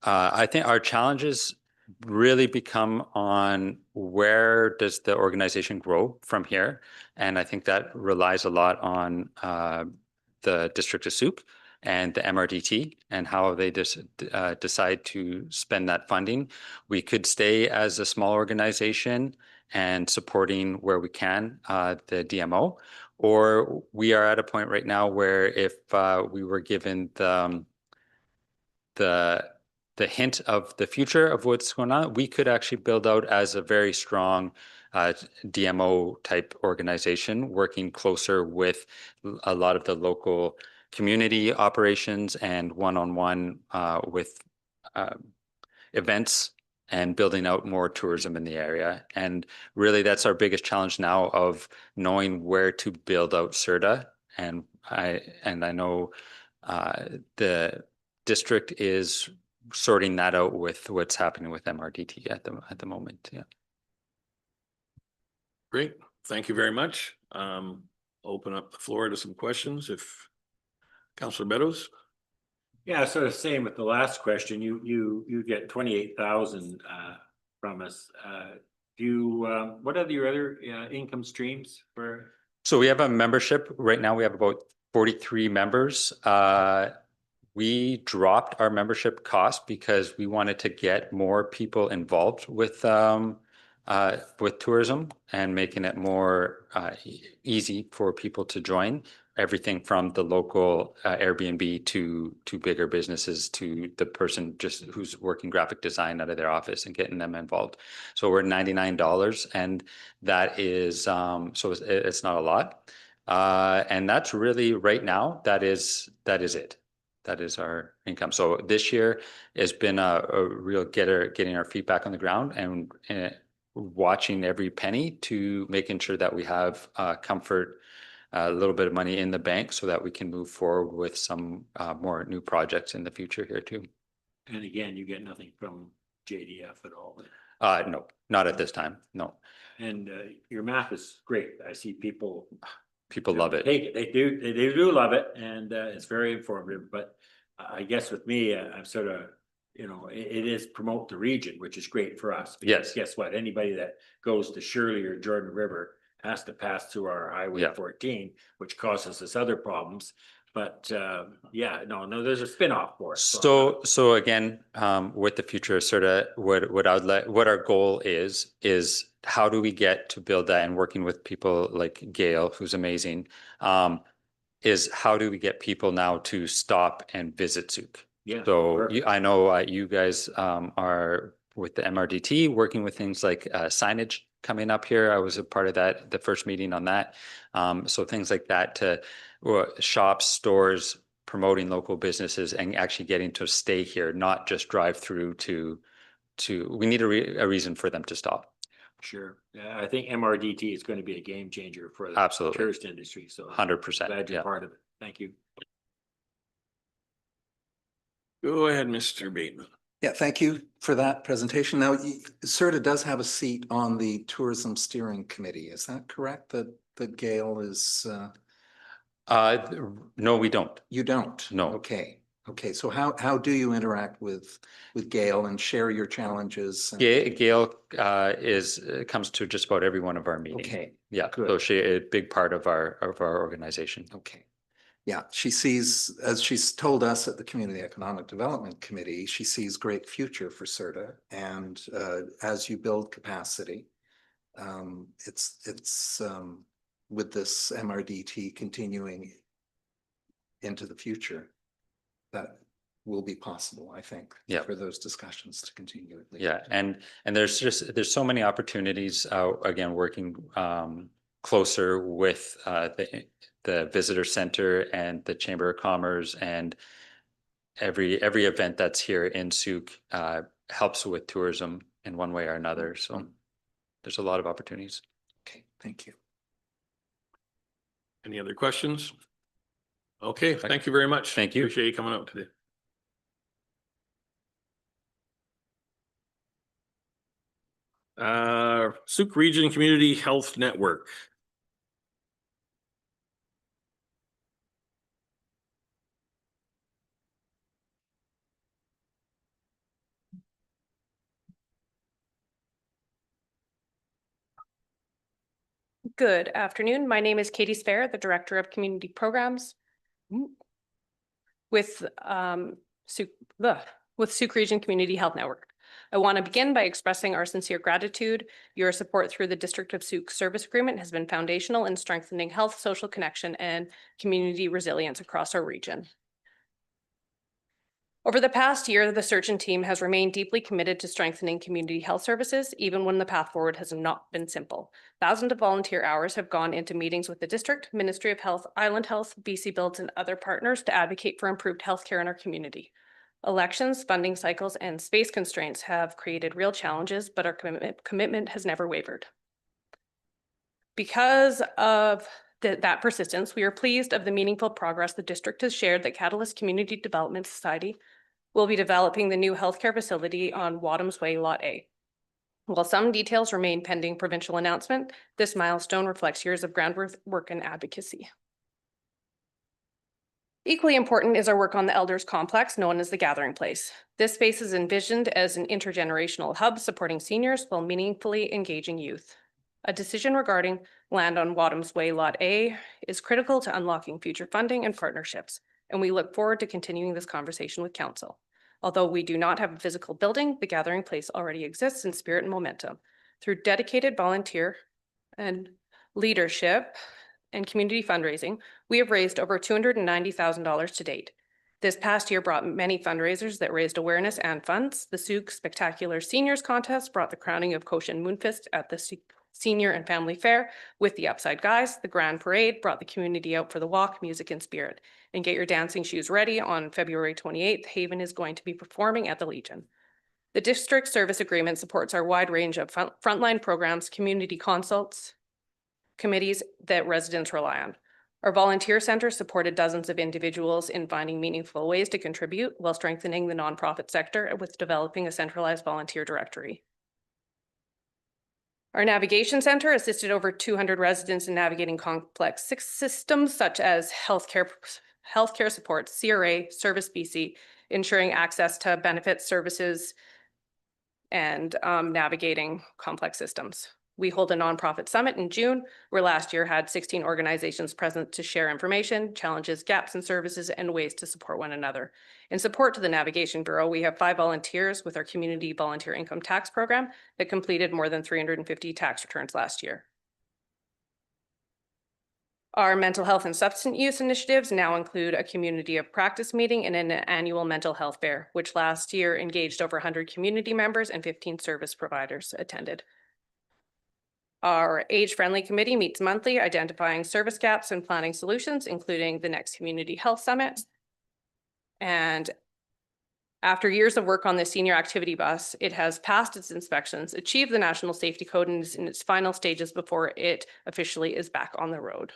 I think our challenges really become on where does the organization grow from here. And I think that relies a lot on the District of Souk and the MRDT and how they decide to spend that funding. We could stay as a small organization and supporting where we can the DMO, or we are at a point right now where if we were given the hint of the future of what's going on, we could actually build out as a very strong DMO type organization, working closer with a lot of the local community operations and one-on-one with events and building out more tourism in the area. And really that's our biggest challenge now, of knowing where to build out CERTA. And I know the district is sorting that out with what's happening with MRDT at the moment. Yeah. Great. Thank you very much. Open up the floor to some questions if Councillor Meadows. Yeah, sort of same with the last question. You get 28,000 from us. What are your other income streams for? So we have a membership. Right now we have about 43 members. We dropped our membership cost because we wanted to get more people involved with tourism and making it more easy for people to join. Everything from the local Airbnb to bigger businesses, to the person just who's working graphic design out of their office and getting them involved. So we're $99, and that is so it's not a lot, and that's really right now that is it. That is our income. So this year has been a real getting our feet back on the ground and watching every penny to making sure that we have comfort. A little bit of money in the bank so that we can move forward with some more new projects in the future here too. And again, you get nothing from JDF at all. No, not at this time. No. And your math is great. I see people love it. Take it. They do love it, and it's very informative. But I guess with me, I'm sort of, it is promote the region, which is great for us. Because yes. Guess what? Anybody that goes to Shirley or Jordan River has to pass through our Highway 14, which causes us other problems. But there's a spin-off for us. So again, with the future, sort of what our goal is how do we get to build that, and working with people like Gail, who's amazing, is how do we get people now to stop and visit Souk? Yeah. So I know you guys are with the MRDT working with things like signage coming up here. I was a part of that, the first meeting on that. So things like that to shops, stores, promoting local businesses and actually getting to stay here, not just drive through to we need a reason for them to stop. Sure. Yeah, I think MRDT is going to be a game changer for the Absolutely. tourist industry. So 100%. Glad you're part of it. Thank you. Go ahead, Mr. Bateman. Yeah, thank you for that presentation. Now, CERTA does have a seat on the Tourism Steering Committee. Is that correct? That Gail is? No, we don't. You don't? No. Okay. Okay. So how do you interact with Gail and share your challenges? Gail comes to just about every one of our meetings. Okay. Yeah. Good. So she's a big part of our organization. Okay. Yeah, she sees, as she's told us at the Community Economic Development Committee, she sees great future for CERTA. And as you build capacity, it's with this MRDT continuing into the future, that will be possible, I think, for those discussions to continue. At least. Yeah, and there's so many opportunities. Again, working closer with the visitor center and the Chamber of Commerce, and every event that's here in Souk helps with tourism in one way or another. So there's a lot of opportunities. Okay, thank you. Any other questions? Okay, thank you very much. Thank you. Appreciate you coming out today. Souk Region Community Health Network. Good afternoon. My name is Katie Spare, the Director of Community Programs with Souk Region Community Health Network. I want to begin by expressing our sincere gratitude. Your support through the District of Souk Service Agreement has been foundational in strengthening health, social connection, and community resilience across our region. Over the past year, the Surgeon team has remained deeply committed to strengthening community health services, even when the path forward has not been simple. Thousands of volunteer hours have gone into meetings with the district, Ministry of Health, Island Health, BC Builds, and other partners to advocate for improved healthcare in our community. Elections, funding cycles, and space constraints have created real challenges, but our commitment has never wavered. Because of that persistence, we are pleased of the meaningful progress the district has shared that Catalyst Community Development Society will be developing the new healthcare facility on Wadhams Way, Lot A. While some details remain pending provincial announcement, this milestone reflects years of groundwork and advocacy. Equally important is our work on the Elders Complex, known as the Gathering Place. This space is envisioned as an intergenerational hub supporting seniors while meaningfully engaging youth. A decision regarding land on Wadhams Way, Lot A is critical to unlocking future funding and partnerships, and we look forward to continuing this conversation with Council. Although we do not have a physical building, the Gathering Place already exists in spirit and momentum. Through dedicated volunteer and leadership and community fundraising, we have raised over $290,000 to date. This past year brought many fundraisers that raised awareness and funds. The Souk Spectacular Seniors Contest brought the crowning of Koshin Moonfist at the Senior and Family Fair with the Upside Guys. The Grand Parade brought the community out for the walk, music, and spirit. And get your dancing shoes ready. On February 28th, Haven is going to be performing at the Legion. The district service agreement supports our wide range of frontline programs, community consults, committees that residents rely on. Our volunteer center supported dozens of individuals in finding meaningful ways to contribute while strengthening the nonprofit sector with developing a centralized volunteer directory. Our navigation center assisted over 200 residents in navigating complex systems such as healthcare support, CRA, Service BC, ensuring access to benefits, services, and navigating complex systems. We hold a nonprofit summit in June, where last year had 16 organizations present to share information, challenges, gaps in services, and ways to support one another. In support to the Navigation Bureau, we have 5 volunteers with our Community Volunteer Income Tax Program that completed more than 350 tax returns last year. Our mental health and substance use initiatives now include a community of practice meeting and an annual mental health fair, which last year engaged over 100 community members and 15 service providers attended. Our age-friendly committee meets monthly, identifying service gaps and planning solutions, including the next Community Health Summit. And after years of work on the senior activity bus, it has passed its inspections, achieved the National Safety Code, and is in its final stages before it officially is back on the road.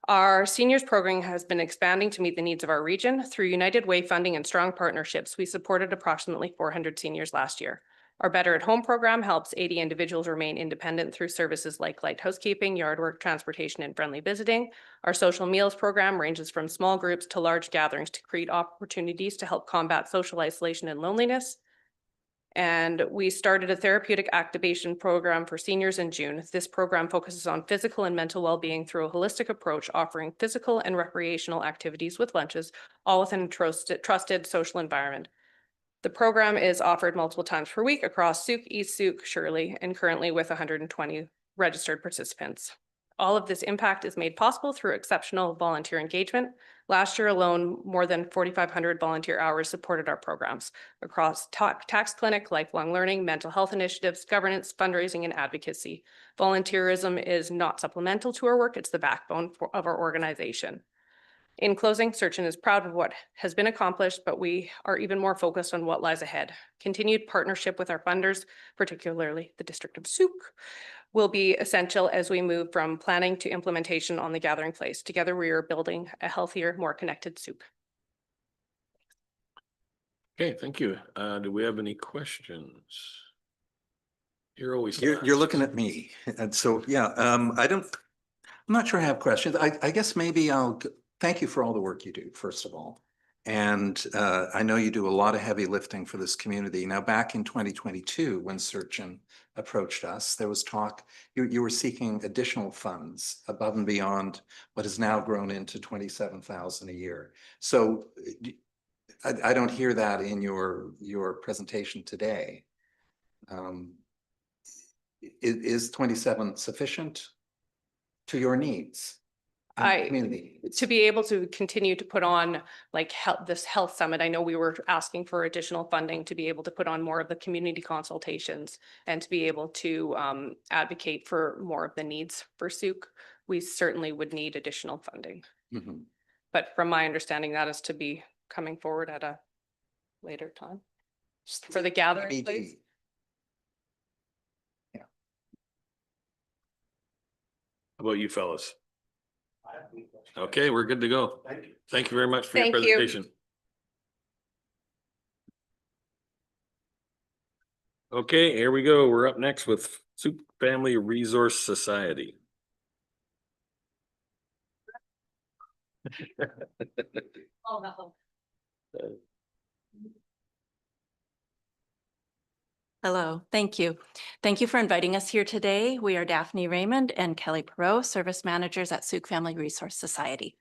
Our seniors program has been expanding to meet the needs of our region. Through United Way funding and strong partnerships, we supported approximately 400 seniors last year. Our Better at Home program helps 80 individuals remain independent through services like light housekeeping, yard work, transportation, and friendly visiting. Our social meals program ranges from small groups to large gatherings to create opportunities to help combat social isolation and loneliness. And we started a therapeutic activation program for seniors in June. This program focuses on physical and mental well-being through a holistic approach, offering physical and recreational activities with lunches, all within a trusted social environment. The program is offered multiple times per week across Souk, East Souk, Shirley, and currently with 120 registered participants. All of this impact is made possible through exceptional volunteer engagement. Last year alone, more than 4,500 volunteer hours supported our programs across tax clinic, lifelong learning, mental health initiatives, governance, fundraising, and advocacy. Volunteerism is not supplemental to our work, it's the backbone of our organization. In closing, Surgeon is proud of what has been accomplished, but we are even more focused on what lies ahead. Continued partnership with our funders, particularly the District of Souk, will be essential as we move from planning to implementation on the Gathering Place. Together, we are building a healthier, more connected Souk. Okay, thank you. Do we have any questions? You're always You're looking at me. And so, yeah, I'm not sure I have questions. I guess maybe I'll thank you for all the work you do, first of all. And I know you do a lot of heavy lifting for this community. Now, back in 2022, when Surgeon approached us, there was talk, you were seeking additional funds above and beyond what has now grown into $27,000 a year. So I don't hear that in your presentation today. Is 27 sufficient to your needs? Community. to be able to continue to put on like this health summit, I know we were asking for additional funding to be able to put on more of the community consultations and to be able to advocate for more of the needs for Souk. We certainly would need additional funding. Mhm. But from my understanding, that is to be coming forward at a later time for the gathering place. How about you fellas? Okay, we're good to go. Thank you. Thank you very much for your Thank you. presentation. Okay, here we go. We're up next with Souk Family Resource Society. Oh, that one. Hello, thank you. Thank you for inviting us here today. We are Daphne Raymond and Kelly Perot, Service Managers at Souk Family Resource Society.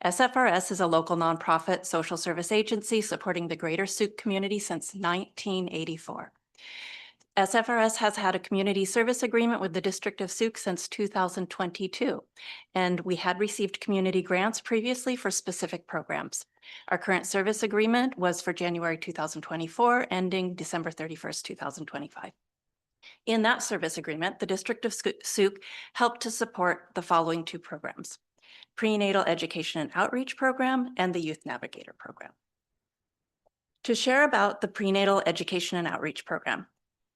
SFRS is a local nonprofit social service agency supporting the greater Souk community since 1984. SFRS has had a community service agreement with the District of Souk since 2022, and we had received community grants previously for specific programs. Our current service agreement was for January 2024, ending December 31st, 2025. In that service agreement, the District of Souk helped to support the following two programs: Prenatal Education and Outreach Program and the Youth Navigator Program. To share about the Prenatal Education and Outreach Program,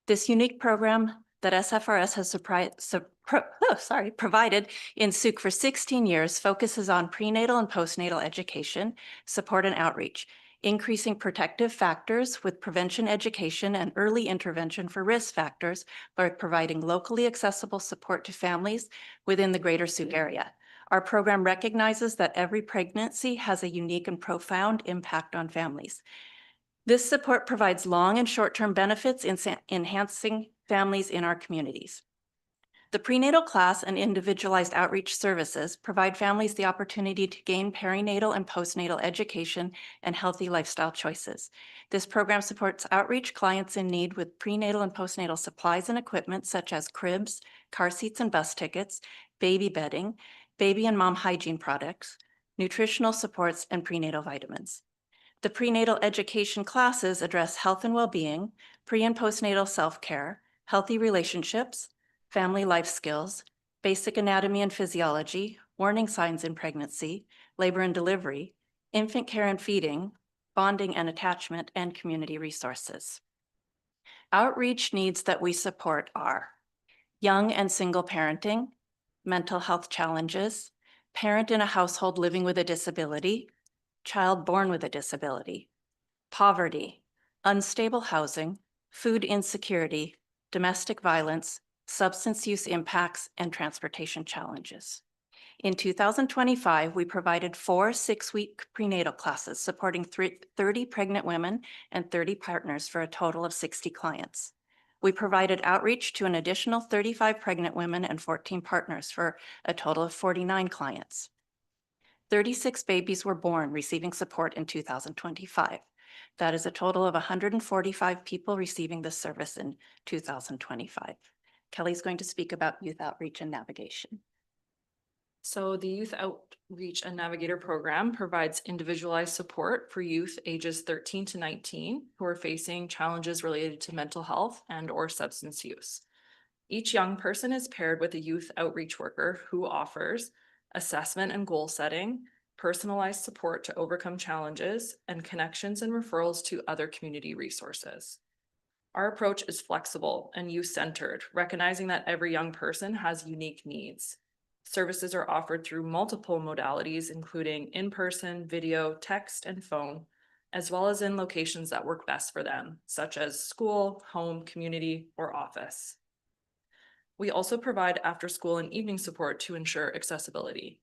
this unique program that SFRS has provided in Souk for 16 years focuses on prenatal and postnatal education, support and outreach, increasing protective factors with prevention education and early intervention for risk factors by providing locally accessible support to families within the greater Souk area. Our program recognizes that every pregnancy has a unique and profound impact on families. This support provides long and short-term benefits in enhancing families in our communities. The prenatal class and individualized outreach services provide families the opportunity to gain perinatal and postnatal education and healthy lifestyle choices. This program supports outreach clients in need with prenatal and postnatal supplies and equipment such as cribs, car seats and bus tickets, baby bedding, baby and mom hygiene products, nutritional supports, and prenatal vitamins. The prenatal education classes address health and well-being, pre- and postnatal self-care, healthy relationships, family life skills, basic anatomy and physiology, warning signs in pregnancy, labor and delivery, infant care and feeding, bonding and attachment, and community resources. Outreach needs that we support are young and single parenting, mental health challenges, parent in a household living with a disability, child born with a disability, poverty, unstable housing, food insecurity, domestic violence, substance use impacts, and transportation challenges. In 2025, we provided 4 6-week prenatal classes supporting 30 pregnant women and 30 partners for a total of 60 clients. We provided outreach to an additional 35 pregnant women and 14 partners for a total of 49 clients. 36 babies were born receiving support in 2025. That is a total of 145 people receiving this service in 2025. Kelly's going to speak about youth outreach and navigation. So the Youth Outreach and Navigator Program provides individualized support for youth ages 13 to 19 who are facing challenges related to mental health and/or substance use. Each young person is paired with a youth outreach worker who offers assessment and goal setting, personalized support to overcome challenges, and connections and referrals to other community resources. Our approach is flexible and youth-centered, recognizing that every young person has unique needs. Services are offered through multiple modalities, including in-person, video, text, and phone, as well as in locations that work best for them, such as school, home, community, or office. We also provide after-school and evening support to ensure accessibility.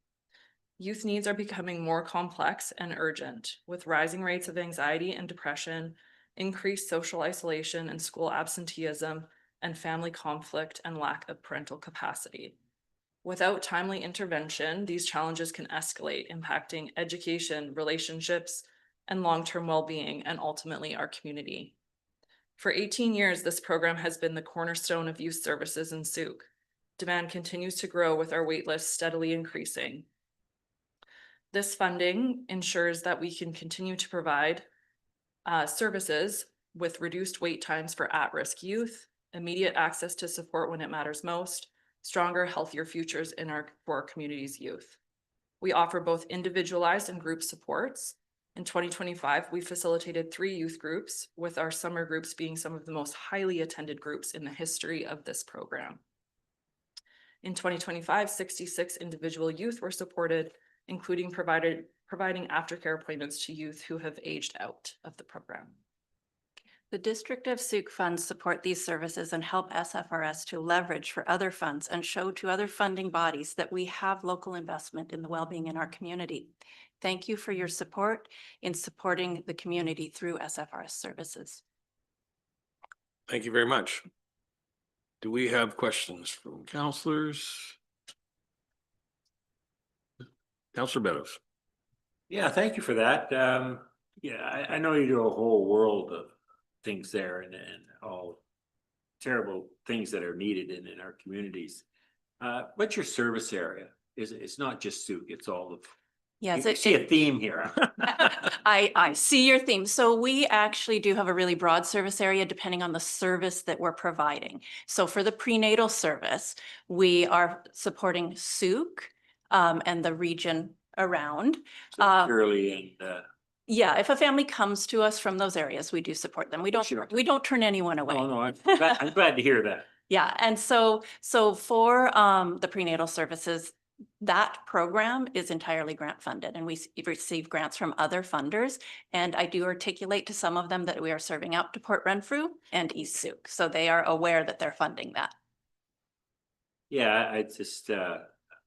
Youth needs are becoming more complex and urgent, with rising rates of anxiety and depression, increased social isolation and school absenteeism, and family conflict and lack of parental capacity. Without timely intervention, these challenges can escalate, impacting education, relationships, and long-term well-being, and ultimately our community. For 18 years, this program has been the cornerstone of youth services in Souk. Demand continues to grow with our waitlist steadily increasing. This funding ensures that we can continue to provide services with reduced wait times for at-risk youth, immediate access to support when it matters most, stronger, healthier futures for our community's youth. We offer both individualized and group supports. In 2025, we facilitated 3 youth groups, with our summer groups being some of the most highly attended groups in the history of this program. In 2025, 66 individual youth were supported, including providing aftercare appointments to youth who have aged out of the program. The District of Sauk funds support these services and help SFRS to leverage for other funds and show to other funding bodies that we have local investment in the well-being in our community. Thank you for your support in supporting the community through SFRS services. Thank you very much. Do we have questions from councillors? Councillor Beddoes. Yeah, thank you for that. Yeah, I know you do a whole world of things there and all terrible things that are needed in our communities. What's your service area? It's not just Sauk, it's all of. Yes, You see a theme here. I see your theme. So we actually do have a really broad service area depending on the service that we're providing. So for the prenatal service, we are supporting Sauk and the region around. Early and Yeah, if a family comes to us from those areas, we do support them. We don't turn anyone away. oh no, I'm glad to hear that. Yeah, and so for the prenatal services, that program is entirely grant funded, and we receive grants from other funders. And I do articulate to some of them that we are serving out to Port Renfrew and East Sauk, so they are aware that they're funding that. Yeah, I just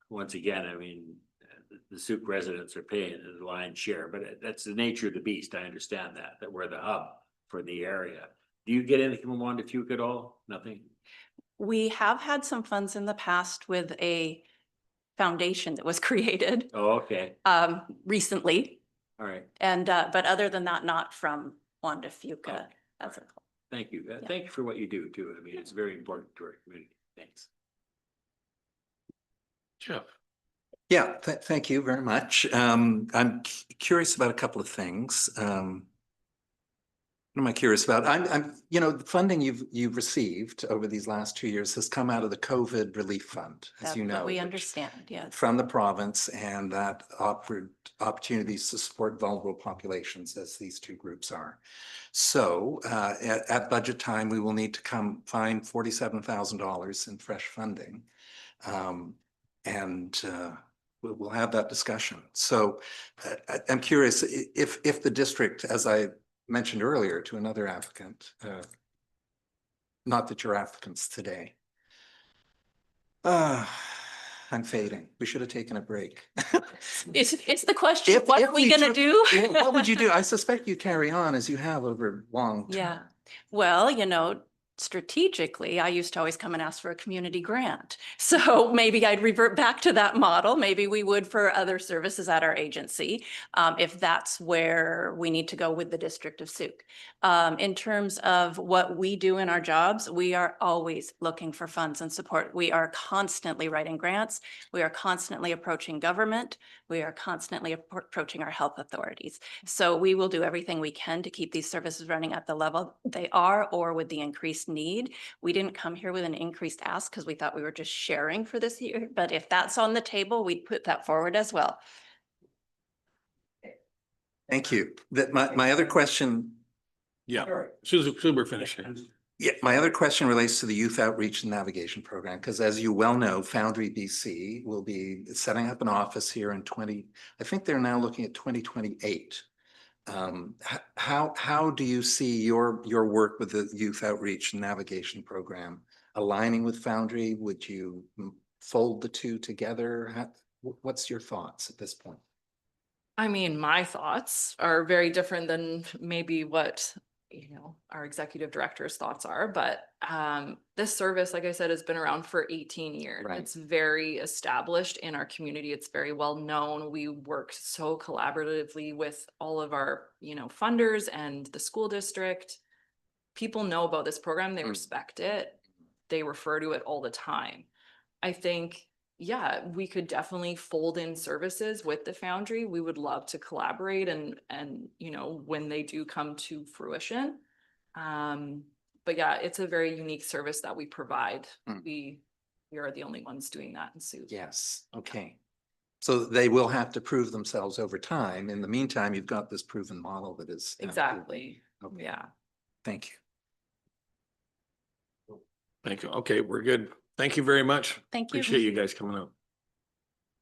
once again, I mean, the Sauk residents are paying the lion's share, but that's the nature of the beast. I understand that we're the hub for the area. Do you get anything from Wanda Fuke at all? Nothing? We have had some funds in the past with a foundation that was created Oh, okay. recently. All right. And but other than that, not from Wanda Fuke. Okay. That's a Thank you. Thank you for what you do too. I mean, it's very important to our community. Thanks. Jeff. Yeah, thank you very much. I'm curious about a couple of things. What am I curious about? I'm, you know, the funding you've received over these last 2 years has come out of the COVID relief fund, as you know. we understand, yes. From the province, and that offered opportunities to support vulnerable populations, as these 2 groups are. So at budget time, we will need to find $47,000 in fresh funding. We'll have that discussion. So I'm curious if the district, as I mentioned earlier to another applicant, not that you're applicants today. I'm fading. We should have taken a break. It's the question, what are we gonna do? What would you do? I suspect you carry on as you have over long time. Yeah, well, you know, strategically, I used to always come and ask for a community grant. So maybe I'd revert back to that model. Maybe we would for other services at our agency, if that's where we need to go with the District of Sauk. In terms of what we do in our jobs, we are always looking for funds and support. We are constantly writing grants. We are constantly approaching government. We are constantly approaching our health authorities. So we will do everything we can to keep these services running at the level they are, or with the increased need. We didn't come here with an increased ask because we thought we were just sharing for this year, but if that's on the table, we'd put that forward as well. Thank you. My other question. Yeah, soon we're finished. Yeah, my other question relates to the Youth Outreach and Navigation Program, because as you well know, Foundry BC will be setting up an office here in I think they're now looking at 2028. How do you see your work with the Youth Outreach and Navigation Program aligning with Foundry? Would you fold the 2 together? What's your thoughts at this point? I mean, my thoughts are very different than maybe what, you know, our executive director's thoughts are, but this service, like I said, has been around for 18 years. Right. It's very established in our community. It's very well known. We work so collaboratively with all of our, you know, funders and the school district. People know about this program. They respect it. They refer to it all the time. I think yeah, we could definitely fold in services with the Foundry. We would love to collaborate and, you know, when they do come to fruition. But yeah, it's a very unique service that we provide. We are the only ones doing that in Sioux. Yes, okay. So they will have to prove themselves over time. In the meantime, you've got this proven model that is. Exactly. Okay. Yeah. Thank you. Thank you. Okay, we're good. Thank you very much. Thank you. Appreciate you guys coming out.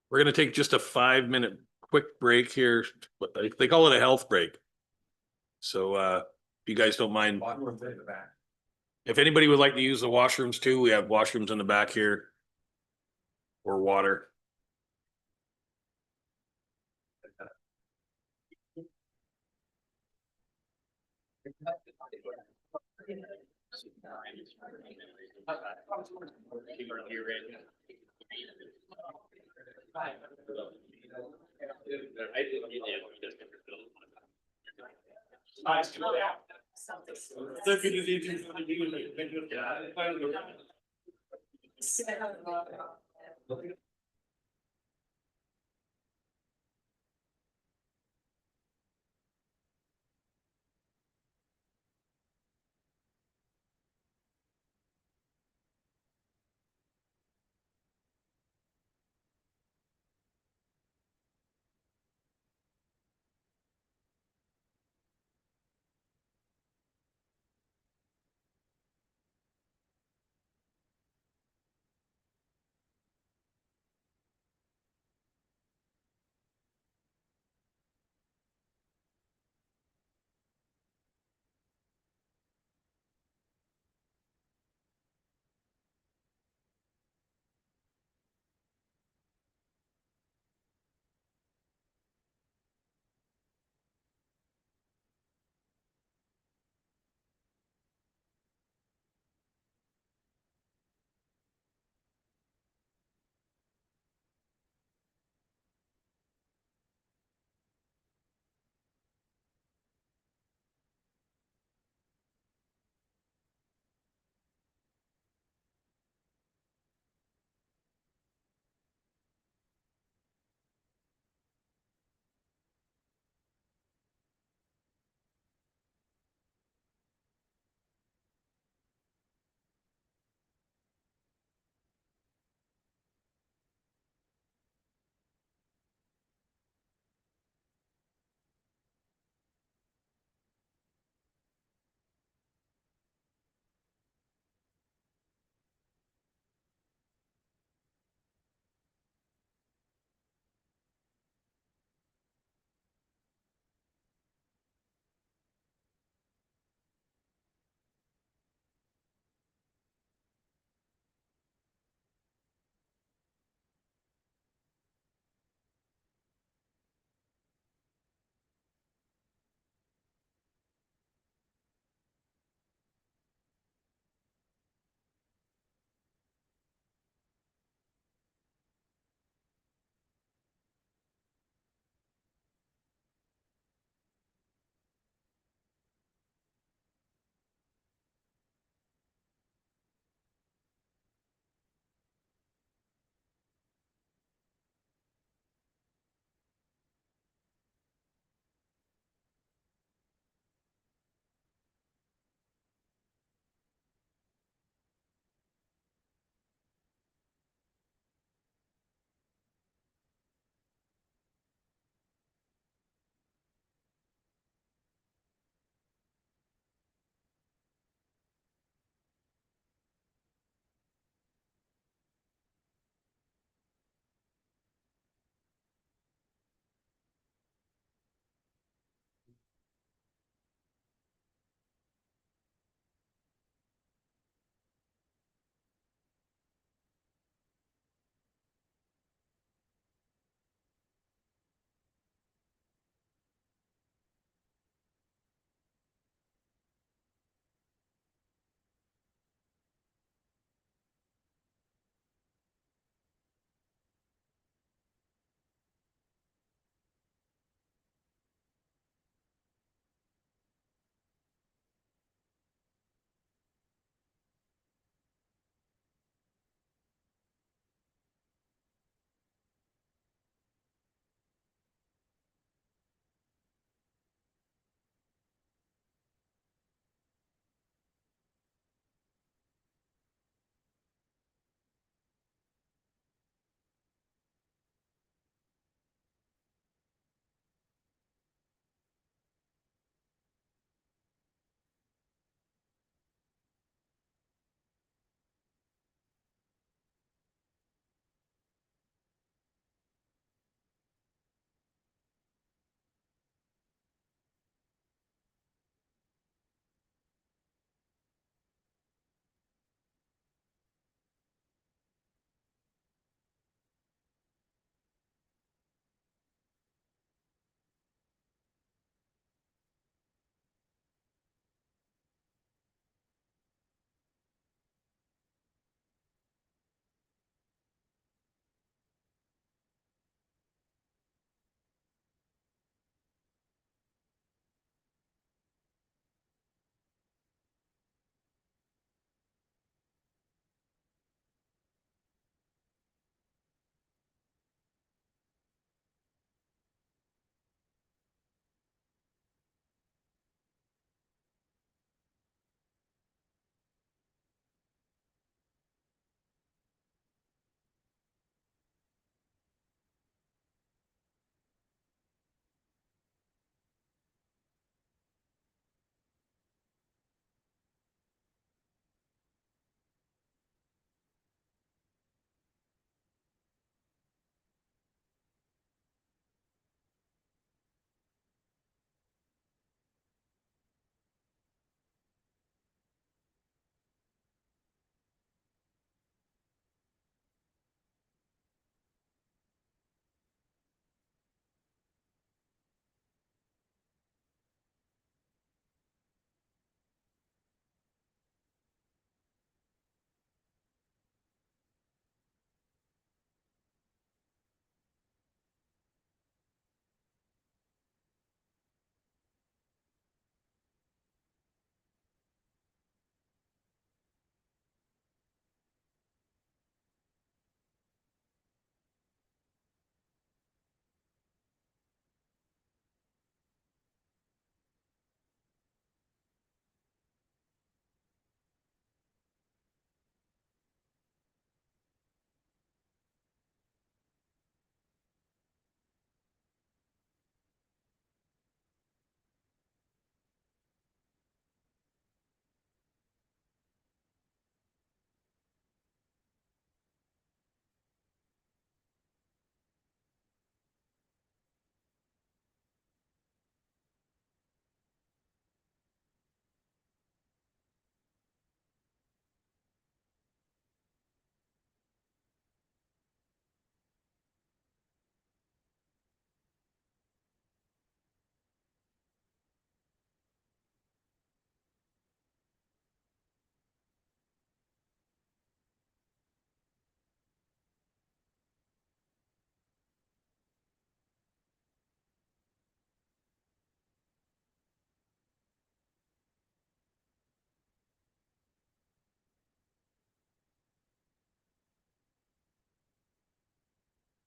We're gonna take just a 5-minute quick break here. But they call it a health break. So if you guys don't mind. If anybody would like to use the washrooms too, we have washrooms in the back here. Or water.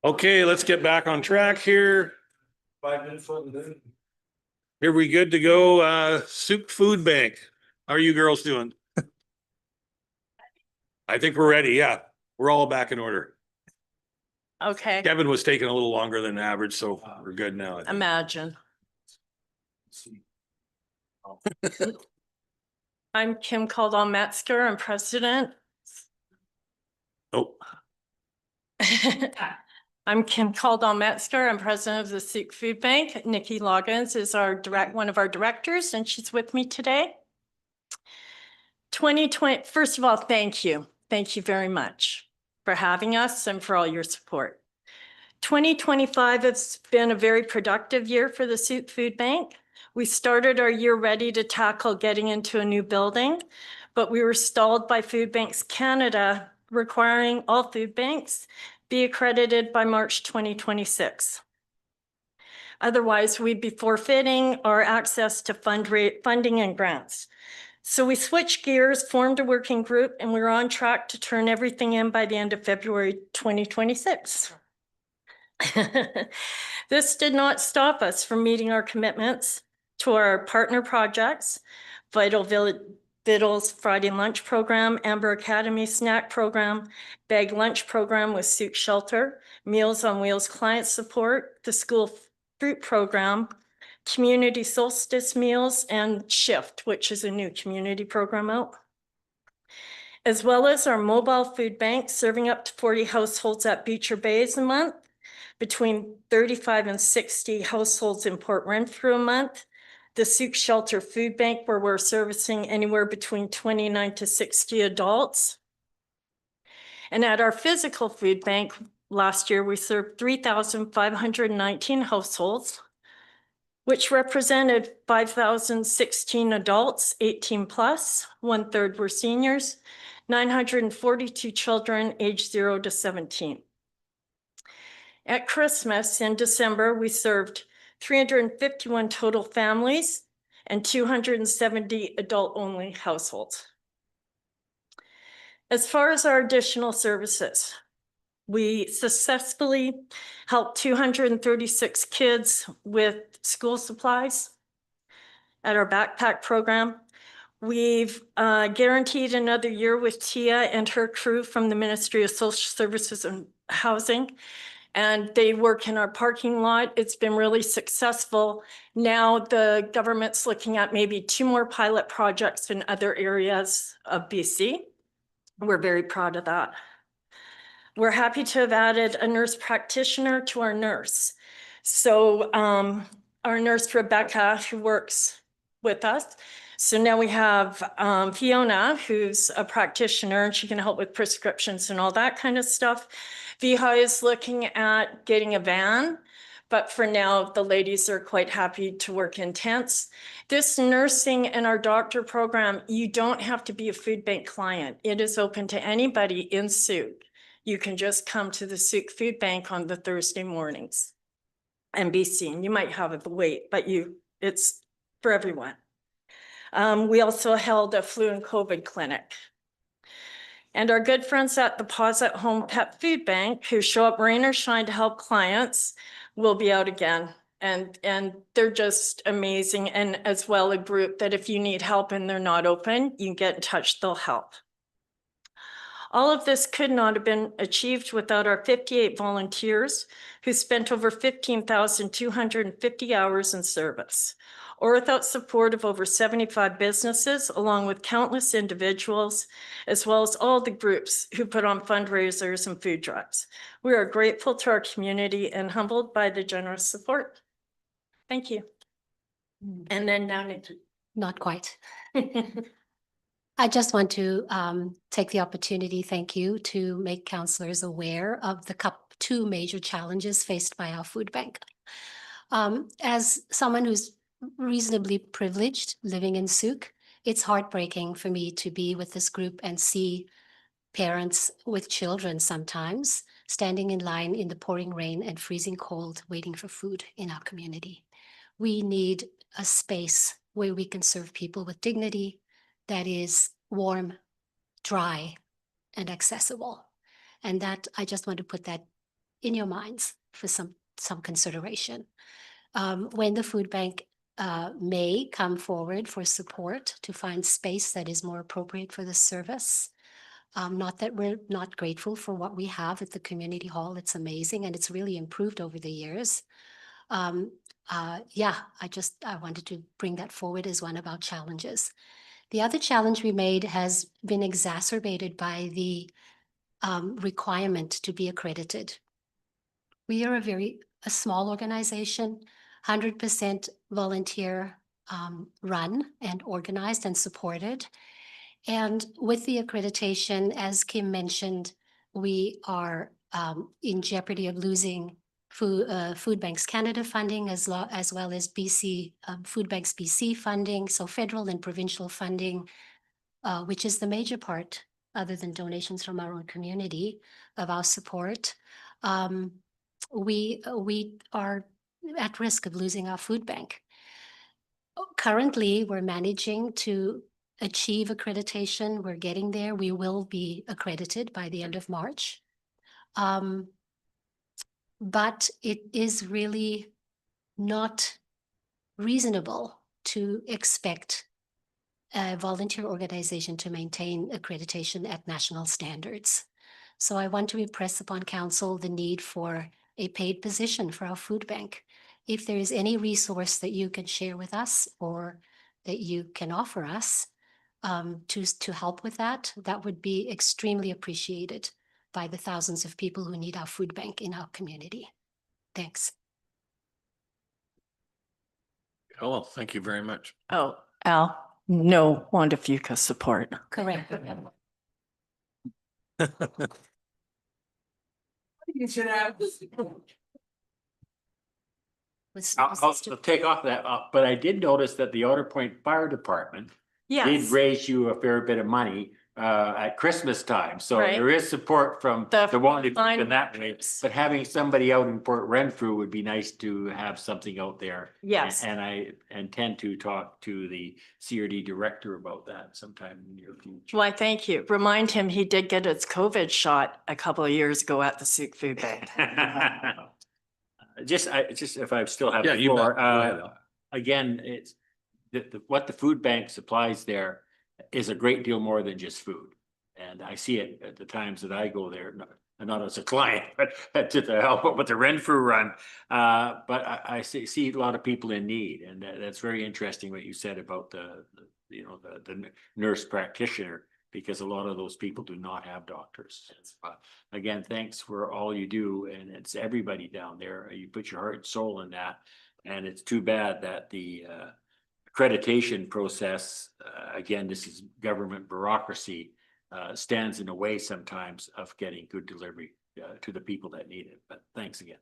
Okay, let's get back on track here. 5 minutes. Here we good to go? Souk Food Bank. How are you girls doing? I think we're ready. Yeah, we're all back in order. Okay, Kevin was taking a little longer than average, so we're good now. I think. imagine. I'm Kim Caldwell Metzger. I'm president. Oh, I'm Kim Caldwell Metzger. I'm president of the Souk Food Bank. Nikki Loggins is one of our directors, and she's with me today. 2020, first of all, thank you. Thank you very much for having us and for all your support. 2025 has been a very productive year for the Souk Food Bank. We started our year ready to tackle getting into a new building, but we were stalled by Food Banks Canada requiring all food banks be accredited by March 2026. Otherwise, we'd be forfeiting our access to funding and grants. So we switched gears, formed a working group, and we're on track to turn everything in by the end of February 2026. This did not stop us from meeting our commitments to our partner projects, Vital Vittles Friday Lunch Program, Amber Academy Snack Program, Bag Lunch Program with Souk Shelter, Meals on Wheels Client Support, the School Fruit Program, Community Solstice Meals, and Shift, which is a new community program out. As well as our mobile food bank serving up to 40 households at Beecher Bays a month, between 35 and 60 households in Port Renfrew a month, the Souk Shelter Food Bank, where we're servicing anywhere between 29 to 60 adults. And at our physical food bank, last year we served 3,519 households, which represented 5,016 adults, 18 plus, 1/3 were seniors, 942 children aged 0 to 17. At Christmas in December, we served 351 total families and 270 adult-only households. As far as our additional services, we successfully helped 236 kids with school supplies at our backpack program. We've guaranteed another year with Tia and her crew from the Ministry of Social Services and Housing, and they work in our parking lot. It's been really successful. Now the government's looking at maybe 2 more pilot projects in other areas of BC. We're very proud of that. We're happy to have added a nurse practitioner to our nurse. So our nurse Rebecca, who works with us. So now we have Fiona, who's a practitioner, and she can help with prescriptions and all that kind of stuff. Viha is looking at getting a van, but for now, the ladies are quite happy to work in tents. This nursing and our doctor program, you don't have to be a food bank client. It is open to anybody in Souk. You can just come to the Souk Food Bank on the Thursday mornings and be seen. You might have a wait, but it's for everyone. We also held a flu and COVID clinic. And our good friends at the Paws at Home Pet Food Bank, who show up rain or shine to help clients, will be out again. And they're just amazing. And as well, a group that if you need help and they're not open, you can get in touch, they'll help. All of this could not have been achieved without our 58 volunteers who spent over 15,250 hours in service, or without support of over 75 businesses, along with countless individuals, as well as all the groups who put on fundraisers and food drives. We are grateful to our community and humbled by the generous support. Thank you. And then now, Nikki. Not quite. I just want to take the opportunity, thank you, to make councillors aware of the 2 major challenges faced by our food bank. As someone who's reasonably privileged living in Souk, it's heartbreaking for me to be with this group and see parents with children sometimes standing in line in the pouring rain and freezing cold, waiting for food in our community. We need a space where we can serve people with dignity, that is warm, dry, and accessible. And that I just want to put that in your minds for some consideration. When the food bank may come forward for support to find space that is more appropriate for the service. Not that we're not grateful for what we have at the community hall. It's amazing and it's really improved over the years. Yeah, I wanted to bring that forward as one of our challenges. The other challenge we made has been exacerbated by the requirement to be accredited. We are a small organization, 100% volunteer run and organized and supported. And with the accreditation, as Kim mentioned, we are in jeopardy of losing Food Banks Canada funding as well as BC Food Banks BC funding, so federal and provincial funding, which is the major part, other than donations from our own community, of our support. We are at risk of losing our food bank. Currently, we're managing to achieve accreditation. We're getting there. We will be accredited by the end of March. But it is really not reasonable to expect a volunteer organization to maintain accreditation at national standards. So I want to impress upon council the need for a paid position for our food bank. If there is any resource that you can share with us or that you can offer us to help with that, that would be extremely appreciated by the thousands of people who need our food bank in our community. Thanks. Oh, well, thank you very much. Oh, Al, no Wanda Fuca support. Correct. You should have this. Was- I'll take off that, but I did notice that the Otter Point Fire Department did Yes, raise you a fair bit of money at Christmas time. So Right. there is support from The the one in fine- that way. But having somebody out in Port Renfrew would be nice to have something out there. yes. And I intend to talk to the CRD director about that sometime in the near future. Why, thank you. Remind him he did get his COVID shot a couple of years ago at the Souk Food Bank. Just if I still have Yeah, the you bet. floor, Go ahead, Al. again, it's what the food bank supplies there is a great deal more than just food. And I see it at the times that I go there, not as a client, but to the help with the Renfrew run. But I see a lot of people in need, and that's very interesting what you said about the nurse practitioner, because a lot of those people do not have doctors. Again, thanks for all you do, and it's everybody down there. You put your heart and soul in that, and it's too bad that the accreditation process, again, this is government bureaucracy, stands in the way sometimes of getting good delivery to the people that need it. But thanks again.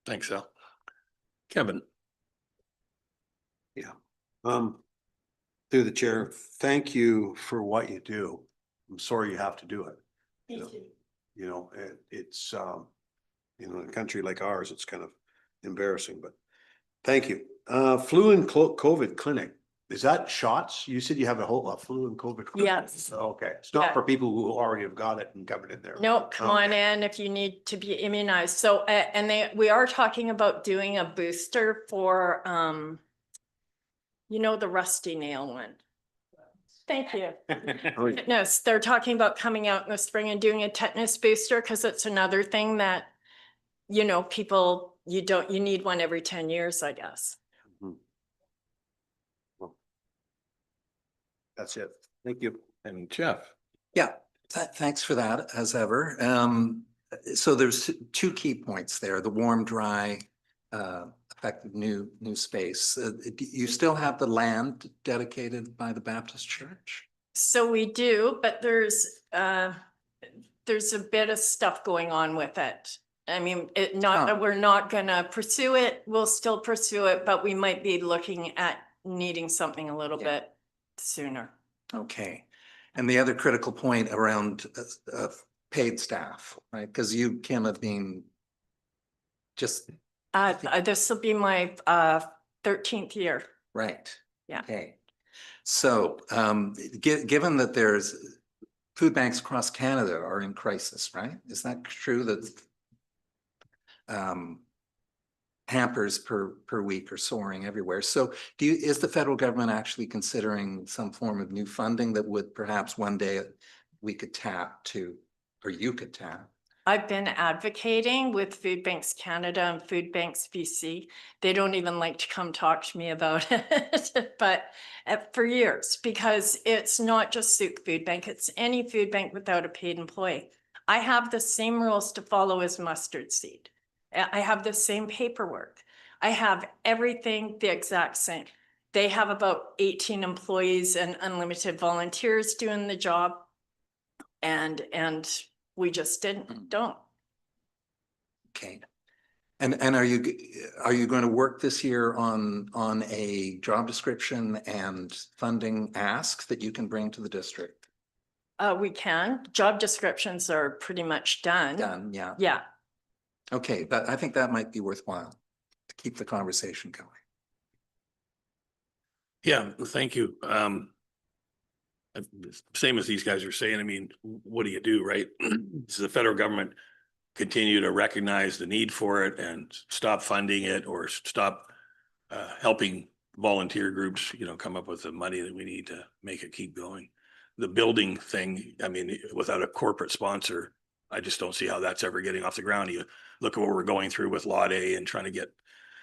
Thanks, Al. Kevin. Yeah. Through the chair, thank you for what you do. I'm sorry you have to do it. Thank you. You know, it's, in a country like ours, it's kind of embarrassing, but thank you. Flu and COVID clinic, is that shots? You said you have a whole lot flu and COVID. clinic? Yes. Okay, it's not Yeah. for people who already have got it and covered in there. Nope, come on in if you need to be immunized. So, we are talking about doing a booster for, the rusty nail one. Thank you. Tetanus, they're talking about coming out in the spring and doing a tetanus booster, because it's another thing that, people, you need one every 10 years, I guess. That's it. Thank you. And Jeff. Yeah, thanks for that, as ever. So there's two key points there, the warm, dry, effective new space. You still have the land dedicated by the Baptist Church? So we do, but there's a bit of stuff going on with it. I mean, we're not gonna pursue it. We'll still pursue it, but we might be looking at needing something a little bit sooner. Okay. And the other critical point around paid staff, right? Because you, Kim, have been just. This will be my 13th year. Right. Yeah. Okay. So given that there's food banks across Canada are in crisis, right? Is that true that hampers per week are soaring everywhere? So is the federal government actually considering some form of new funding that would perhaps one day we could tap to, or you could tap? I've been advocating with Food Banks Canada and Food Banks BC. They don't even like to come talk to me about it, but for years, because it's not just Sooke Food Bank, it's any food bank without a paid employee. I have the same rules to follow as Mustard Seed. I have the same paperwork. I have everything the exact same. They have about 18 employees and unlimited volunteers doing the job. And we just don't. Okay. And are you going to work this year on a job description and funding ask that you can bring to the district? We can. Job descriptions are pretty much done. Done, yeah. Yeah. Okay, but I think that might be worthwhile to keep the conversation going. Yeah, thank you. Same as these guys are saying, I mean, what do you do, right? Does the federal government continue to recognize the need for it and stop funding it, or stop helping volunteer groups, you know, come up with the money that we need to make it keep going? The building thing, I mean, without a corporate sponsor, I just don't see how that's ever getting off the ground. You look at what we're going through with Lot A and trying to get,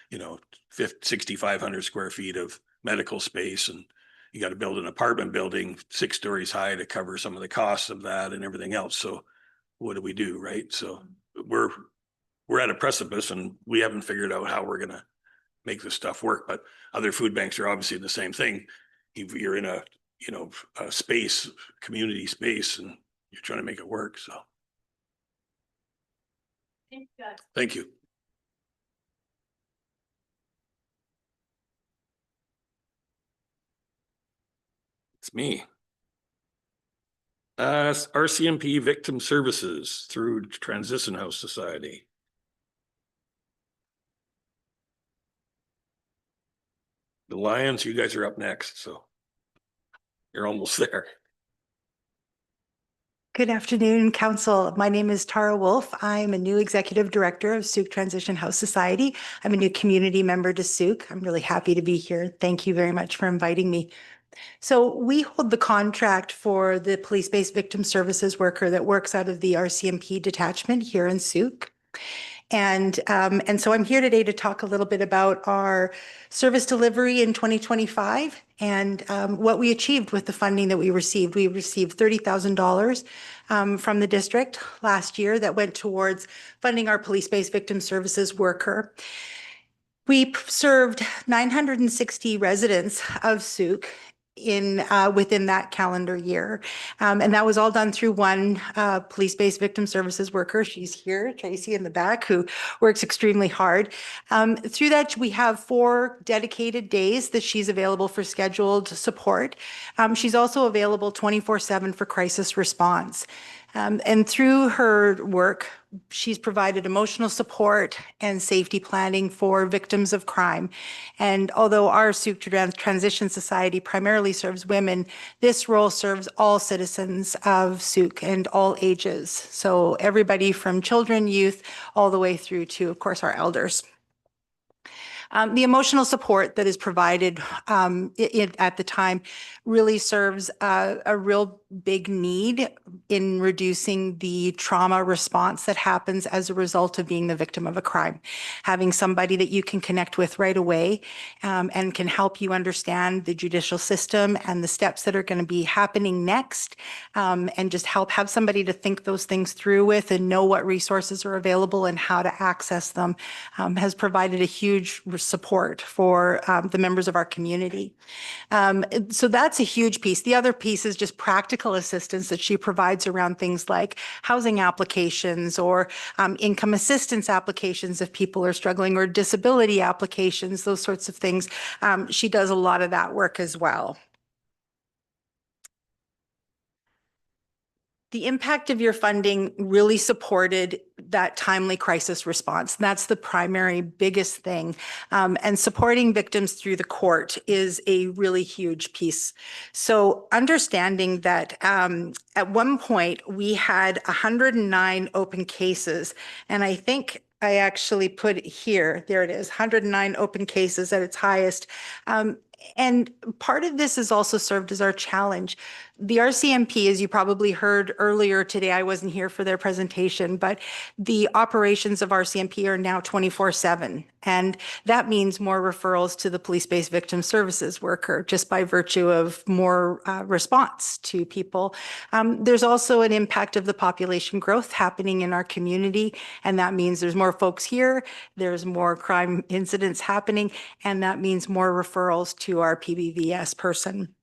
you know, 6,500 square feet of medical space, and you got to build an apartment building 6 stories high to cover some of the costs of that and everything else. So what do we do, right? So we're at a precipice, and we haven't figured out how we're going to make this stuff work. But other food banks are obviously the same thing. If you're in a, you know, a space, community space, and you're trying to make it work. So thank you. It's me. RCMP Victim Services through Transition House Society. The Lions, you guys are up next, so you're almost there. Good afternoon, Council. My name is Tara Wolf. I'm a new Executive Director of Sooke Transition House Society. I'm a new community member to Sooke. I'm really happy to be here. Thank you very much for inviting me. So we hold the contract for the police-based victim services worker that works out of the RCMP detachment here in Sooke. And so I'm here today to talk a little bit about our service delivery in 2025 and what we achieved with the funding that we received. We received $30,000 from the district last year that went towards funding our police-based victim services worker. We served 960 residents of Sooke within that calendar year. And that was all done through one police-based victim services worker. She's here, Tracy in the back, who works extremely hard. Through that, we have 4 dedicated days that she's available for scheduled support. She's also available 24/7 for crisis response. And through her work, she's provided emotional support and safety planning for victims of crime. And although our Sooke Transition Society primarily serves women, this role serves all citizens of Sooke and all ages. So everybody from children, youth, all the way through to, of course, our elders. The emotional support that is provided at the time really serves a real big need in reducing the trauma response that happens as a result of being the victim of a crime. Having somebody that you can connect with right away and can help you understand the judicial system and the steps that are going to be happening next, and just have somebody to think those things through with and know what resources are available and how to access them has provided a huge support for the members of our community. So that's a huge piece. The other piece is just practical assistance that she provides around things like housing applications or income assistance applications if people are struggling, or disability applications, those sorts of things. She does a lot of that work as well. the impact of your funding really supported that timely crisis response. That's the primary biggest thing. And supporting victims through the court is a really huge piece. So understanding that at one point we had 109 open cases, and I think I actually put it here, there it is, 109 open cases at its highest. And part of this has also served as our challenge. The RCMP, as you probably heard earlier today, I wasn't here for their presentation, but the operations of RCMP are now 24/7. And that means more referrals to the police-based victim services worker just by virtue of more response to people. There's also an impact of the population growth happening in our community. And that means there's more folks here, there's more crime incidents happening, and that means more referrals to our PBVS person.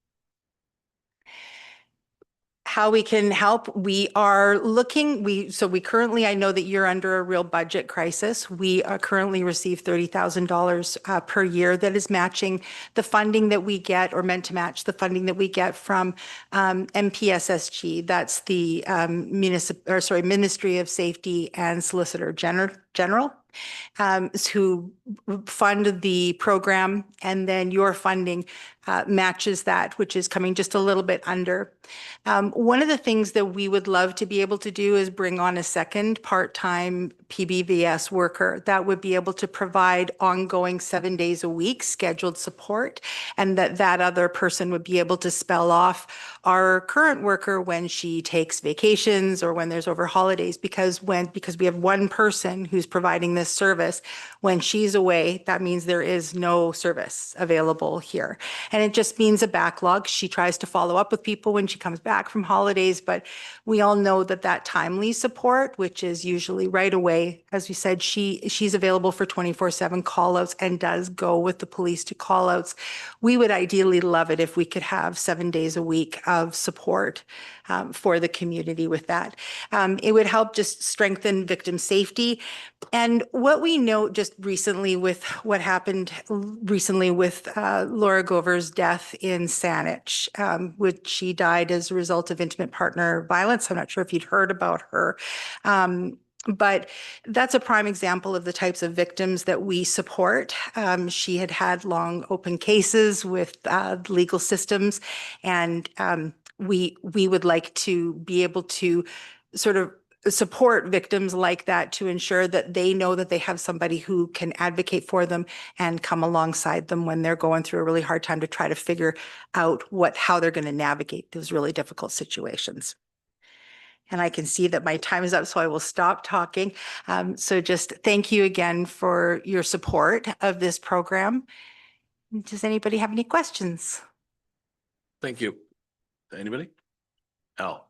How we can help, we are looking, so we currently, I know that you're under a real budget crisis. We currently receive $30,000 per year that is matching the funding that we get, or meant to match the funding that we get from MPSSG. That's the Ministry of Safety and Solicitor General. Who fund the program, and then your funding matches that, which is coming just a little bit under. One of the things that we would love to be able to do is bring on a second part-time PBVS worker that would be able to provide ongoing 7 days a week scheduled support, and that other person would be able to spell off our current worker when she takes vacations or when there's over holidays, because we have one person who's providing this service. When she's away, that means there is no service available here. And it just means a backlog. She tries to follow up with people when she comes back from holidays, but we all know that timely support, which is usually right away, as we said, she's available for 24/7 callouts and does go with the police to callouts. We would ideally love it if we could have 7 days a week of support for the community with that. It would help just strengthen victim safety. And what we know just recently with what happened recently with Laura Gover's death in Saanich, which she died as a result of intimate partner violence. I'm not sure if you'd heard about her. But that's a prime example of the types of victims that we support. She had had long open cases with legal systems, and we would like to be able to sort of support victims like that to ensure that they know that they have somebody who can advocate for them and come alongside them when they're going through a really hard time to try to figure out how they're going to navigate those really difficult situations. And I can see that my time is up, so I will stop talking. So just thank you again for your support of this program. Does anybody have any questions? Thank you. Anybody? Al?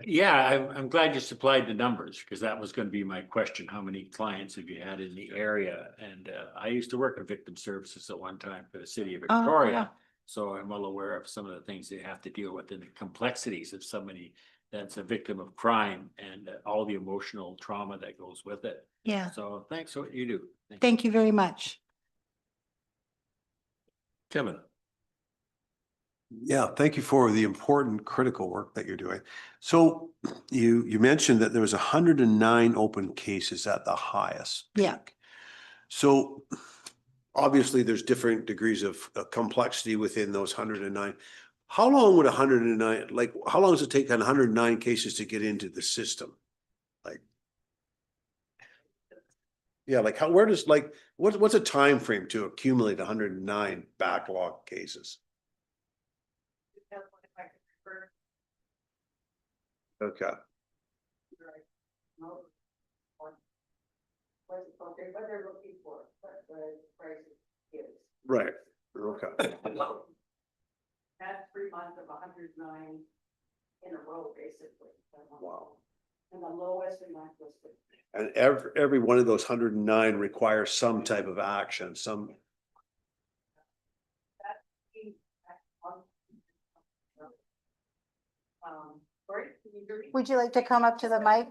Yeah, I'm glad you supplied the numbers, because that was going to be my question. How many clients have you had in the area? And I used to work in victim services at one time for the city of Oh, Victoria. yeah. So I'm well aware of some of the things they have to deal with and the complexities of somebody that's a victim of crime and all the emotional trauma that goes with it. Yeah. So thanks for what you do. Thank you very much. Kevin? Yeah, thank you for the important critical work that you're doing. So you mentioned that there was 109 open cases at the highest. Yeah. So obviously there's different degrees of complexity within those 109. How long would 109, like how long does it take on 109 cases to get into the system? Like, yeah, like where does what's a time frame to accumulate 109 backlog cases? Okay. Right, okay. That's 3 months of 109 in a row, basically. Wow. And the lowest amount was. And every one of those 109 requires some type of action, some. Would you like to come up to the mic?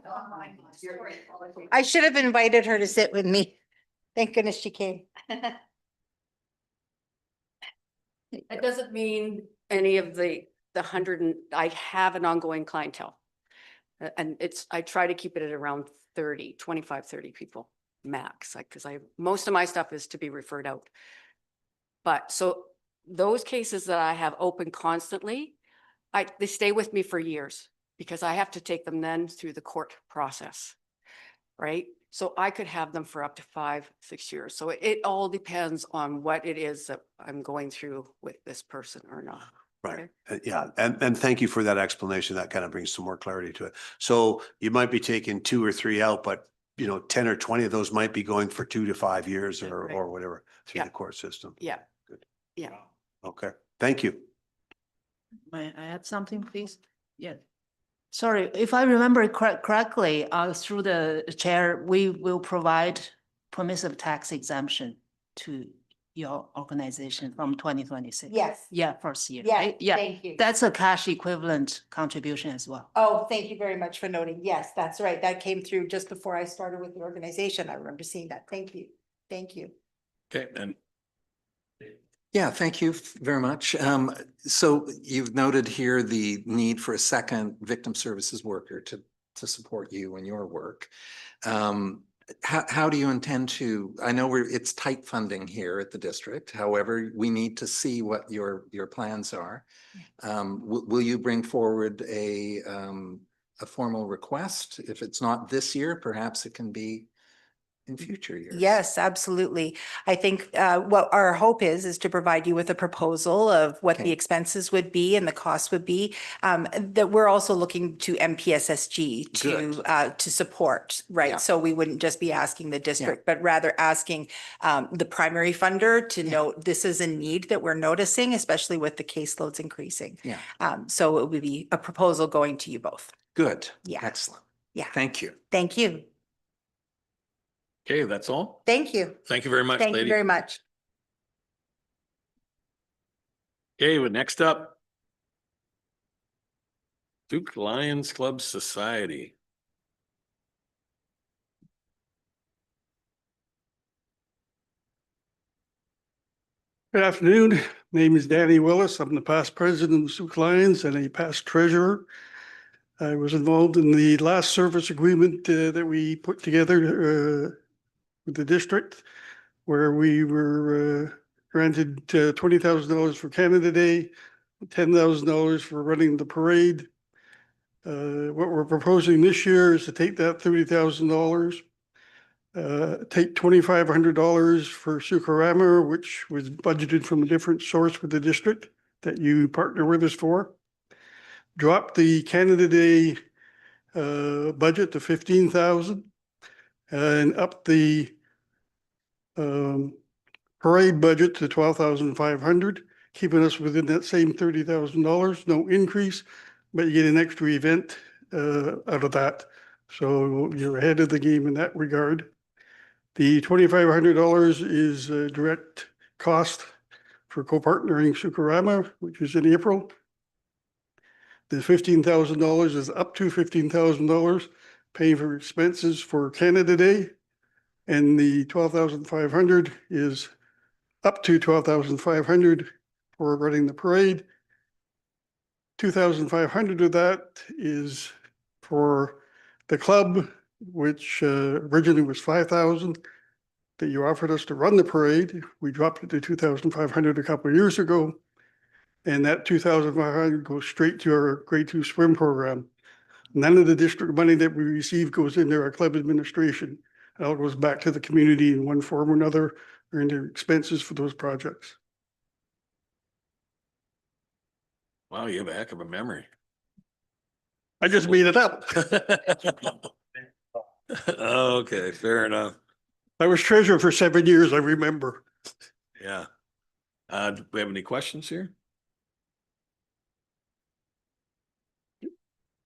I should have invited her to sit with me. Thank goodness she came. That doesn't mean any of the 100, I have an ongoing clientele. And I try to keep it at around 25, 30 people max, like, because most of my stuff is to be referred out. But so those cases that I have open constantly, they stay with me for years because I have to take them then through the court process, right? So I could have them for up to 5, 6 years. So it all depends on what it is that I'm going through with this person or not. Right. Yeah. And thank you for that explanation. That kind of brings some more clarity to it. So you might be taking 2 or 3 out, but 10 or 20 of those might be going for 2 to 5 years or whatever through the court system. Yeah. Good. Yeah. Okay. Thank you. May I add something, please? Yeah. Sorry, if I remember correctly, through the chair, we will provide permissive tax exemption to your organization from 2026. Yes. Yeah, first year, Yeah, right? Yeah, thank you. that's a cash equivalent contribution as well. Oh, thank you very much for noting. Yes, that's right. That came through just before I started with the organization. I remember seeing that. Thank you. Thank you. Okay, and Yeah, thank you very much. So you've noted here the need for a second victim services worker to support you in your work. How do you intend to, I know it's tight funding here at the district. However, we need to see what your plans are. Will you bring forward a formal request? If it's not this year, perhaps it can be in future years. Yes, absolutely. I think what our hope is to provide you with a proposal of what the expenses would be and the cost would be. That we're also looking to MPSSG to support, right? Yeah. So we wouldn't just be asking the district, but rather asking the primary funder to note this is a need that we're noticing, especially with the caseloads increasing. Yeah. So it would be a proposal going to you both. Good. Yeah. Excellent. Yeah. Thank you. Thank you. okay, that's all. Thank you. Thank you very much, Thank you lady. very much. Okay, well, next up. Duke Lions Club Society. Good afternoon. Name is Danny Willis. I'm the past president of Sauk Lions and a past treasurer. I was involved in the last service agreement that we put together with the district, where we were granted $20,000 for Canada Day, $10,000 for running the parade. What we're proposing this year is to take that $30,000, take $2,500 for Sukarama, which was budgeted from a different source with the district that you partner with us for. Drop the Canada Day budget to $15,000 and up the parade budget to $12,500, keeping us within that same $30,000, no increase, but you get an extra event out of that. So you're ahead of the game in that regard. The $2,500 is a direct cost for co-partnering Sukarama, which is in April. The $15,000 is up to $15,000, paying for expenses for Canada Day. And the $12,500 is up to $12,500 for running the parade. $2,500 of that is for the club, which originally was $5,000 that you offered us to run the parade. We dropped it to $2,500 a couple of years ago. And that $2,500 goes straight to our grade 2 swim program. None of the district money that we receive goes into our club administration. It all goes back to the community in one form or another, or into expenses for those projects. Wow, you have a heck of a memory. I just made it up. Okay, fair enough. I was treasurer for 7 years, I remember. Yeah. Do we have any questions here?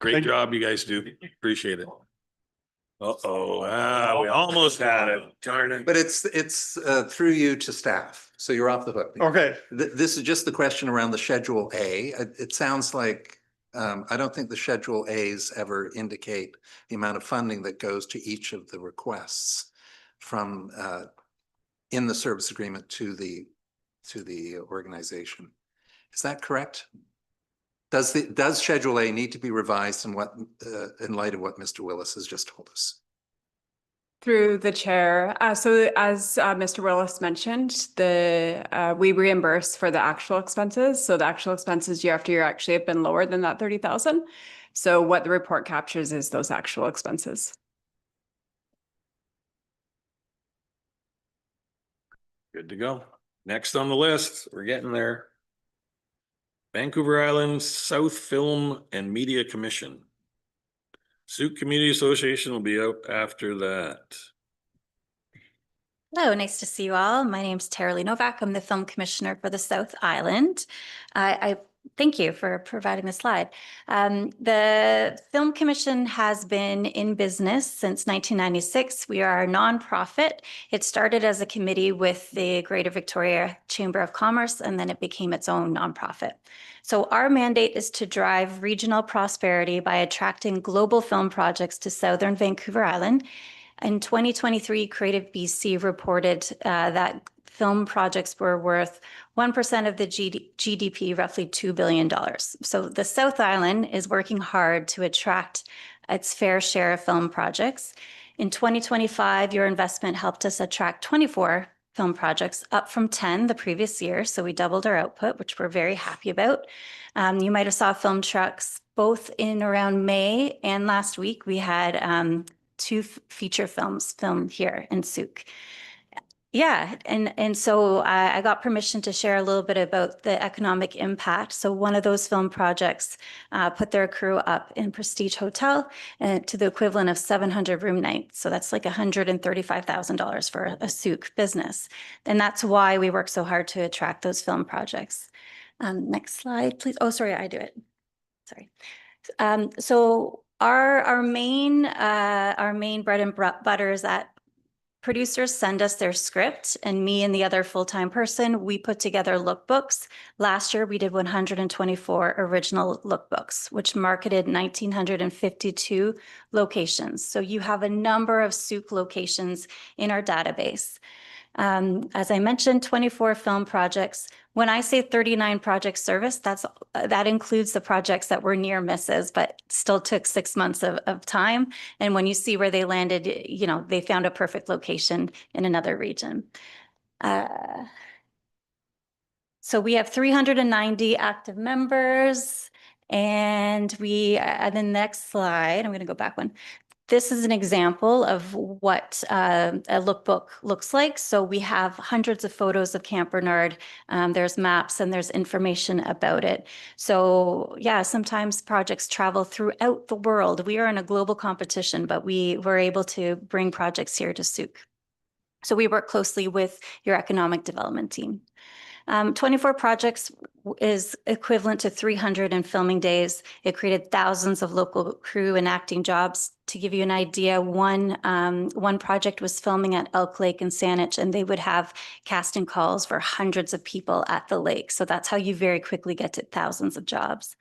Great job you guys do. Appreciate it. Uh-oh, we almost had it. Darn it. But it's through you to staff, so you're off the hook. Okay. This is just the question around the Schedule A. It sounds like, I don't think the Schedule A's ever indicate the amount of funding that goes to each of the requests from, in the service agreement to the organization. Is that correct? Does Schedule A need to be revised in in light of what Mr. Willis has just told us? Through the chair. So as Mr. Willis mentioned, we reimburse for the actual expenses. So the actual expenses year after year actually have been lower than that 30,000. So what the report captures is those actual expenses. Good to go. Next on the list, we're getting there. Vancouver Island South Film and Media Commission. Sauk Community Association will be out after that. Hello, nice to see you all. My name's Tara-Lee Novak. I'm the Film Commissioner for the South Island. I thank you for providing the slide. The Film Commission has been in business since 1996. We are a nonprofit. It started as a committee with the Greater Victoria Chamber of Commerce, and then it became its own nonprofit. So our mandate is to drive regional prosperity by attracting global film projects to Southern Vancouver Island. In 2023, Creative BC reported that film projects were worth 1% of the GDP, roughly $2 billion. So the South Island is working hard to attract its fair share of film projects. In 2025, your investment helped us attract 24 film projects, up from 10 the previous year. So we doubled our output, which we're very happy about. You might have saw film trucks both in around May and last week. We had 2 feature films filmed here in Sauk. Yeah, and so I got permission to share a little bit about the economic impact. So one of those film projects put their crew up in Prestige Hotel to the equivalent of 700 room nights. So that's like $135,000 for a Sauk business. And that's why we work so hard to attract those film projects. Next slide, please. Oh, sorry, I do it. Sorry. So our main bread and butter is that producers send us their script, and me and the other full-time person, we put together lookbooks. Last year, we did 124 original lookbooks, which marketed 1,952 locations. So you have a number of Sauk locations in our database. As I mentioned, 24 film projects. When I say 39 projects serviced, that includes the projects that were near misses, but still took 6 months of time. And when you see where they landed, you know, they found a perfect location in another region. So we have 390 active members, and the next slide, I'm going to go back one. This is an example of what a lookbook looks like. So we have hundreds of photos of Camp Bernard. There's maps and there's information about it. So yeah, sometimes projects travel throughout the world. We are in a global competition, but we were able to bring projects here to Sauk. So we work closely with your economic development team. 24 projects is equivalent to 300 in filming days. It created thousands of local crew and acting jobs. To give you an idea, one project was filming at Elk Lake in Saanich, and they would have casting calls for hundreds of people at the lake. So that's how you very quickly get to thousands of jobs.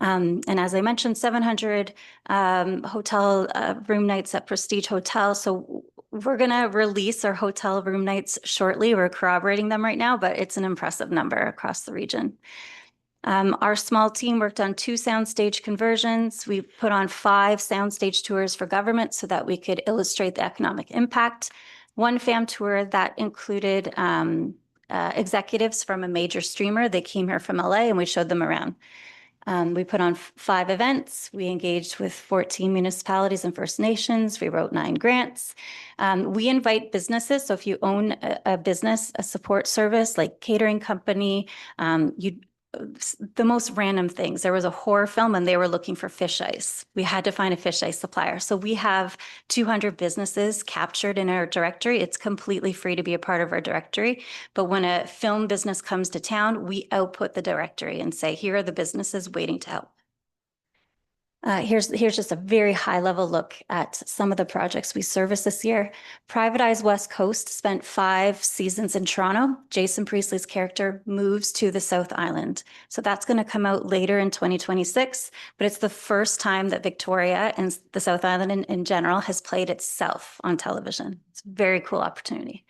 And as I mentioned, 700 hotel room nights at Prestige Hotel. So we're going to release our hotel room nights shortly. We're corroborating them right now, but it's an impressive number across the region. Our small team worked on 2 soundstage conversions. We put on 5 soundstage tours for government so that we could illustrate the economic impact. 1 fam tour that included executives from a major streamer. They came here from LA and we showed them around. We put on 5 events. We engaged with 14 municipalities and First Nations. We wrote 9 grants. We invite businesses. So if you own a business, a support service like catering company, the most random things. There was a horror film and they were looking for fish ice. We had to find a fish ice supplier. So we have 200 businesses captured in our directory. It's completely free to be a part of our directory. But when a film business comes to town, we output the directory and say, here are the businesses waiting to help. Here's just a very high level look at some of the projects we serviced this year. Private Eyes West Coast spent 5 seasons in Toronto. Jason Priestley's character moves to the South Island. So that's going to come out later in 2026, but it's the first time that Victoria and the South Island in general has played itself on television. It's a very cool opportunity.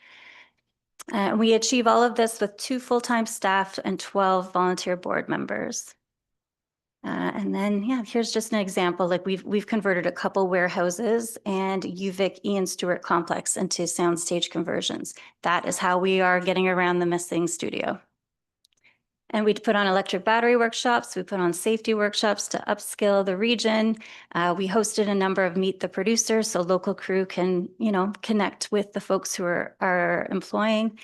We achieve all of this with 2 full-time staff and 12 volunteer board members. And then, yeah, here's just an example, like we've converted a couple warehouses and UVic Ian Stewart complex into soundstage conversions. That is how we are getting around the missing studio. And we put on electric battery workshops, we put on safety workshops to upskill the region. We hosted a number of Meet the Producers, so local crew can, you know, connect with the folks who are employing.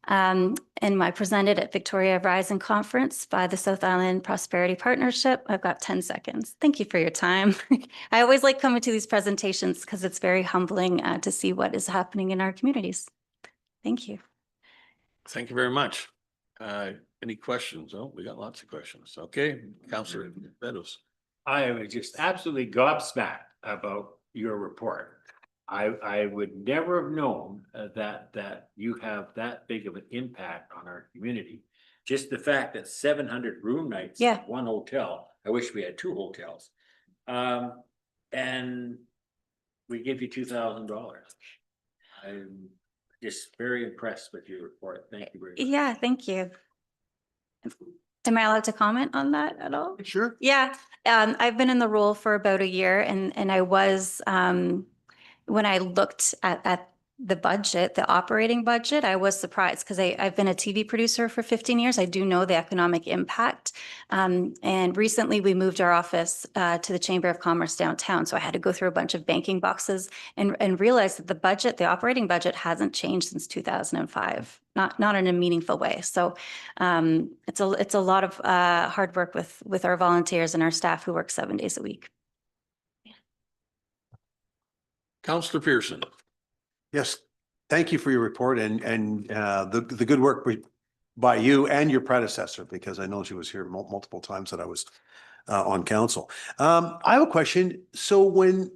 And I presented at Victoria Rising Conference by the South Island Prosperity Partnership. I've got 10 seconds. Thank you for your time. I always like coming to these presentations because it's very humbling to see what is happening in our communities. Thank you. Thank you very much. Any questions? Oh, we got lots of questions. Okay, Councillor Meadows. I was just absolutely gobsmacked about your report. I would never have known that you have that big of an impact on our community. Just the fact that 700 room nights, Yeah. one hotel, I wish we had 2 hotels. And we give you $2,000. I'm just very impressed with your report. Thank you very much. Yeah, thank you. Am I allowed to comment on that at all? Sure. Yeah, I've been in the role for about a year and I was, when I looked at the budget, the operating budget, I was surprised because I've been a TV producer for 15 years. I do know the economic impact. And recently we moved our office to the Chamber of Commerce downtown. So I had to go through a bunch of banking boxes and realize that the budget, the operating budget hasn't changed since 2005, not in a meaningful way. So it's a lot of hard work with our volunteers and our staff who work 7 days a week. Councillor Pearson. Yes, thank you for your report and the good work by you and your predecessor, because I know she was here multiple times that I was on council. I have a question. So when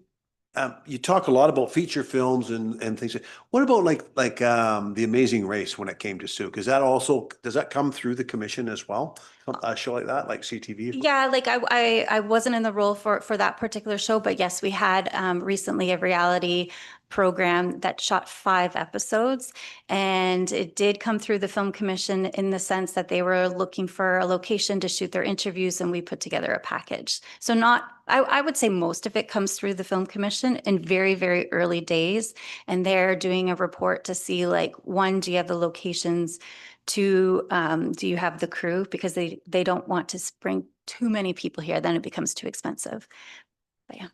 you talk a lot about feature films and things, what about like The Amazing Race when it came to Souk? Is that also, does that come through the commission as well? A show like that, like CTV? Yeah, like I wasn't in the role for that particular show, but yes, we had recently a reality program that shot 5 episodes, and it did come through the Film Commission in the sense that they were looking for a location to shoot their interviews, and we put together a package. So I would say most of it comes through the Film Commission in very, very early days, and they're doing a report to see, like, 1, do you have the locations? 2, do you have the crew? Because they don't want to bring too many people here, then it becomes too expensive. But yeah.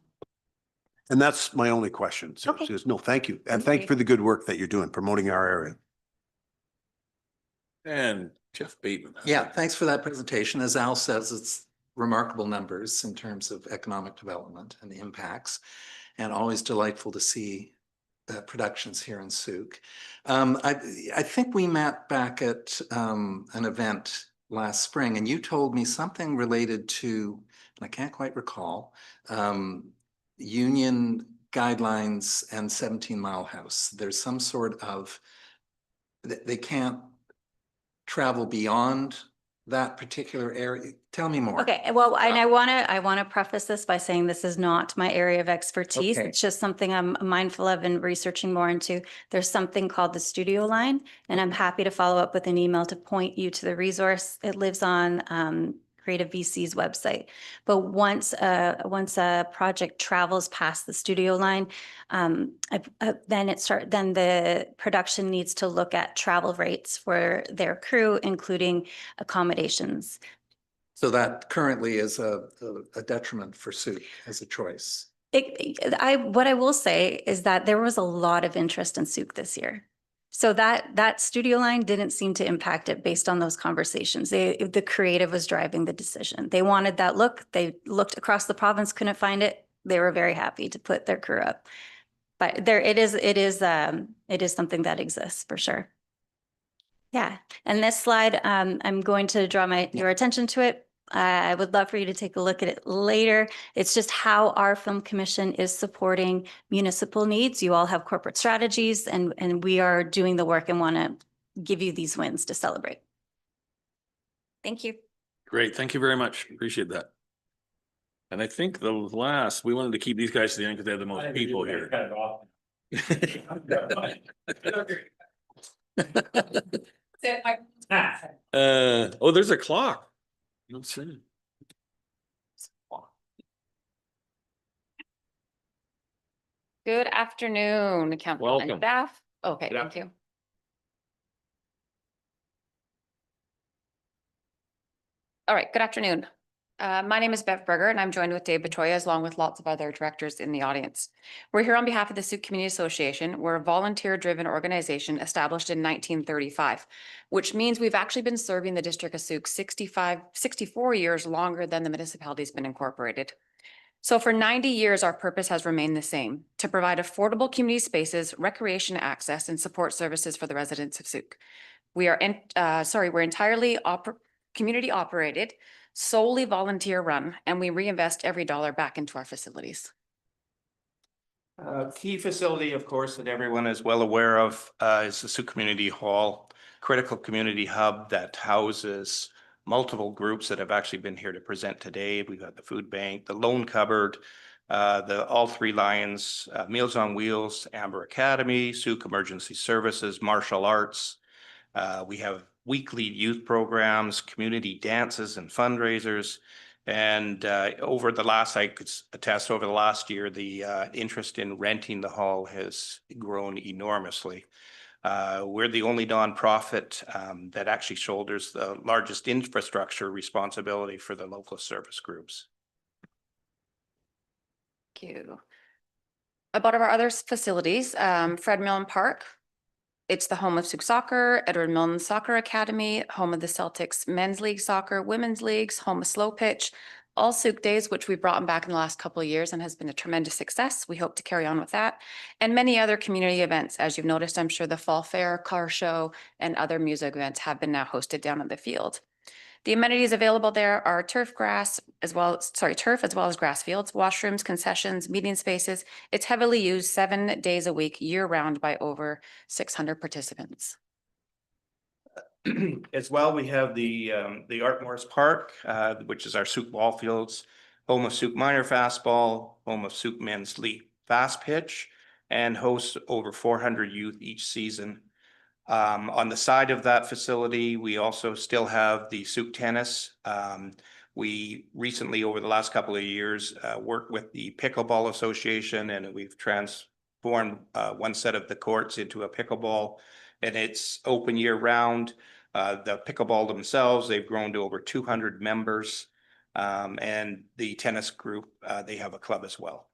And that's my only question. So Okay. no, thank you. And thank you for the good work that you're doing, promoting our area. And Jeff Bateman. Yeah, thanks for that presentation. As Al says, it's remarkable numbers in terms of economic development and the impacts, and always delightful to see productions here in Souk. I think we met back at an event last spring, and you told me something related to, and I can't quite recall, union guidelines and 17 Mile House. There's some sort of, they can't travel beyond that particular area. Tell me more. Okay, well, and I want to preface this by saying this is not my area of expertise. Okay. It's just something I'm mindful of and researching more into. There's something called the Studio Line, and I'm happy to follow up with an email to point you to the resource. It lives on Creative VC's website. But once a project travels past the Studio Line, then the production needs to look at travel rates for their crew, including accommodations. So that currently is a detriment for Souk as a choice. What I will say is that there was a lot of interest in Souk this year. So that Studio Line didn't seem to impact it based on those conversations. The creative was driving the decision. They wanted that look. They looked across the province, couldn't find it. They were very happy to put their crew up. But it is something that exists for sure. Yeah, and this slide, I'm going to draw your attention to it. I would love for you to take a look at it later. It's just how our Film Commission is supporting municipal needs. You all have corporate strategies, and we are doing the work and want to give you these wins to celebrate. Thank you. Great. Thank you very much. Appreciate that. And I think we wanted to keep these guys to the end because they have the most people here. Oh, there's a clock. Let's see. afternoon, council and Welcome. staff. Okay, Good thank you. All right, good afternoon. My name is Bev Berger and I'm joined with Dave Betoya along with lots of other directors in the audience. We're here on behalf of the Sioux Community Association. We're a volunteer-driven organization established in 1935, which means we've actually been serving the District of Sioux 64 years longer than the municipality's been incorporated. So for 90 years, our purpose has remained the same: to provide affordable community spaces, recreation access, and support services for the residents of Sioux. We're entirely community operated, solely volunteer run, and we reinvest every dollar back into our facilities. Key facility, of course, that everyone is well aware of is the Sioux Community Hall, critical community hub that houses multiple groups that have actually been here to present today. We've got the food bank, the loan cupboard, all three lions, Meals on Wheels, Amber Academy, Sioux Emergency Services, martial arts. We have weekly youth programs, community dances and fundraisers. And over the last, I could attest, over the last year, the interest in renting the hall has grown enormously. We're the only nonprofit that actually shoulders the largest infrastructure responsibility for the local service groups. Thank you. About our other facilities, Fred Millen Park. It's the home of Sioux Soccer, Edward Millen Soccer Academy, home of the Celtics Men's League Soccer, Women's Leagues, home of Slow Pitch, all Sioux Days, which we brought them back in the last couple of years and has been a tremendous success. We hope to carry on with that. And many other community events. As you've noticed, I'm sure the Fall Fair, car show, and other music events have been now hosted down at the field. The amenities available there are turf as well as grass fields, washrooms, concessions, meeting spaces. It's heavily used 7 days a week, year round, by over 600 participants. As well, we have the Art Morris Park, which is our Sioux ball fields, home of Sioux Minor Fastball, home of Sioux Men's League Fast Pitch, and hosts over 400 youth each season. On the side of that facility, we also still have the Sioux Tennis. We recently, over the last couple of years, worked with the Pickleball Association, and we've transformed one set of the courts into a pickleball, and it's open year round. The pickleball themselves, they've grown to over 200 members, and the tennis group, they have a club as well.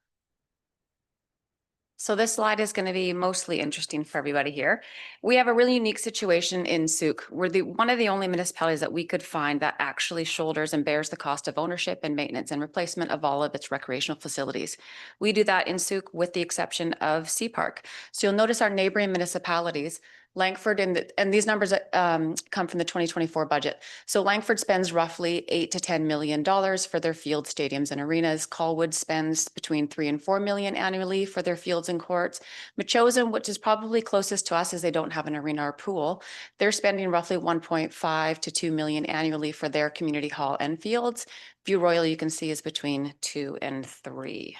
So this slide is going to be mostly interesting for everybody here. We have a really unique situation in Sioux. We're one of the only municipalities that we could find that actually shoulders and bears the cost of ownership and maintenance and replacement of all of its recreational facilities. We do that in Sioux with the exception of Sea Park. So you'll notice our neighboring municipalities, Langford, and these numbers come from the 2024 budget. So Langford spends roughly $8 to $10 million for their field stadiums and arenas. Colwood spends between $3 and $4 million annually for their fields and courts. Machosen, which is probably closest to us as they don't have an arena or pool, they're spending roughly $1.5 to $2 million annually for their community hall and fields. View Royal, you can see, is between 2 and 3.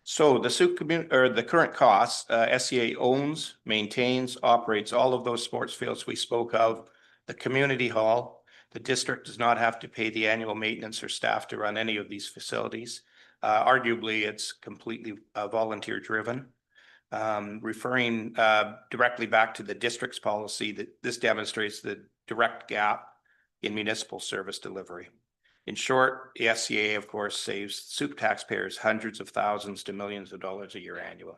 So the Sioux community, or the current costs, SCA owns, maintains, operates all of those sports fields we spoke of. The community hall, the district does not have to pay the annual maintenance or staff to run any of these facilities. Arguably, it's completely volunteer driven. Referring directly back to the district's policy, that this demonstrates the direct gap in municipal service delivery. In short, the SCA, of course, saves Sioux taxpayers hundreds of thousands to millions of dollars a year annually.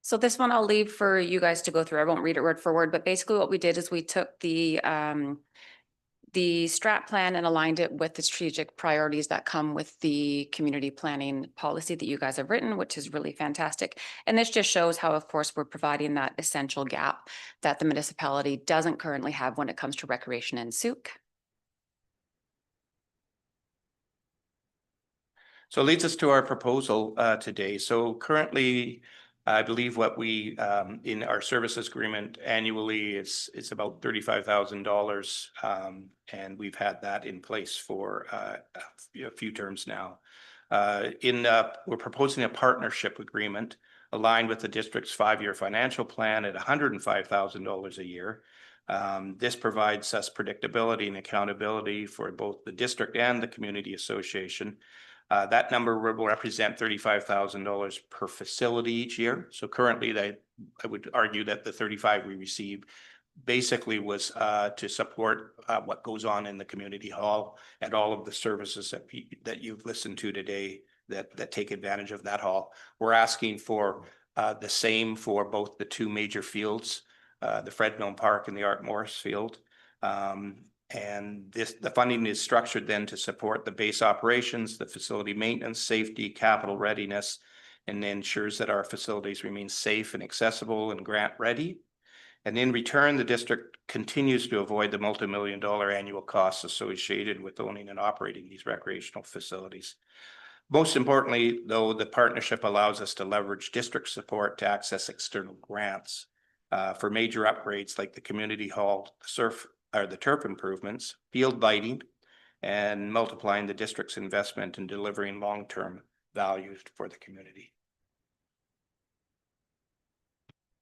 So this one I'll leave for you guys to go through. I won't read it word for word, but basically what we did is we took the strat plan and aligned it with the strategic priorities that come with the community planning policy that you guys have written, which is really fantastic. And this just shows how, of course, we're providing that essential gap that the municipality doesn't currently have when it comes to recreation in Sioux. So it leads us to our proposal today. So currently, I believe what we in our services agreement annually it's about $35,000, and we've had that in place for a few terms now. We're proposing a partnership agreement aligned with the district's 5-year financial plan at $105,000 a year. This provides us predictability and accountability for both the district and the community association. That number will represent $35,000 per facility each year. So currently, I would argue that the 35 we receive basically was to support what goes on in the community hall and all of the services that you've listened to today that take advantage of that hall. We're asking for the same for both the two major fields, the Fred Milne Park and the Art Morris Field. And the funding is structured then to support the base operations, the facility maintenance, safety, capital readiness, and ensures that our facilities remain safe and accessible and grant ready. And in return, the district continues to avoid the multi-million-dollar annual costs associated with owning and operating these recreational facilities. Most importantly, though, the partnership allows us to leverage district support to access external grants for major upgrades like the community hall, the turf improvements, field lighting, and multiplying the district's investment in delivering long-term value for the community.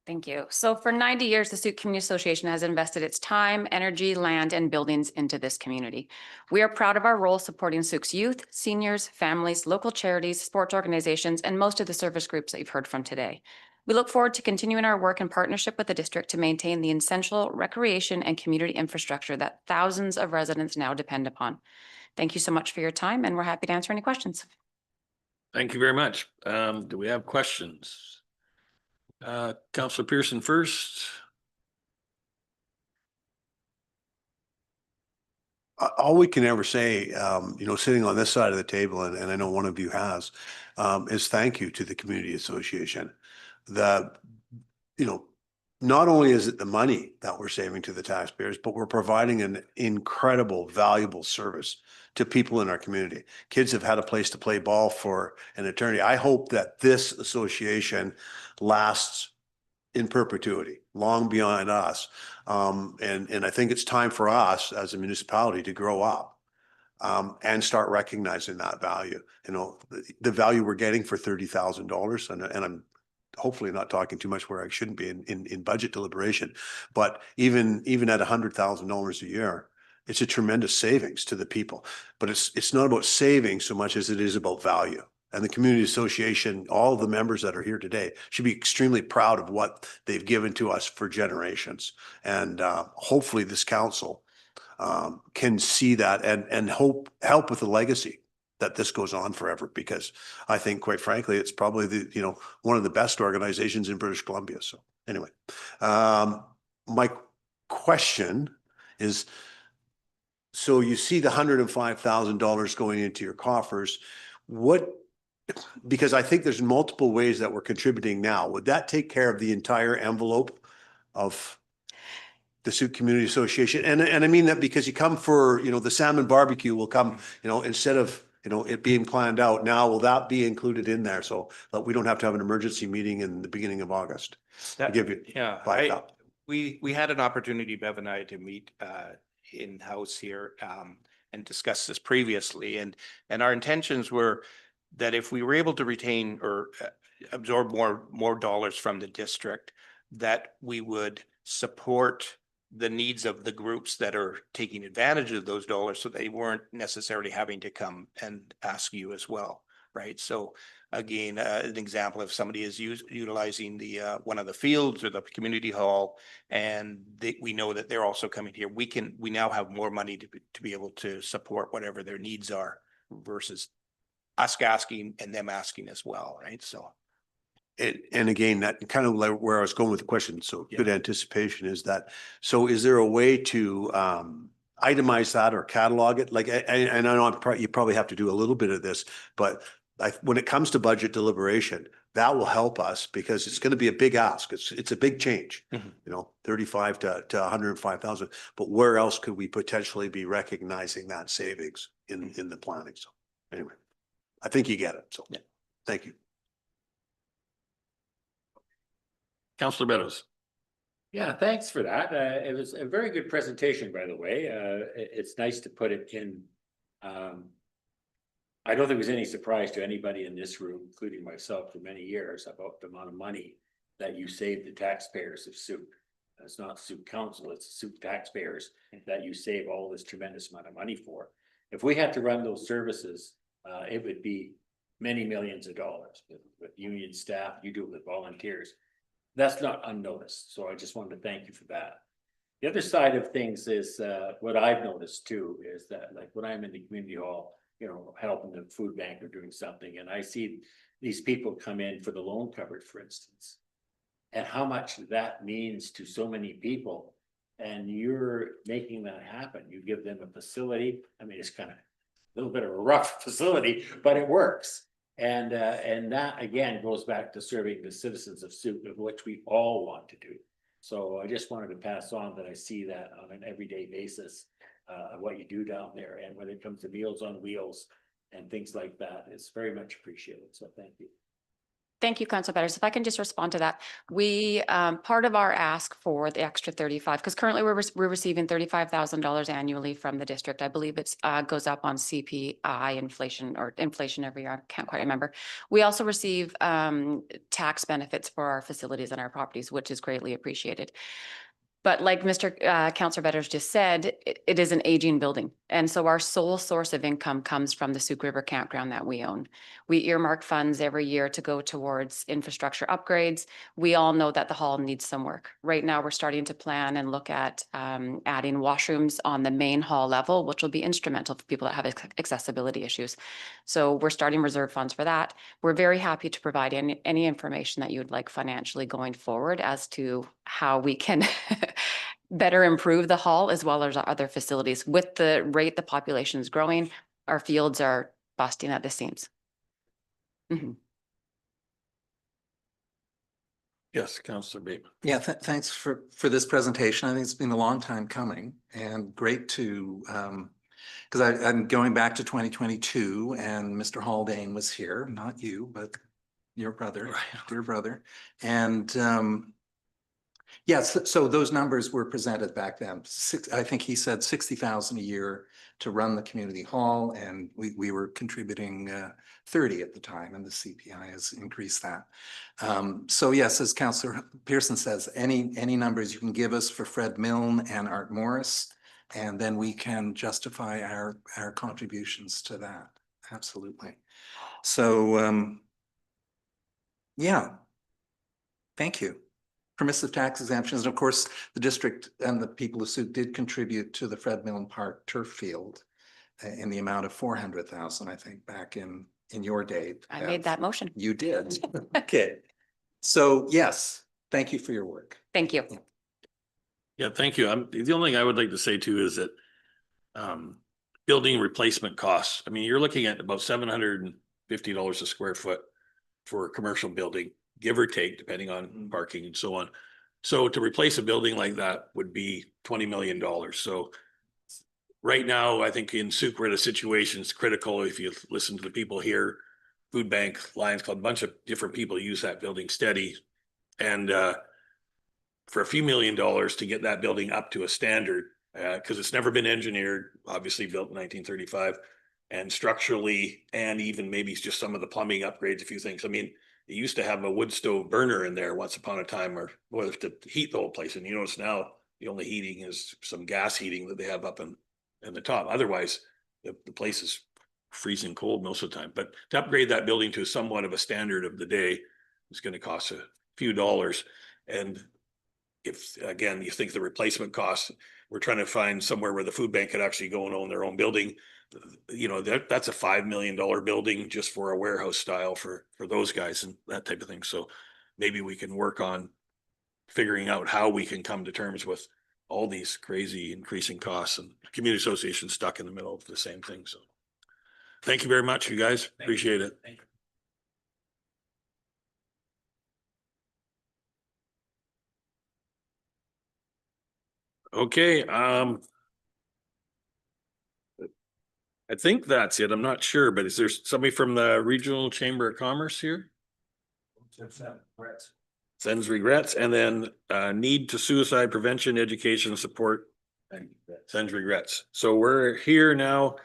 Thank you. So for 90 years, the Sooke Community Association has invested its time, energy, land, and buildings into this community. We are proud of our role supporting Sooke's youth, seniors, families, local charities, sports organizations, and most of the service groups that you've heard from today. We look forward to continuing our work in partnership with the district to maintain the essential recreation and community infrastructure that thousands of residents now depend upon. Thank you so much for your time, and we're happy to answer any questions. Thank you very much. Do we have questions? Councillor Pearson first. All we can ever say, sitting on this side of the table, and I know one of you has, is thank you to the community association. Not only is it the money that we're saving to the taxpayers, but we're providing an incredible, valuable service to people in our community. Kids have had a place to play ball for an eternity. I hope that this association lasts in perpetuity, long beyond us. And I think it's time for us as a municipality to grow up and start recognizing that value. The value we're getting for $30,000, and I'm hopefully not talking too much where I shouldn't be in budget deliberation, but even at $100,000 a year, it's a tremendous savings to the people. But it's not about saving so much as it is about value. And the community association, all of the members that are here today should be extremely proud of what they've given to us for generations. And hopefully this council can see that and help with the legacy that this goes on forever, because I think, quite frankly, it's probably one of the best organizations in British Columbia. So anyway, my question is, so you see the $105,000 going into your coffers. Because I think there's multiple ways that we're contributing now. Would that take care of the entire envelope of the Sooke Community Association? And I mean that because you come for, the salmon barbecue will come, instead of, it being planned out now, will that be included in there? So that we don't have to have an emergency meeting in the beginning of August to give you. Yeah, we had an opportunity, Bev and I, to meet in-house here and discuss this previously. And our intentions were that if we were able to retain or absorb more dollars from the district, that we would support the needs of the groups that are taking advantage of those dollars, so they weren't necessarily having to come and ask you as well, right? So again, an example, if somebody is utilizing one of the fields or the community hall, and we know that they're also coming here, we now have more money to be able to support whatever their needs are versus us asking and them asking as well, right? So, and again, that kind of like where I was going with the question. So good anticipation is that. So is there a way to itemize that or catalog it? Like, and I know you probably have to do a little bit of this, but when it comes to budget deliberation, that will help us because it's going to be a big ask. It's a big change, 35 to 105,000. But where else could we potentially be recognizing that savings in the planning? So anyway. I think you get it. So thank you. Councillor Meadows. Yeah, thanks for that. It was a very good presentation, by the way. It's nice to put it in. I don't think it was any surprise to anybody in this room, including myself, for many years about the amount of money that you saved the taxpayers of Sooke. It's not Sioux Council, it's Sioux taxpayers that you save all this tremendous amount of money for. If we had to run those services, it would be many millions of dollars with union staff. You do it with volunteers. That's not unnoticed. So I just wanted to thank you for that. The other side of things is what I've noticed too, is that like when I'm in the community hall, you know, helping the food bank or doing something, and I see these people come in for the loan cupboard, for instance, and how much that means to so many people. And you're making that happen. You give them a facility. I mean, it's kind of a little bit of a rough facility, but it works. And that again goes back to serving the citizens of Sioux, of which we all want to do. So I just wanted to pass on that I see that on an everyday basis, what you do down there. And when it comes to Meals on Wheels and things like that, it's very much appreciated. So thank you. Thank you, Councilor Betters. If I can just respond to that, we, part of our ask for the extra 35, because currently we're receiving $35,000 annually from the district. I believe it's goes up on CPI inflation or inflation every year. I can't quite remember. We also receive tax benefits for our facilities and our properties, which is greatly appreciated. But like Mr. Councilor Betters just said, it is an aging building. And so our sole source of income comes from the Sioux River Campground that we own. We earmark funds every year to go towards infrastructure upgrades. We all know that the hall needs some work. Right now, we're starting to plan and look at adding washrooms on the main hall level, which will be instrumental for people that have accessibility issues. So we're starting reserve funds for that. We're very happy to provide any information that you would like financially going forward as to how we can better improve the hall as well as our other facilities. With the rate the population is growing, our fields are busting at the seams. Mhm. Yes, Councilor Bateman. Yeah, thanks for this presentation. I think it's been a long time coming and great to, because I'm going back to 2022 and Mr. Haldane was here, not you, but your brother, dear brother. And yes, so those numbers were presented back then. I think he said 60,000 a year to run the community hall, and we were contributing 30 at the time, and the CPI has increased that. So yes, as Councillor Pearson says, any numbers you can give us for Fred Milne and Art Morris, and then we can justify our contributions to that. Absolutely. So yeah, thank you. Permissive tax exemptions, and of course, the district and the people of Sioux did contribute to the Fred Milne Park turf field in the amount of 400,000, I think, back in your day. I made that motion. You did. Okay. So yes, thank you for your work. Thank you. Yeah, thank you. The only thing I would like to say too is that building replacement costs. I mean, you're looking at about $750 a square foot for a commercial building, give or take, depending on parking and so on. So to replace a building like that would be $20 million. So right now, I think in Sioux, we're in a situation is critical. If you listen to the people here, Food Bank, Lions Club, a bunch of different people use that building steady. And for a few $1 million to get that building up to a standard, because it's never been engineered, obviously built in 1935, and structurally, and even maybe just some of the plumbing upgrades, a few things. I mean, it used to have a wood stove burner in there once upon a time, or to heat the whole place. And you notice now the only heating is some gas heating that they have up in the top. Otherwise, the place is freezing cold most of the time. But to upgrade that building to somewhat of a standard of the day is going to cost a few dollars. And if, again, you think the replacement costs, we're trying to find somewhere where the food bank could actually go and own their own building. You know, that's a $5 million building just for a warehouse style for those guys and that type of thing. So maybe we can work on figuring out how we can come to terms with all these crazy increasing costs, and the community association stuck in the middle of the same thing. So thank you very much, you guys. Appreciate it. Thank you. Okay, I think that's it. I'm not sure, but is there somebody from the Regional Chamber of Commerce here? Sends regrets, and then need to suicide prevention, education, support. Sends regrets. So we're here now.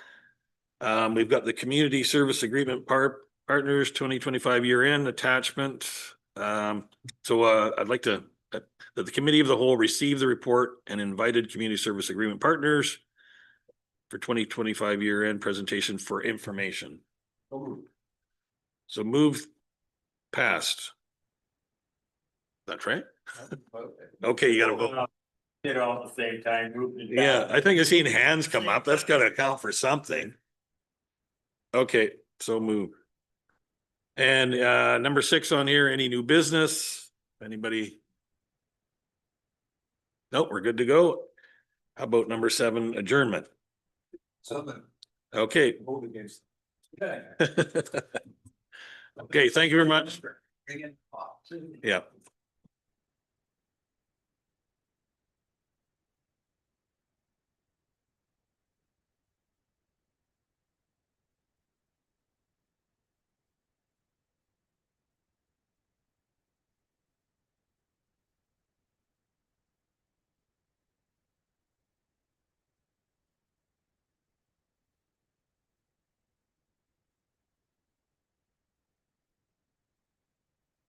We've got the community service agreement partners 2025 year end attachment. So I'd like to that the committee of the whole received the report and invited community service agreement partners for 2025 year-end presentation for information. So moved, passed. That's right? Okay, you gotta vote. Did all at the same time. Yeah, I think I've seen hands come up. That's gotta account for something. Okay, so move. And number 6 on here, any new business? Anybody? Nope, we're good to go. How about number 7, adjournment? Okay. Okay, thank you very much. Yeah.